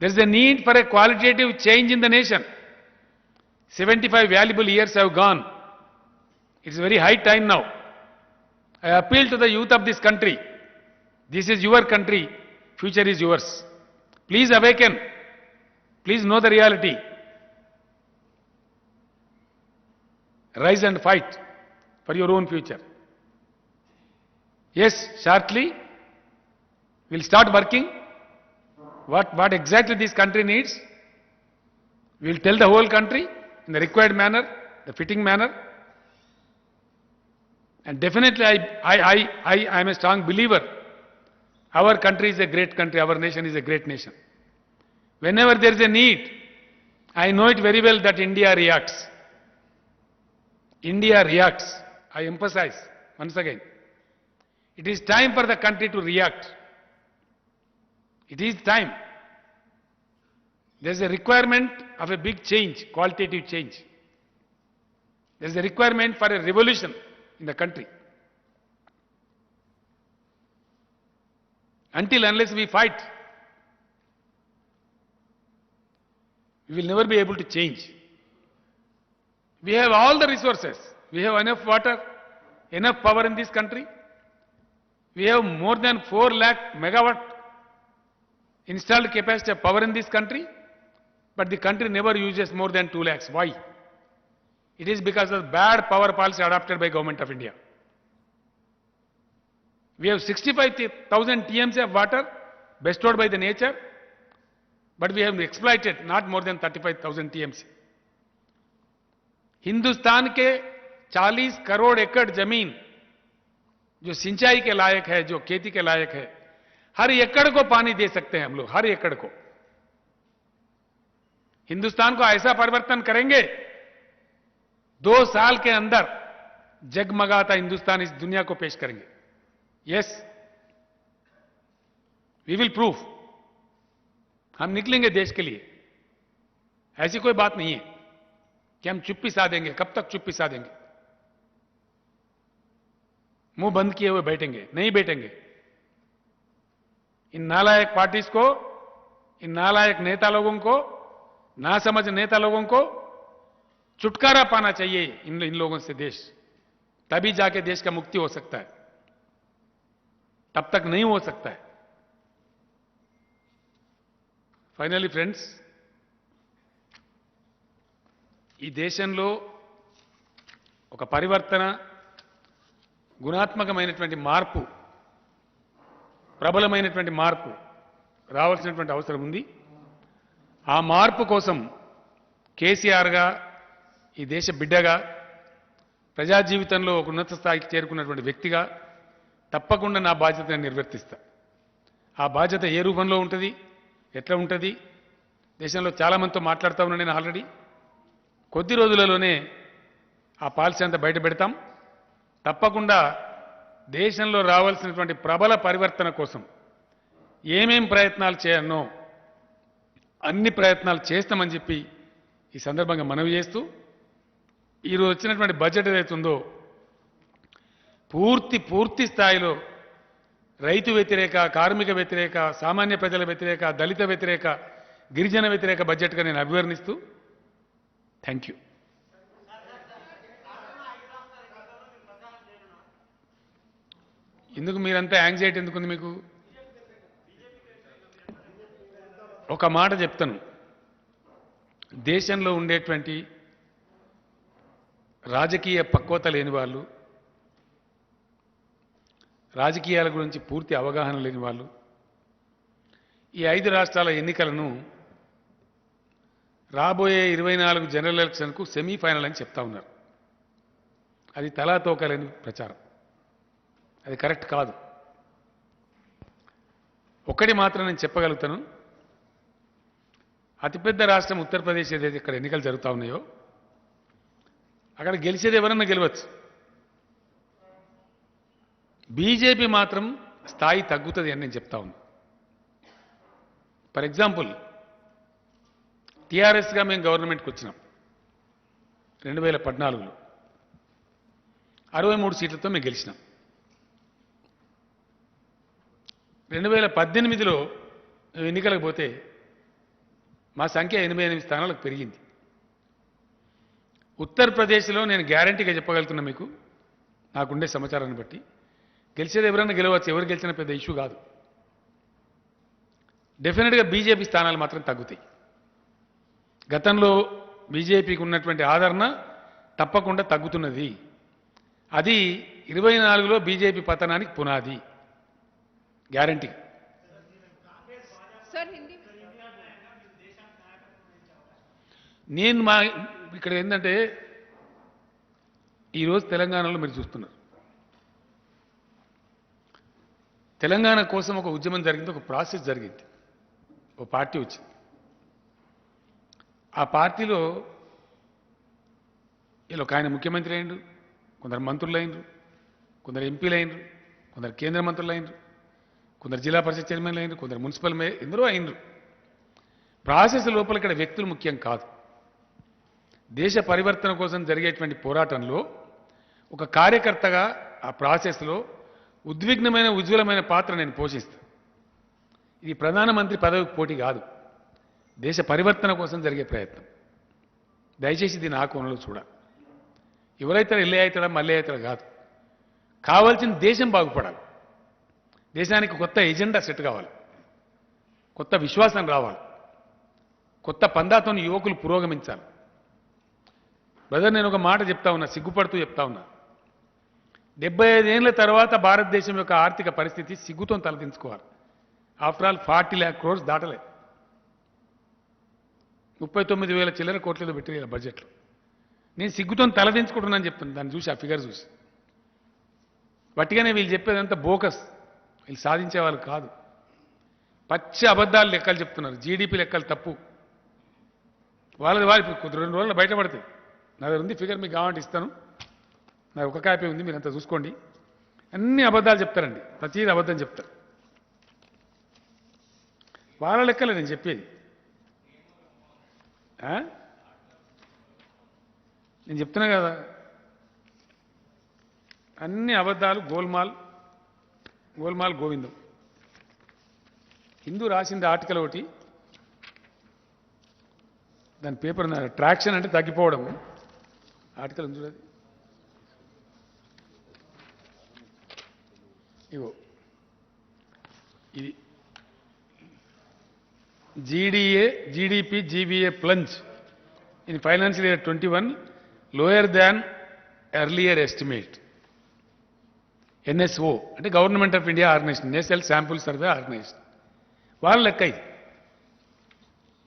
There is a need for a qualitative change in the nation. 75 valuable years have gone. It's very high time now. I appeal to the youth of this country. This is your country. Future is yours. Please awaken. Please know the reality. Rise and fight for your own future. Yes, shortly we'll start working. What exactly this country needs, we'll tell the whole country in the required manner, the fitting manner. And definitely I am a strong believer. Our country is a great country. Our nation is a great nation. Whenever there is a need, I know it very well that India reacts. India reacts. I emphasize once again. It is time for the country to react. It is time. There is a requirement of a big change, qualitative change. There is a requirement for a revolution in the country. Unless we fight, we will never be able to change. We have all the resources. We have enough water, enough power in this country. We have more than 4 lakh megawatt installed capacity of power in this country, but the country never uses more than 2 lakhs. Why? It is because of bad power policy adopted by Government of India. We have 65,000 TMC of water bestowed by the nature, but we have exploited not more than 35,000 TMC. Hindustan के 40 करोड़ एकड़ जमीन जो सिंचाई के लायक है, जो खेती के लायक है, हर एकड़ को पानी दे सकते हैं हम लोग, हर एकड़ को। हिंदुस्तान को ऐसा परिवर्तन करेंगे, 2 साल के अंदर जगमगाता हिंदुस्तान इस दुनिया को पेश करेंगे। Yes, we will prove. हम निकलेंगे देश के लिए। ऐसी कोई बात नहीं है कि हम चुप्पी साधेंगे। कब तक चुप्पी साधेंगे? मुंह बंद किए हुए बैठेंगे? नहीं बैठेंगे। इन नालायक पार्टीज को, इन नालायक नेता लोगों को, नासमझ नेता लोगों को छुटकारा पाना चाहिए इन लोगों से देश। तभी जाके देश का मुक्ति हो सकता है, तब तक नहीं हो सकता है। ఫైనల్లీ ఫ్రెండ్స్, ఈ దేశంలో ఒక పరివర్తన, గుణాత్మకమైనటువంటి మార్పు, ప్రబలమైనటువంటి మార్పు రావాల్సినటువంటి అవసరం ఉంది. ఆ మార్పు కోసం కేసీఆర్గా, ఈ దేశ బిడ్డగా, ప్రజా జీవితంలో ఒక ఉన్నత స్థాయికి చేరుకున్నటువంటి వ్యక్తిగా తప్పకుండా నా బాధ్యతను నిర్వర్తిస్తా. ఆ బాధ్యత ఏ రూపంలో ఉంటుంది, ఎట్లా ఉంటుంది, దేశంలో చాలామందితో మాట్లాడుతూ ఉన్నాను నేను ఆల్రెడీ. కొద్ది రోజులలోనే ఆ పాలసీ అంతా బయట పెడతాం. తప్పకుండా దేశంలో రావాల్సినటువంటి ప్రబల పరివర్తన కోసం ఏమేం ప్రయత్నాలు చేయాలనో అన్ని ప్రయత్నాలు చేస్తామని చెప్పి ఈ సందర్భంగా మనవి చేస్తూ, ఈరోజు వచ్చినటువంటి బడ్జెట్ ఏదైతే ఉందో పూర్తి స్థాయిలో రైతు వ్యతిరేక, కార్మిక వ్యతిరేక, సామాన్య ప్రజల వ్యతిరేక, దళిత వ్యతిరేక, గిరిజన వ్యతిరేక బడ్జెట్గా నేను అభివర్ణిస్తూ థ్యాంక్ యూ. ఎందుకు మీరంతా యాంగ్జైటీ ఎందుకుంది మీకు? ఒక మాట చెప్తాను. దేశంలో ఉండేటువంటి రాజకీయ పక్వత లేని వాళ్ళు, రాజకీయాల గురించి పూర్తి అవగాహన లేని వాళ్ళు ఈ 5 రాష్ట్రాల ఎన్నికలను రాబోయే 24 జనరల్ ఎలక్షన్కు సెమీఫైనల్ అని చెప్తా ఉన్నారు. అది తలాతోకలేని ప్రచారం. అది కరెక్ట్ కాదు. ఒక్కటి మాత్రం నేను చెప్పగలుగుతాను. అతిపెద్ద రాష్ట్రం ఉత్తరప్రదేశ్ ఏదైతే ఇక్కడ ఎన్నికలు జరుగుతూ ఉన్నాయో అక్కడ గెలిచేది ఎవరన్నా గెలవచ్చు. బీజేపీ మాత్రం స్థాయి తగ్గుతుంది అని నేను చెప్తా ఉన్నాను. ఫర్ ఎగ్జాంపుల్, టీఆర్ఎస్గా మేము గవర్నమెంట్కి వచ్చినాం. 2014లో 63 సీట్లతో మేము గెలిచినాం. 2018లో ఎన్నికలకు పోతే మా సంఖ్య 88 స్థానాలకు పెరిగింది. ఉత్తరప్రదేశ్లో నేను గ్యారంటీగా చెప్పగలుగుతున్నా మీకు, నాకుండే సమాచారాన్ని బట్టి గెలిచేది ఎవరైనా గెలవచ్చు, ఎవరు గెలిచినా పెద్ద ఇష్యూ కాదు. డెఫినెట్గా బీజేపీ స్థానాలు మాత్రం తగ్గుతాయి. గతంలో బీజేపీకి ఉన్నటువంటి ఆదరణ తప్పకుండా తగ్గుతున్నది. అది 24లో బీజేపీ పతనానికి పునాది గ్యారంటీ. నేను ఇక్కడ ఏంటంటే ఈరోజు తెలంగాణలో మీరు చూస్తున్నారు, తెలంగాణ కోసం ఒక ఉద్యమం జరిగింది, ఒక ప్రాసెస్ జరిగింది, ఒక పార్టీ వచ్చింది. ఆ పార్టీలో ఇలా ఒక ఆయన ముఖ్యమంత్రి అయిండు, కొందరు మంత్రులు అయినరు, కొందరు ఎంపీలు అయినరు, కొందరు కేంద్ర మంత్రులు అయినరు, కొందరు జిల్లా పరిషత్ చైర్మన్లు అయినరు, కొందరు మున్సిపల్ ఎందరో అయినరు. ప్రాసెస్ లోపల ఇక్కడ వ్యక్తులు ముఖ్యం కాదు. దేశ పరివర్తన కోసం జరిగేటువంటి పోరాటంలో ఒక కార్యకర్తగా ఆ ప్రాసెస్లో ఉద్విగ్నమైన ఉజ్వలమైన పాత్ర నేను పోషిస్తాను. ఇది ప్రధానమంత్రి పదవికి పోటీ కాదు, దేశ పరివర్తన కోసం జరిగే ప్రయత్నం. దయచేసి దీన్ని ఆ కోణంలో చూడాలి. ఎవరైతే ఎల్లే అవుతాడా మళ్ళీ అవుతాడా కాదు, కావాల్సిన దేశం బాగుపడాలి, దేశానికి కొత్త ఎజెండా సెట్ కావాలి, కొత్త విశ్వాసం రావాలి, కొత్త పందాతో యువకులు పురోగమించాలి. బ్రదర్, నేను ఒక మాట చెప్తా ఉన్నా, సిగ్గుపడుతూ చెప్తా ఉన్నా. 75 ఏళ్ల తర్వాత భారతదేశం యొక్క ఆర్థిక పరిస్థితి సిగ్గుతో తలదించుకోవాలి. ఆఫ్టర్ ఆల్ 40 lakh crores దాటలే, 39,000 చిల్లర కోట్లతో పెట్టి బడ్జెట్లో. నేను సిగ్గుతో తలదించుకుంటున్నాను చెప్తున్నాను, దాన్ని చూసి ఆ ఫిగర్ చూసి. వట్టిగానే వీళ్ళు చెప్పేదంతా బోకస్, వీళ్ళు సాధించే వాళ్ళు కాదు. పచ్చి అబద్ధాలు లెక్కలు చెప్తున్నారు, జీడీపీ లెక్కలు తప్పు. వాళ్ళది వాళ్ళు 2 రోజుల్లో బయటపడతాయి. నా దగ్గర ఉంది ఫిగర్, మీకు కావాలంటే ఇస్తాను. నా ఒక కాపీ ఉంది, మీరంతా చూసుకోండి. అన్ని అబద్ధాలు చెప్తారండి, ప్రతిదీ అబద్ధం చెప్తారు. వాళ్ళ లెక్కలే నేను చెప్పేది. నేను చెప్తున్నా కదా, అన్ని అబద్ధాలు, గోల్మాల్ గోల్మాల్ గోవిందం. హిందూ రాసింది ఆర్టికల్ ఒకటి, దాని పేపర్ ట్రాక్షన్ అంటే తగ్గిపోవడం. ఆర్టికల్ ఉంది చూడది, ఇగో ఇది GDP GVA plunge in financial year 21 lower than earlier estimate. NSO అంటే government of India organisation, national sample survey organisation. వాళ్ళ లెక్క ఇది.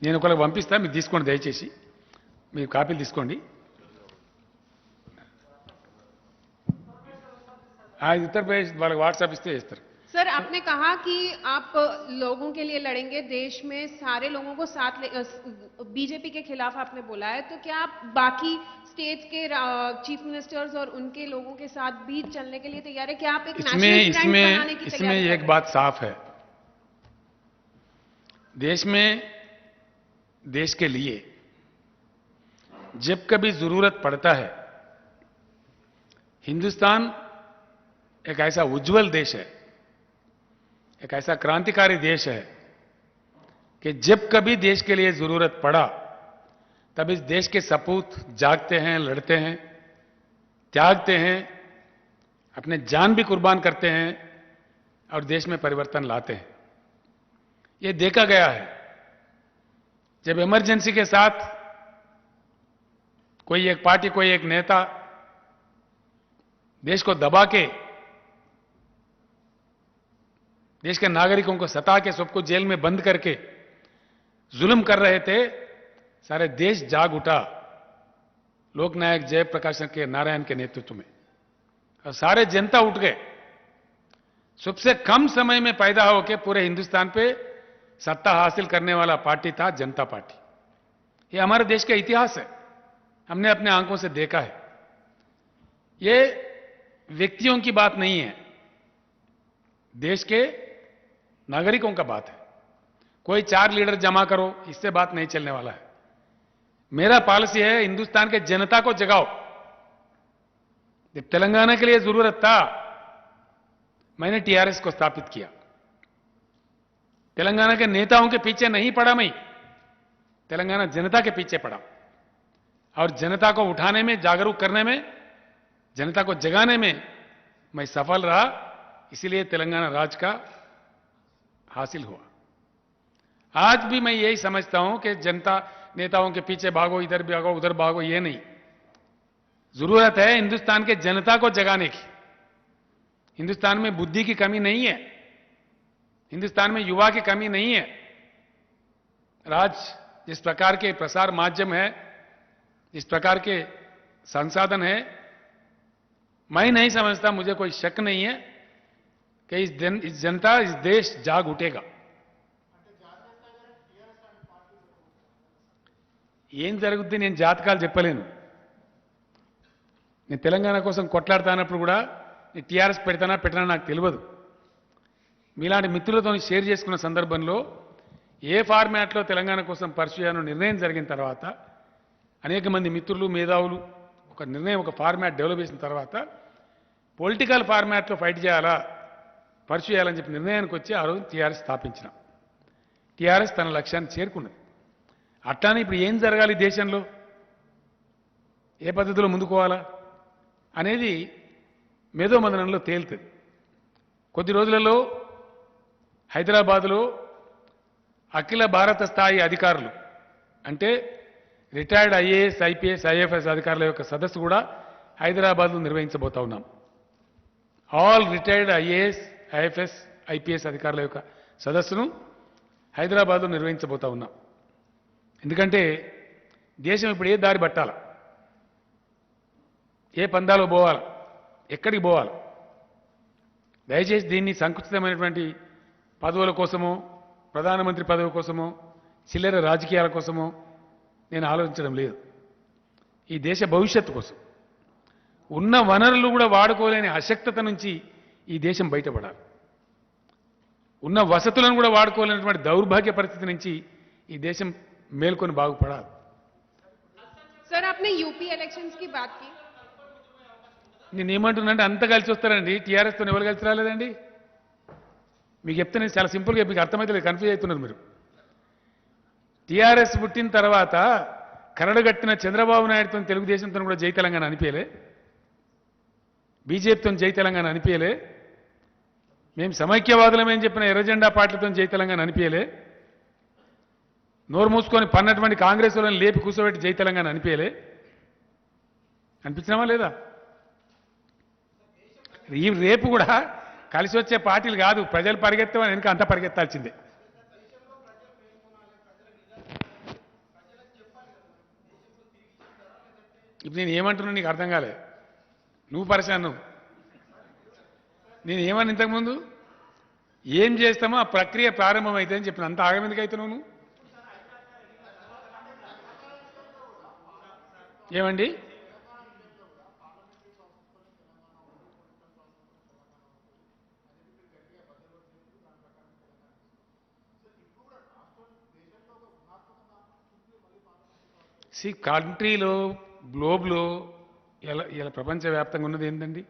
నేను ఒకళ్ళకి పంపిస్తాను, మీరు తీసుకోండి, దయచేసి మీరు కాపీలు తీసుకోండి. उत्तर प्रदेश वाले व्हाट्सएप इस्ते इस्तर। सर, आपने कहा कि आप लोगों के लिए लड़ेंगे, देश में सारे लोगों को साथ बीजेपी के खिलाफ आपने बोला है, तो क्या आप बाकी स्टेट्स के चीफ मिनिस्टर्स और उनके लोगों के साथ भी चलने के लिए तैयार है? क्या आप एक नेशनल फ्रंट बनाने की तैयारी? इसमें एक बात साफ है, देश में देश के लिए जब कभी जरूरत पड़ता है, हिंदुस्तान एक ऐसा उज्जवल देश है, एक ऐसा क्रांतिकारी देश है कि जब कभी देश के लिए जरूरत पड़ा तब इस देश के सपूत जागते हैं, लड़ते हैं, त्यागते हैं, अपने जान भी कुर्बान करते हैं और देश में परिवर्तन लाते हैं. ये देखा गया है. जब इमरजेंसी के साथ कोई एक पार्टी, कोई एक नेता देश को दबा के, देश के नागरिकों को सता के, सबको जेल में बंद करके जुल्म कर रहे थे, सारे देश जाग उठा लोकनायक जयप्रकाश के नारायण के नेतृत्व में, और सारे जनता उठ गए. सबसे कम समय में पैदा होकर पूरे हिंदुस्तान पे सत्ता हासिल करने वाला पार्टी था जनता पार्टी. ये हमारे देश का इतिहास है, हमने अपने आंखों से देखा है. ये व्यक्तियों की बात नहीं है, देश के नागरिकों का बात है. कोई 4 लीडर जमा करो, इससे बात नहीं चलने वाला है. मेरा पॉलिसी है हिंदुस्तान के जनता को जगाओ। जब तेलंगाना के लिए जरूरत था मैंने टीआरएस को स्थापित किया। तेलंगाना के नेताओं के पीछे नहीं पड़ा मैं, तेलंगाना जनता के पीछे पड़ा और जनता को उठाने में, जागरूक करने में, जनता को जगाने में मैं सफल रहा। इसीलिए तेलंगाना राज्य का हासिल हुआ। आज भी मैं यही समझता हूं कि जनता नेताओं के पीछे भागो, इधर भागो, उधर भागो, ये नहीं। जरूरत है हिंदुस्तान के जनता को जगाने की। हिंदुस्तान में बुद्धि की कमी नहीं है, हिंदुस्तान में युवा की कमी नहीं है। आज जिस प्रकार के प्रसार माध्यम है, जिस प्रकार के संसाधन है, मैं नहीं समझता, मुझे कोई शक नहीं है कि इस जनता, इस देश जाग उठेगा। ఏం జరుగుద్ది నేను జాతకాలు చెప్పలేను. నేను తెలంగాణ కోసం కొట్లాడుతానప్పుడు కూడా నేను టీఆర్ఎస్ పెడతానా పెట్టనా నాకు తెలియదు. మీలాంటి మిత్రులతో షేర్ చేసుకున్న సందర్భంలో ఏ ఫార్మాట్లో తెలంగాణ కోసం పర్సూ చేయాలో నిర్ణయం జరిగిన తర్వాత అనేక మంది మిత్రులు, మేధావులు ఒక నిర్ణయం, ఒక ఫార్మాట్ డెవలప్ చేసిన తర్వాత పొలిటికల్ ఫార్మాట్లో ఫైట్ చేయాలా, పర్సూ చేయాలని చెప్పి నిర్ణయానికి వచ్చి ఆ రోజు టీఆర్ఎస్ స్థాపించినాం. టీఆర్ఎస్ తన లక్ష్యాన్ని చేరుకున్నది. అట్లానే ఇప్పుడు ఏం జరగాలి దేశంలో, ఏ పద్ధతిలో ముందుకోవాలా అనేది మేధోమథనంలో తేలుతుంది. కొద్ది రోజులలో హైదరాబాదులో అఖిల భారత స్థాయి అధికారులు అంటే రిటైర్డ్ ఐఏఎస్, ఐపీఎస్, ఐఎఫ్ఎస్ అధికారుల యొక్క సదస్సు కూడా హైదరాబాద్లో నిర్వహించబోతా ఉన్నాం. All retired IAS, IFS, IPS అధికారుల యొక్క సదస్సును హైదరాబాద్లో నిర్వహించబోతా ఉన్నాం. ఎందుకంటే దేశం ఇప్పుడు ఏ దారి పట్టాల, ఏ పందాలో పోవాలి, ఎక్కడికి పోవాలి. దయచేసి దీన్ని సంకుచితమైనటువంటి పదవుల కోసమో, ప్రధానమంత్రి పదవి కోసమో, చిల్లర రాజకీయాల కోసమో నేను ఆలోచించడం లేదు. ఈ దేశ భవిష్యత్తు కోసం, ఉన్న వనరులు కూడా వాడుకోలేని అశక్తత నుంచి ఈ దేశం బయటపడాలి. ఉన్న వసతులను కూడా వాడుకోలేనటువంటి దౌర్భాగ్య పరిస్థితి నుంచి ఈ దేశం మేల్కొని బాగుపడాలి. सर आपने यूपी इलेक्शंस की बात की, నేనేమంటున్నానంటే అంత కలిసి వస్తారండి. టీఆర్ఎస్తో ఎవరు కలిసి రాలేదండి? మీకు చెప్తే నేను చాలా సింపుల్గా మీకు అర్థమైతే లేదు, కన్ఫ్యూజ్ అవుతున్నారు మీరు. టీఆర్ఎస్ పుట్టిన తర్వాత కరడుగట్టిన చంద్రబాబు నాయుడుతో తెలుగుదేశంతో కూడా జై తెలంగాణ అనిపించలే, బీజేపీతో జై తెలంగాణ అనిపించలే, మేము సమైక్యవాదులమేం చెప్పిన ఎర్రజెండా పార్టీలతో జై తెలంగాణ అనిపించలే, నోరు మూసుకొని పన్నటువంటి కాంగ్రెస్ వాళ్ళని లేపి కూర్చోబెట్టి జై తెలంగాణ అనిపించలే. అనిపించినామా లేదా? ఈ రేపు కూడా కలిసి వచ్చే పార్టీలు కాదు, ప్రజలు పరిగెత్తమని వెనుక అంతా పరిగెత్తాల్సిందే. ఇప్పుడు నేను ఏమంటున్నా నీకు అర్థం కాలే, నువ్వు పరిశాను. నేను ఏమన్నా ఇంతకుముందు ఏం చేస్తామో ఆ ప్రక్రియ ప్రారంభమైతే అని చెప్పిన, అంత ఆగమెందుకు అవుతున్నావు నువ్వు? ఏమండి కంట్రీలో, గ్లోబ్లో ఇలా ప్రపంచవ్యాప్తంగా ఉన్నది ఏంటండి?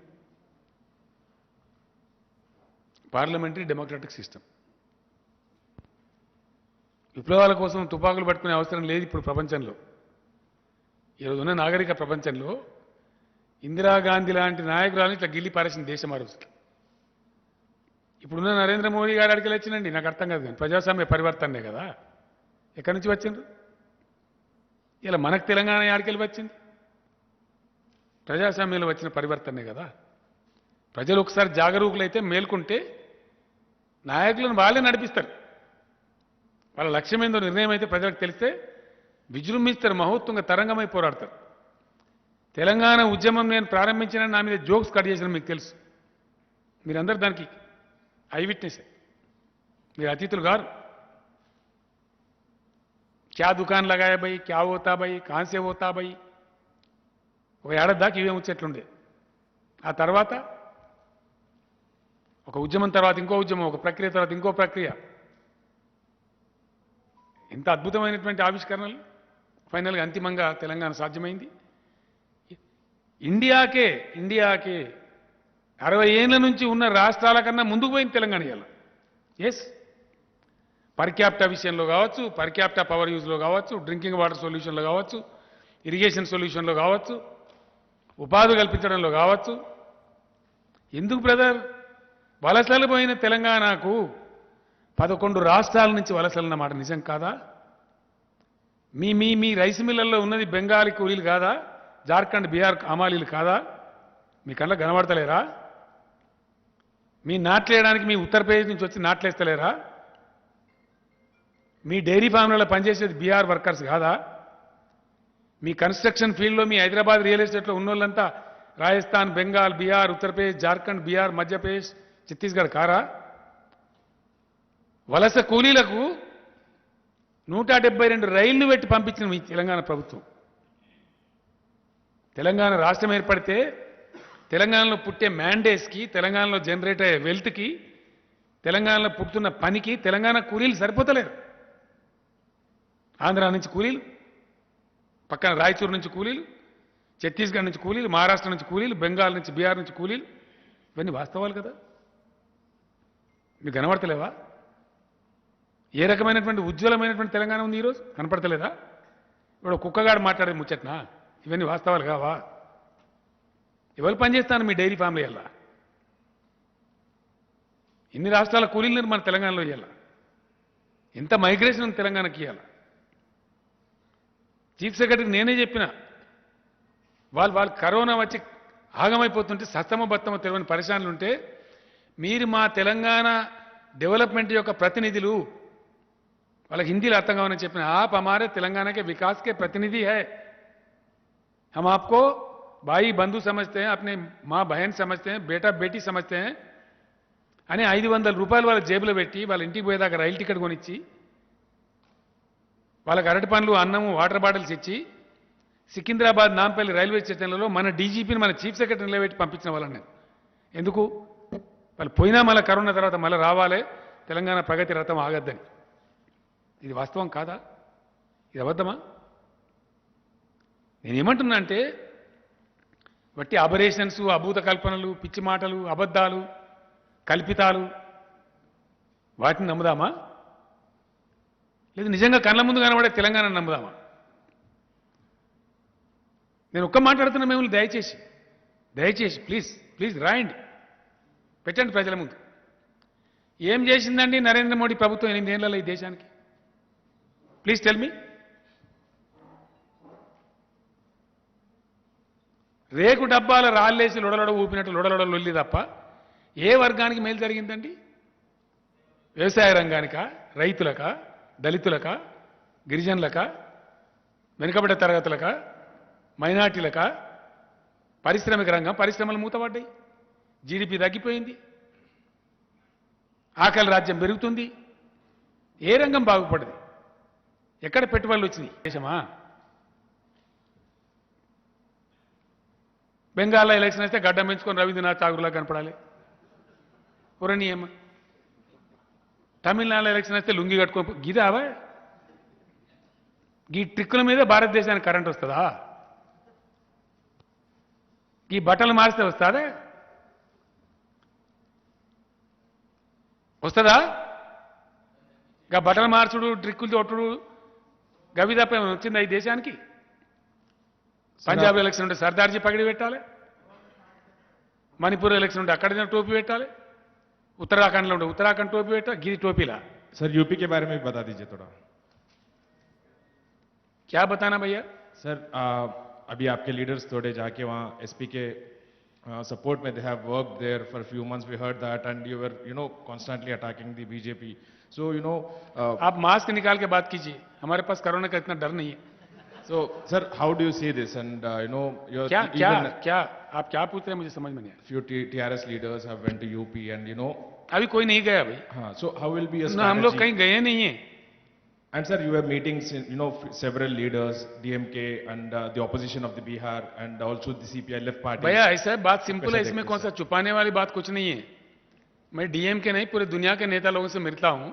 Parliamentary democratic system. విప్లవాల కోసం తుపాకులు పట్టుకునే అవసరం లేదు ఇప్పుడు ప్రపంచంలో. ఈరోజు ఉన్న నాగరిక ప్రపంచంలో ఇందిరాగాంధీ లాంటి నాయకురాలను ఇట్లా గిల్లి పారేసిన దేశం ఆ రోజు. ఇప్పుడున్న నరేంద్ర మోడీ గారు అడిగి వచ్చినండి, నాకు అర్థం కాదు. కానీ ప్రజాస్వామ్య పరివర్తనే కదా, ఎక్కడి నుంచి వచ్చిండ్రు? ఇలా మనకు తెలంగాణ ఆడికెళ్ళి వచ్చింది, ప్రజాస్వామ్యంలో వచ్చిన పరివర్తనే కదా. ప్రజలు ఒకసారి జాగరూకులైతే, మేల్కుంటే నాయకులను వాళ్ళే నడిపిస్తారు. వాళ్ళ లక్ష్యం ఏందో నిర్ణయం అయితే ప్రజలకు తెలిస్తే విజృంభిస్తారు, మహోత్తుంగ తరంగమై పోరాడతారు. తెలంగాణ ఉద్యమం నేను ప్రారంభించిన నా మీద జోక్స్ కట్ చేసిన మీకు తెలుసు. మీరందరూ దానికి ఐ విట్నెస్, మీరు అతిథులు గారు. క్యా దుకాన్ లగాయా భయ్, క్యా హోతా భయ్, కాన్సే హోతా భయ్. ఒక ఏడాది దాకా ఇవే ముచ్చట్లుండే. ఆ తర్వాత ఒక ఉద్యమం తర్వాత ఇంకో ఉద్యమం, ఒక ప్రక్రియ తర్వాత ఇంకో ప్రక్రియ. ఎంత అద్భుతమైనటువంటి ఆవిష్కరణలు. ఫైనల్గా అంతిమంగా తెలంగాణ సాధ్యమైంది. ఇండియాకే 60 ఏళ్ల నుంచి ఉన్న రాష్ట్రాల కన్నా ముందుకు పోయింది తెలంగాణ ఇవాళ. ఎస్, పర్ క్యాపిటా విషయంలో కావచ్చు, పర్ క్యాపిటా పవర్ యూజ్లో కావచ్చు, డ్రింకింగ్ వాటర్ సొల్యూషన్లో కావచ్చు, ఇరిగేషన్ సొల్యూషన్లో కావచ్చు, ఉపాధి కల్పించడంలో కావచ్చు. ఎందుకు బ్రదర్, వలసలు పోయిన తెలంగాణకు 11 రాష్ట్రాల నుంచి వలసలన్న మాట నిజం కాదా? మీ మీ మీ రైస్ మిల్లల్లో ఉన్నది బెంగాలీ కూలీలు కాదా? జార్ఖండ్ బీహార్ హమాలీలు కాదా? మీ కళ్ళకు కనబడతలేరా? మీ నాట్లేయడానికి మీ ఉత్తరప్రదేశ్ నుంచి వచ్చి నాట్లేస్తలేరా? మీ డైరీ ఫామ్లలో పనిచేసేది బీహార్ వర్కర్స్ కాదా? మీ కన్స్ట్రక్షన్ ఫీల్డ్లో మీ హైదరాబాద్ రియల్ ఎస్టేట్లో ఉన్నోళ్ళంతా రాజస్థాన్, బెంగాల్, బీహార్, ఉత్తరప్రదేశ్, జార్ఖండ్, బీహార్, మధ్యప్రదేశ్, ఛత్తీస్గఢ్ కారా? వలస కూలీలకు 172 రైళ్లు పెట్టి పంపించిన మీ తెలంగాణ ప్రభుత్వం. తెలంగాణ రాష్ట్రం ఏర్పడితే తెలంగాణలో పుట్టే మ్యాండేస్కి, తెలంగాణలో జనరేట్ అయ్యే వెల్త్కి, తెలంగాణలో పుట్టుతున్న పనికి తెలంగాణ కూలీలు సరిపోతలేరు. ఆంధ్ర నుంచి కూలీలు, పక్కన రాయచూరు నుంచి కూలీలు, ఛత్తీస్గఢ్ నుంచి కూలీలు, మహారాష్ట్ర నుంచి కూలీలు, బెంగాల్ నుంచి, బీహార్ నుంచి కూలీలు. ఇవన్నీ వాస్తవాలు కదా, మీకు కనబడతలేవా? ఏ రకమైనటువంటి ఉజ్వలమైనటువంటి తెలంగాణ ఉంది ఈరోజు? కనపడతలేదా? ఇప్పుడు కుక్కగాడు మాట్లాడే ముచ్చట్నా? ఇవన్నీ వాస్తవాలు కావా? ఎవరు పనిచేస్తాను మీ డైరీ ఫామ్లో ఇవ్వాల? ఇన్ని రాష్ట్రాల కూలీలు మన తెలంగాణలో ఇవ్వాల? ఎంత మైగ్రేషన్ ఉంది తెలంగాణకి ఇవ్వాల? చీఫ్ సెక్రటరీకి నేనే చెప్పిన, వాళ్ళు కరోనా వచ్చి ఆగమైపోతుంటే సస్తమ బత్తమ తెలియని పరిశానలు ఉంటే మీరు మా తెలంగాణ డెవలప్మెంట్ యొక్క ప్రతినిధులు, వాళ్ళకి హిందీలో అర్థం కావాలని చెప్పిన, आप हमारे तेलंगाना के विकास के प्रतिनिधि है, हम आपको भाई बंधु समझते हैं, अपने माँ बहन समझते हैं, बेटा बेटी समझते हैं అని 500 రూపాయలు వాళ్ళ జేబులో పెట్టి వాళ్ళ ఇంటికి పోయేదాకా రైలు టికెట్ కొనిచ్చి వాళ్ళకి అరటి పండ్లు, అన్నము, వాటర్ బాటిల్స్ ఇచ్చి సికింద్రాబాద్ నాంపల్లి రైల్వే స్టేషన్లలో మన డీజీపీని, మన చీఫ్ సెక్రటరీని నిలబెట్టి పంపించిన వాళ్ళని నేను. ఎందుకు? వాళ్ళు పోయినా మళ్ళీ కరోనా తర్వాత మళ్ళీ రావాలి, తెలంగాణ ప్రగతి రథం ఆగద్దని. ఇది వాస్తవం కాదా? ఇది అబద్ధమా? నేనేమంటున్నా అంటే, బట్టి అబరేషన్స్, అభూత కల్పనలు, పిచ్చి మాటలు, అబద్ధాలు, కల్పితాలు, వాటిని నమ్ముదామా? లేదు నిజంగా కళ్ళ ముందు కనబడే తెలంగాణ నమ్ముదామా? నేను ఒక్క మాట్లాడుతున్నా మిమ్మల్ని, దయచేసి ప్లీజ్ రాయండి, పెట్టండి ప్రజల ముందు. ఏం చేసిందండి నరేంద్ర మోడీ ప్రభుత్వం 8 ఏళ్లలో ఈ దేశానికి? Please tell me. రేకు డబ్బాల రాళ్ళేసి లొడలొడ ఊపినట్టు లొడలొడ లొల్లి తప్ప ఏ వర్గానికి మేలు జరిగిందండి? వ్యవసాయ రంగానికా, రైతులకా, దళితులకా, గిరిజనులకా, వెనుకబడ్డ తరగతులకా, మైనార్టీలకా? పారిశ్రామిక రంగం, పరిశ్రమలు మూతపడ్డాయి, జీడిపి తగ్గిపోయింది, ఆకలి రాజ్యం పెరుగుతుంది. ఏ రంగం బాగుపడది? ఎక్కడ పెట్టుబడులు వచ్చినాయి? దేశమా? బెంగాల్లో ఎలక్షన్ వస్తే గడ్డం పెంచుకొని రవీంద్రనాథ్ ఠాగూర్లా కనపడాలి, పురణీయమ. తమిళనాడులో ఎలక్షన్ వస్తే లుంగి కట్టుకో, గిదావా? ఈ ట్రిక్కుల మీద భారతదేశానికి కరెంట్ వస్తుందా? ఈ బట్టలు మారిస్తే వస్తుందా? వస్తుందా? ఇంకా బట్టలు మార్చుడు, ట్రిక్కులు తొట్టుడు, గవి తప్ప ఏమైనా వచ్చిందా ఈ దేశానికి? పంజాబ్ ఎలక్షన్ ఉంటే సర్దార్జీ పగిడి పెట్టాలి, మణిపూర్ ఎలక్షన్ ఉంటే అక్కడ టోపీ పెట్టాలి, उत्तराखंड में उत्तराखंड टोपी बेटा गिरी टोपी ला। सर यूपी के बारे में भी बता दीजिए थोड़ा। क्या बताना भैया? सर अभी आपके लीडर्स थोड़े जाके वहाँ एसपी के सपोर्ट में they have worked there for few months, we heard that and you were constantly attacking the BJP. So आप मास्क निकाल के बात कीजिए, हमारे पास कोरोना का इतना डर नहीं है। So sir, how do you see this? And your क्या आप क्या पूछ रहे हैं, मुझे समझ में नहीं आया। few TRS leaders have went to UP and अभी कोई नहीं गया भाई। हाँ, so how will be a ना, हम लोग strategy? कहीं गए नहीं है। And sir, you have meetings, several leaders, DMK and the opposition of the Bihar and also the CPI left party. भैया ऐसा है, बात सिंपल है, इसमें देखते कौन सा छुपाने वाली बात कुछ नहीं है। मैं डीएमके नहीं, पूरे दुनिया के नेता लोगों से मिलता हूं,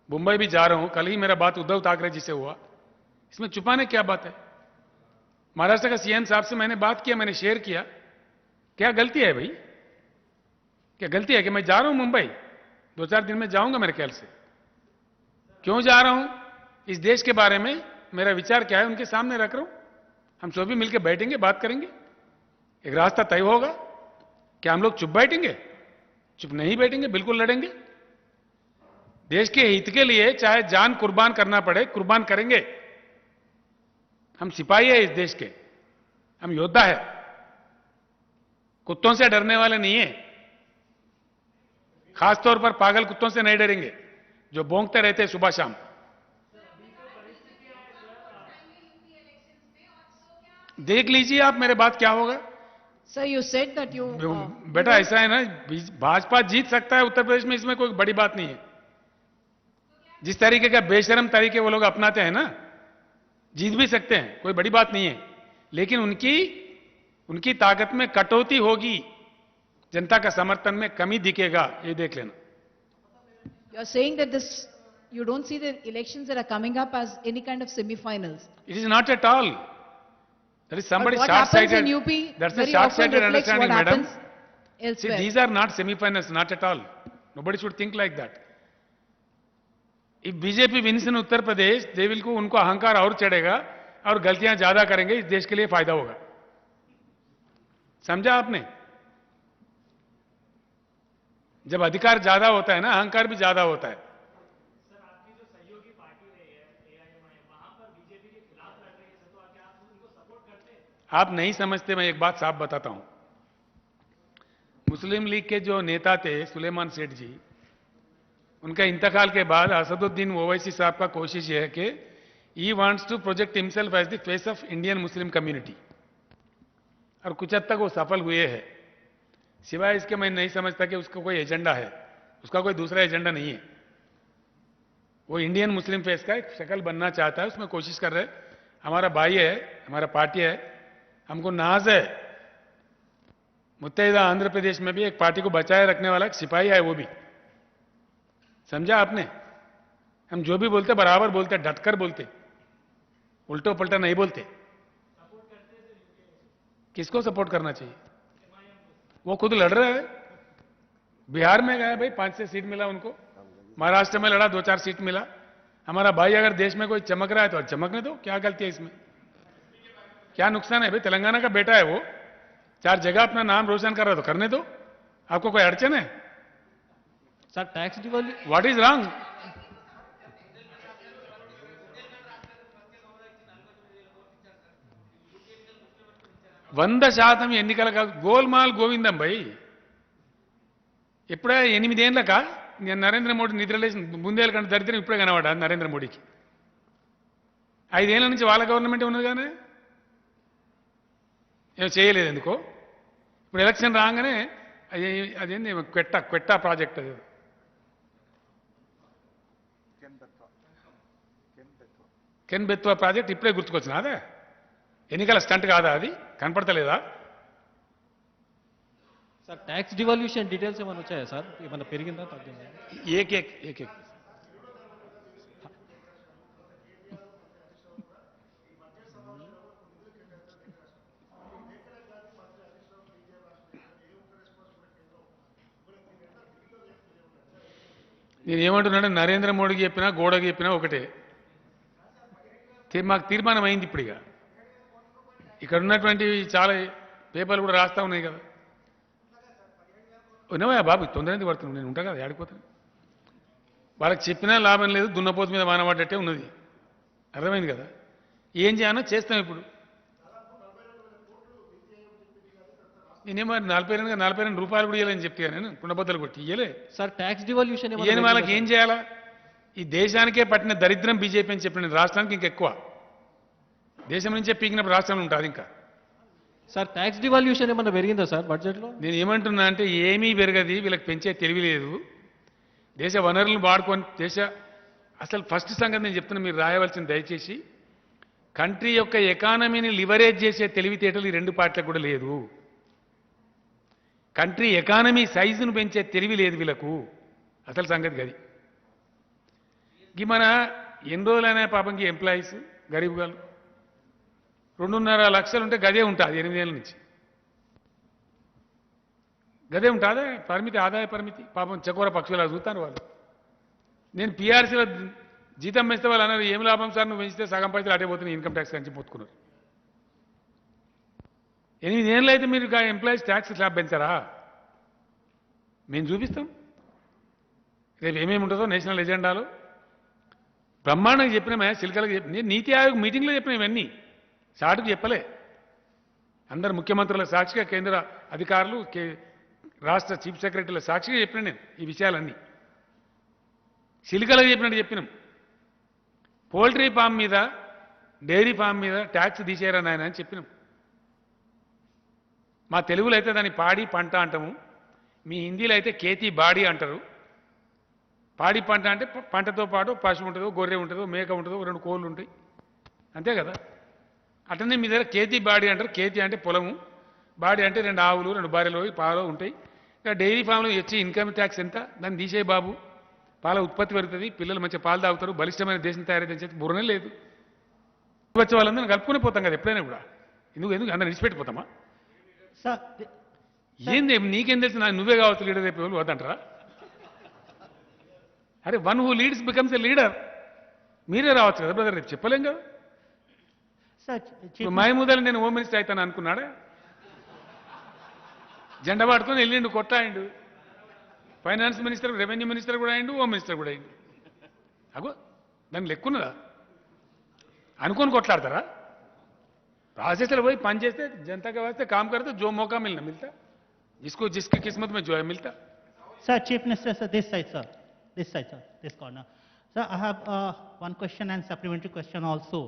मुंबई भी जा रहा हूं, कल ही मेरा बात उद्धव ठाकरे जी से हुआ, इसमें छुपाने क्या बात है? महाराष्ट्र का सीएम साहब से मैंने बात किया, मैंने शेयर किया, क्या गलती है भाई? क्या गलती है कि मैं जा रहा हूं मुंबई, 2-4 दिन में जाऊंगा मेरे ख्याल से। क्यों जा रहा हूं? इस देश के बारे में मेरा विचार क्या है उनके सामने रख रहा हूं। हम सभी मिलकर बैठेंगे, बात करेंगे, एक रास्ता तय होगा। क्या हम लोग चुप बैठेंगे? चुप नहीं बैठेंगे, बिल्कुल लड़ेंगे। देश के हित के लिए चाहे जान कुर्बान करना पड़े, कुर्बान करेंगे। हम सिपाही है इस देश के, हम योद्धा है, कुत्तों से डरने वाले नहीं है। खासतौर पर पागल कुत्तों से नहीं डरेंगे जो भौंकते रहते हैं सुबह शाम। देख लीजिए आप मेरे बात क्या होगा। Sir, you said that you. बेटा ऐसा है ना, भाजपा जीत सकता है उत्तर प्रदेश में, इसमें कोई बड़ी बात नहीं है। जिस तरीके का बेशरम तरीके वो लोग अपनाते हैं ना, जीत भी सकते हैं, कोई बड़ी बात नहीं है। लेकिन उनकी ताकत में कटौती होगी, जनता का समर्थन में कमी दिखेगा, ये देख लेना। You are saying that you don't see the elections that are coming up as any kind of semi-finals. It is not at all. That is somebody But what happens short-sighted. in UP That's a very often short-sighted reflects what understanding, madam. happens See, elsewhere. these are not semi-finals, not at all. Nobody should think like that. If BJP wins in Uttar Pradesh, they will को उनको अहंकार और चढ़ेगा और गलतियां ज्यादा करेंगे, इस देश के लिए फायदा होगा। समझा आपने? जब अधिकार ज्यादा होता है ना, अहंकार भी ज्यादा होता है। आप नहीं समझते, मैं एक बात साफ बताता हूं। मुस्लिम लीग के जो नेता थे सुलेमान सेठ जी, उनका इंतकाल के बाद असदुद्दीन ओवैसी साहब का कोशिश यह है कि he wants to project himself as the face of Indian Muslim community, और कुछ हद तक वो सफल हुए हैं। सिवाय इसके मैं नहीं समझता कि उसका कोई एजेंडा है, उसका कोई दूसरा एजेंडा नहीं है। वो इंडियन मुस्लिम फेस का एक शक्ल बनना चाहता है, उसमें कोशिश कर रहे हैं। हमारा भाई है, हमारा पार्टी है, हमको नाज है। मुत्तहिदा आंध्र प्रदेश में भी एक पार्टी को बचाए रखने वाला एक सिपाही है, वो भी। समझा आपने? हम जो भी बोलते बराबर बोलते, डटकर बोलते, उल्टो पलटा नहीं बोलते। किसको सपोर्ट करना चाहिए? वो खुद लड़ रहा है। बिहार में गए भाई, 5-6 सीट मिला उनको, महाराष्ट्र में लड़ा, 2-4 सीट मिला। हमारा भाई अगर देश में कोई चमक रहा है तो चमकने दो, क्या गलती है इसमें? क्या नुकसान है भाई? तेलंगाना का बेटा है वो, 4 जगह अपना नाम रोशन कर रहा है तो करने दो, आपको कोई अड़चन है? Sir tax devolution what is wrong? శాతం ఎన్నికల గోల్మాల్ గోవిందం భయ్. ఇప్పుడే 8 ఏళ్ళక నేను నరేంద్ర మోడీ నిద్రలేసి ముందేళ్ళ కంటే దరిద్రం ఇప్పుడే కనబడ్డా నరేంద్ర మోడీకి. 5 ఏళ్ల నుంచి వాళ్ళ గవర్నమెంట్ ఉన్నది కానీ ఏం చేయలేదు ఎందుకో. ఇప్పుడు ఎలక్షన్ రాగానే అదేంది క్వెట్టా ప్రాజెక్ట్, అది కెన్ బెత్వా ప్రాజెక్ట్ ఇప్పుడే గుర్తుకొచ్చిన, అదే ఎన్నికల స్టంట్ కాదా? అది కనపడతలేదా? సార్ ట్యాక్స్ డివాల్యూషన్ డీటెయిల్స్ ఏమైనా వచ్చాయా సార్? ఏమైనా పెరిగిందా తగ్గిందా? ఏక్ నేనేమంటున్నాను, నరేంద్ర మోడీకి చెప్పినా గోడకి చెప్పినా ఒకటే. మాకు తీర్మానం అయింది. ఇప్పుడు ఇక్కడ ఉన్నటువంటి చాలా పేపర్లు కూడా రాస్తా ఉన్నాయి కదా. ఉన్నావా బాబు? తొందర ఎందుకు పడుతున్నావు? నేను ఉంటా కదా, ఆడిపోతాను. వాళ్ళకి చెప్పినా లాభం లేదు, దున్నపోతు మీద వానబడ్డట్టే ఉన్నది. అర్థమైంది కదా? ఏం చేయాలో చేస్తాం. ఇప్పుడు నేనేమో 42 రూపాయలు కూడా ఇవ్వాలని చెప్పా, నేను కుండబద్దలు కొట్టి ఇయ్యలే. సార్ ట్యాక్స్ డివాల్యూషన్ ఈయన వాళ్ళకి ఏం చేయాలా? ఈ దేశానికే పట్టిన దరిద్రం బీజేపీ అని చెప్పిన రాష్ట్రానికి ఇంకెక్కువ. దేశం నుంచే పీకినప్పుడు రాష్ట్రంలో ఉంటుంది ఇంకా. సార్ ట్యాక్స్ డివాల్యూషన్ ఏమన్నా పెరిగిందా సార్ బడ్జెట్లో? నేను ఏమంటున్నా అంటే ఏమీ పెరగది, వీళ్ళకి పెంచే తెలివి లేదు. దేశ వనరులను వాడుకొని అసలు ఫస్ట్ సంగతి నేను చెప్తున్నా, మీరు రాయవలసింది దయచేసి, కంట్రీ యొక్క ఎకానమీని లివరేజ్ చేసే తెలివితేటలు ఈ 2 పార్టీలకు కూడా లేదు. కంట్రీ ఎకానమీ సైజును పెంచే తెలివి లేదు వీళ్ళకు. అసలు సంగతి గది. మన ఎన్ని రోజులైనా పాపంకి ఎంప్లాయీస్ గరీబ్ గారు 2.5 లక్షలు ఉంటే గదే ఉంటుంది 8 ఏళ్ళ నుంచి గదే ఉంటుంది పరిమితి ఆదాయ పరిమితి పాపం చకోర పక్షులు చూస్తాను వాళ్ళు నేను పీఆర్సీలో జీతం పెంచితే వాళ్ళు అన్నారు ఏం లాభం సార్ నువ్వు పెంచితే సగం పైసలు అటే పోతున్నాయి ఇన్కమ్ ట్యాక్స్ అని పొత్తుకున్నారు 8 ఏళ్ళు అయితే మీరు ఎంప్లాయీస్ ట్యాక్స్ స్లాబ్ పెంచారా మేము చూపిస్తాం రేపు ఏమేమి ఉంటుందో నేషనల్ ఎజెండాలో బ్రహ్మాండంగా చెప్పినామే సిల్కలకు చెప్పి నీతి ఆయోగ్ మీటింగ్లో చెప్పిన ఇవన్నీ చాటుకు చెప్పలే అందరు ముఖ్యమంత్రుల సాక్షిగా కేంద్ర అధికారులు రాష్ట్ర చీఫ్ సెక్రటరీల సాక్షిగా చెప్పిన నేను ఈ విషయాలన్నీ సిలికలకు చెప్పినట్టు చెప్పినాం పోల్ట్రీ ఫామ్ మీద డైరీ ఫామ్ మీద ట్యాక్స్ తీసేయరా నాయన అని చెప్పినాం మా తెలుగులో అయితే దాన్ని పాడి పంట అంటాము మీ హిందీలో అయితే కేతీ బాడీ అంటారు పాడి పంట అంటే పంటతో పాటు పశువు ఉంటుందో గొర్రె ఉంటుందో మేక ఉంటుందో 2 కోళ్ళు ఉంటాయి అంతే కదా అట్లనే మీ దగ్గర కేతీ బాడీ అంటారు కేతీ అంటే పొలము బాడీ అంటే 2 ఆవులు 2 బర్రెలు పాలు ఉంటాయి ఇక డైరీ ఫామ్లో వచ్చి ఇన్కమ్ ట్యాక్స్ ఎంత దాన్ని తీసేయి బాబు పాల ఉత్పత్తి పెరుగుతుంది పిల్లలు మంచిగా పాలు తాగుతారు బలిష్టమైన దేశం తయారైతే చెప్పి బుర్రనే లేదు వచ్చే వాళ్ళందరూ కలుపుకునే పోతాం కదా ఎప్పుడైనా కూడా ఎందుకు అందరూ విడిచిపెట్టిపోతామా Sir, ఏంది నీకేం తెలుసు నాకు నువ్వే కావచ్చు లీడర్ రేపు వాళ్ళు వద్దంటారా అరే one who leads becomes a leader మీరే రావచ్చు కదా బ్రదర్ రేపు చెప్పలేం కదా sir, ఇప్పుడు మహమూద్ నేను హోమ్ మినిస్టర్ అవుతాను అనుకున్నాడా జెండా పట్టుకొని వెళ్ళిండు కొట్టాయిండు ఫైనాన్స్ మినిస్టర్ రెవెన్యూ మినిస్టర్ కూడా అయిండు హోమ్ మినిస్టర్ కూడా అయిండు అగో దాన్ని లెక్కున్నదా అనుకొని కొట్లాడతారా ప్రాసెస్లో పోయి పని చేస్తే జనతా వాస్తే కామ్ करते जो मौका मिलना मिलता जिसको जिसकी किस्मत में जो है मिलता sir, Chief Minister, sir, this side, sir. This side, sir, this corner. Sir, I have one question and supplementary question also.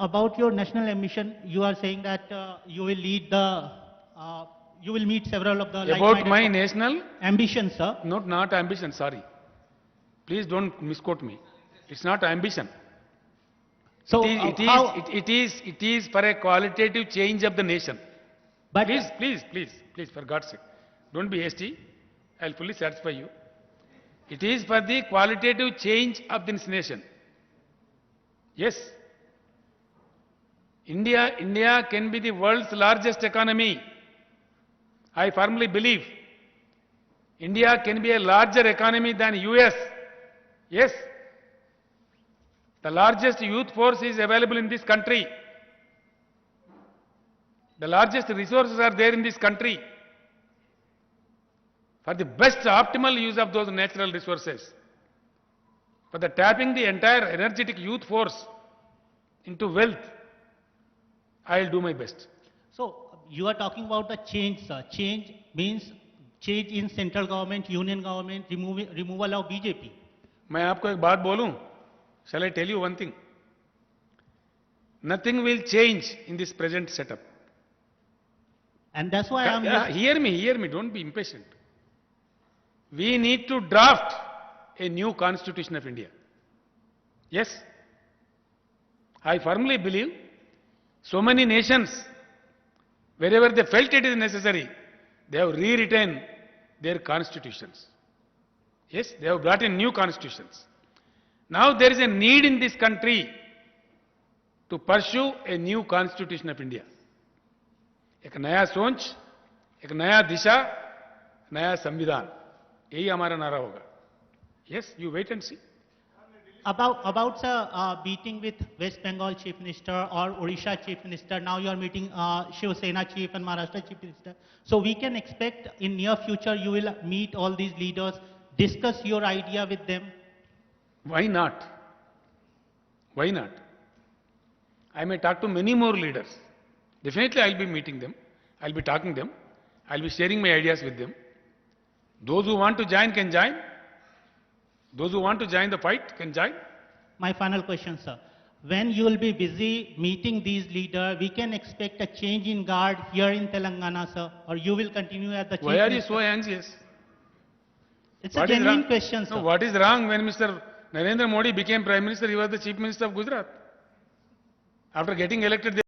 About your national ambition, you are saying that you will lead the, you will meet several of the about my like-minded national ambition, sir. not ambition sorry please don't misquote me it's not ambition So, how, it is for a qualitative change of the nation but please for God's sake don't be hasty I'll fully satisfy you it is for the qualitative change of this nation yes India can be the world's largest economy I firmly believe India can be a larger economy than US yes the largest youth force is available in this country the largest resources are there in this country for the best optimal use of those natural resources for the tapping the entire energetic youth force into wealth I'll do my best so you are talking about the change, sir. Change means change in central government, union government, removal of BJP. मैं आपको एक बात बोलूं shall I tell you one thing nothing will change in this present setup And that's why I'm hear me don't be impatient we need to draft a new constitution of India yes I firmly believe so many nations wherever they felt it is necessary they have rewritten their constitutions yes they have brought in new constitutions now there is a need in this country to pursue a new constitution of India एक नया सोच एक नया दिशा नया संविधान यही हमारा नारा होगा yes you wait and see about sir, meeting with West Bengal Chief Minister or Odisha Chief Minister. Now you are meeting Shiv Sena Chief and Maharashtra Chief Minister. So we can expect in near future you will meet all these leaders, discuss your idea with them. Why not? Why not? I may talk to many more leaders. Definitely I'll be meeting them. I'll be talking to them. I'll be sharing my ideas with them. Those who want to join can join. Those who want to join the fight can join. My final question, sir. When you will be busy meeting these leaders, we can expect a change in guard here in Telangana, sir, or you will continue as the Chief Why are you Minister? so anxious? It's What a is genuine wrong? question, sir. No, what is wrong when Mr. Narendra Modi became Prime Minister? He was the Chief Minister of Gujarat. After getting elected,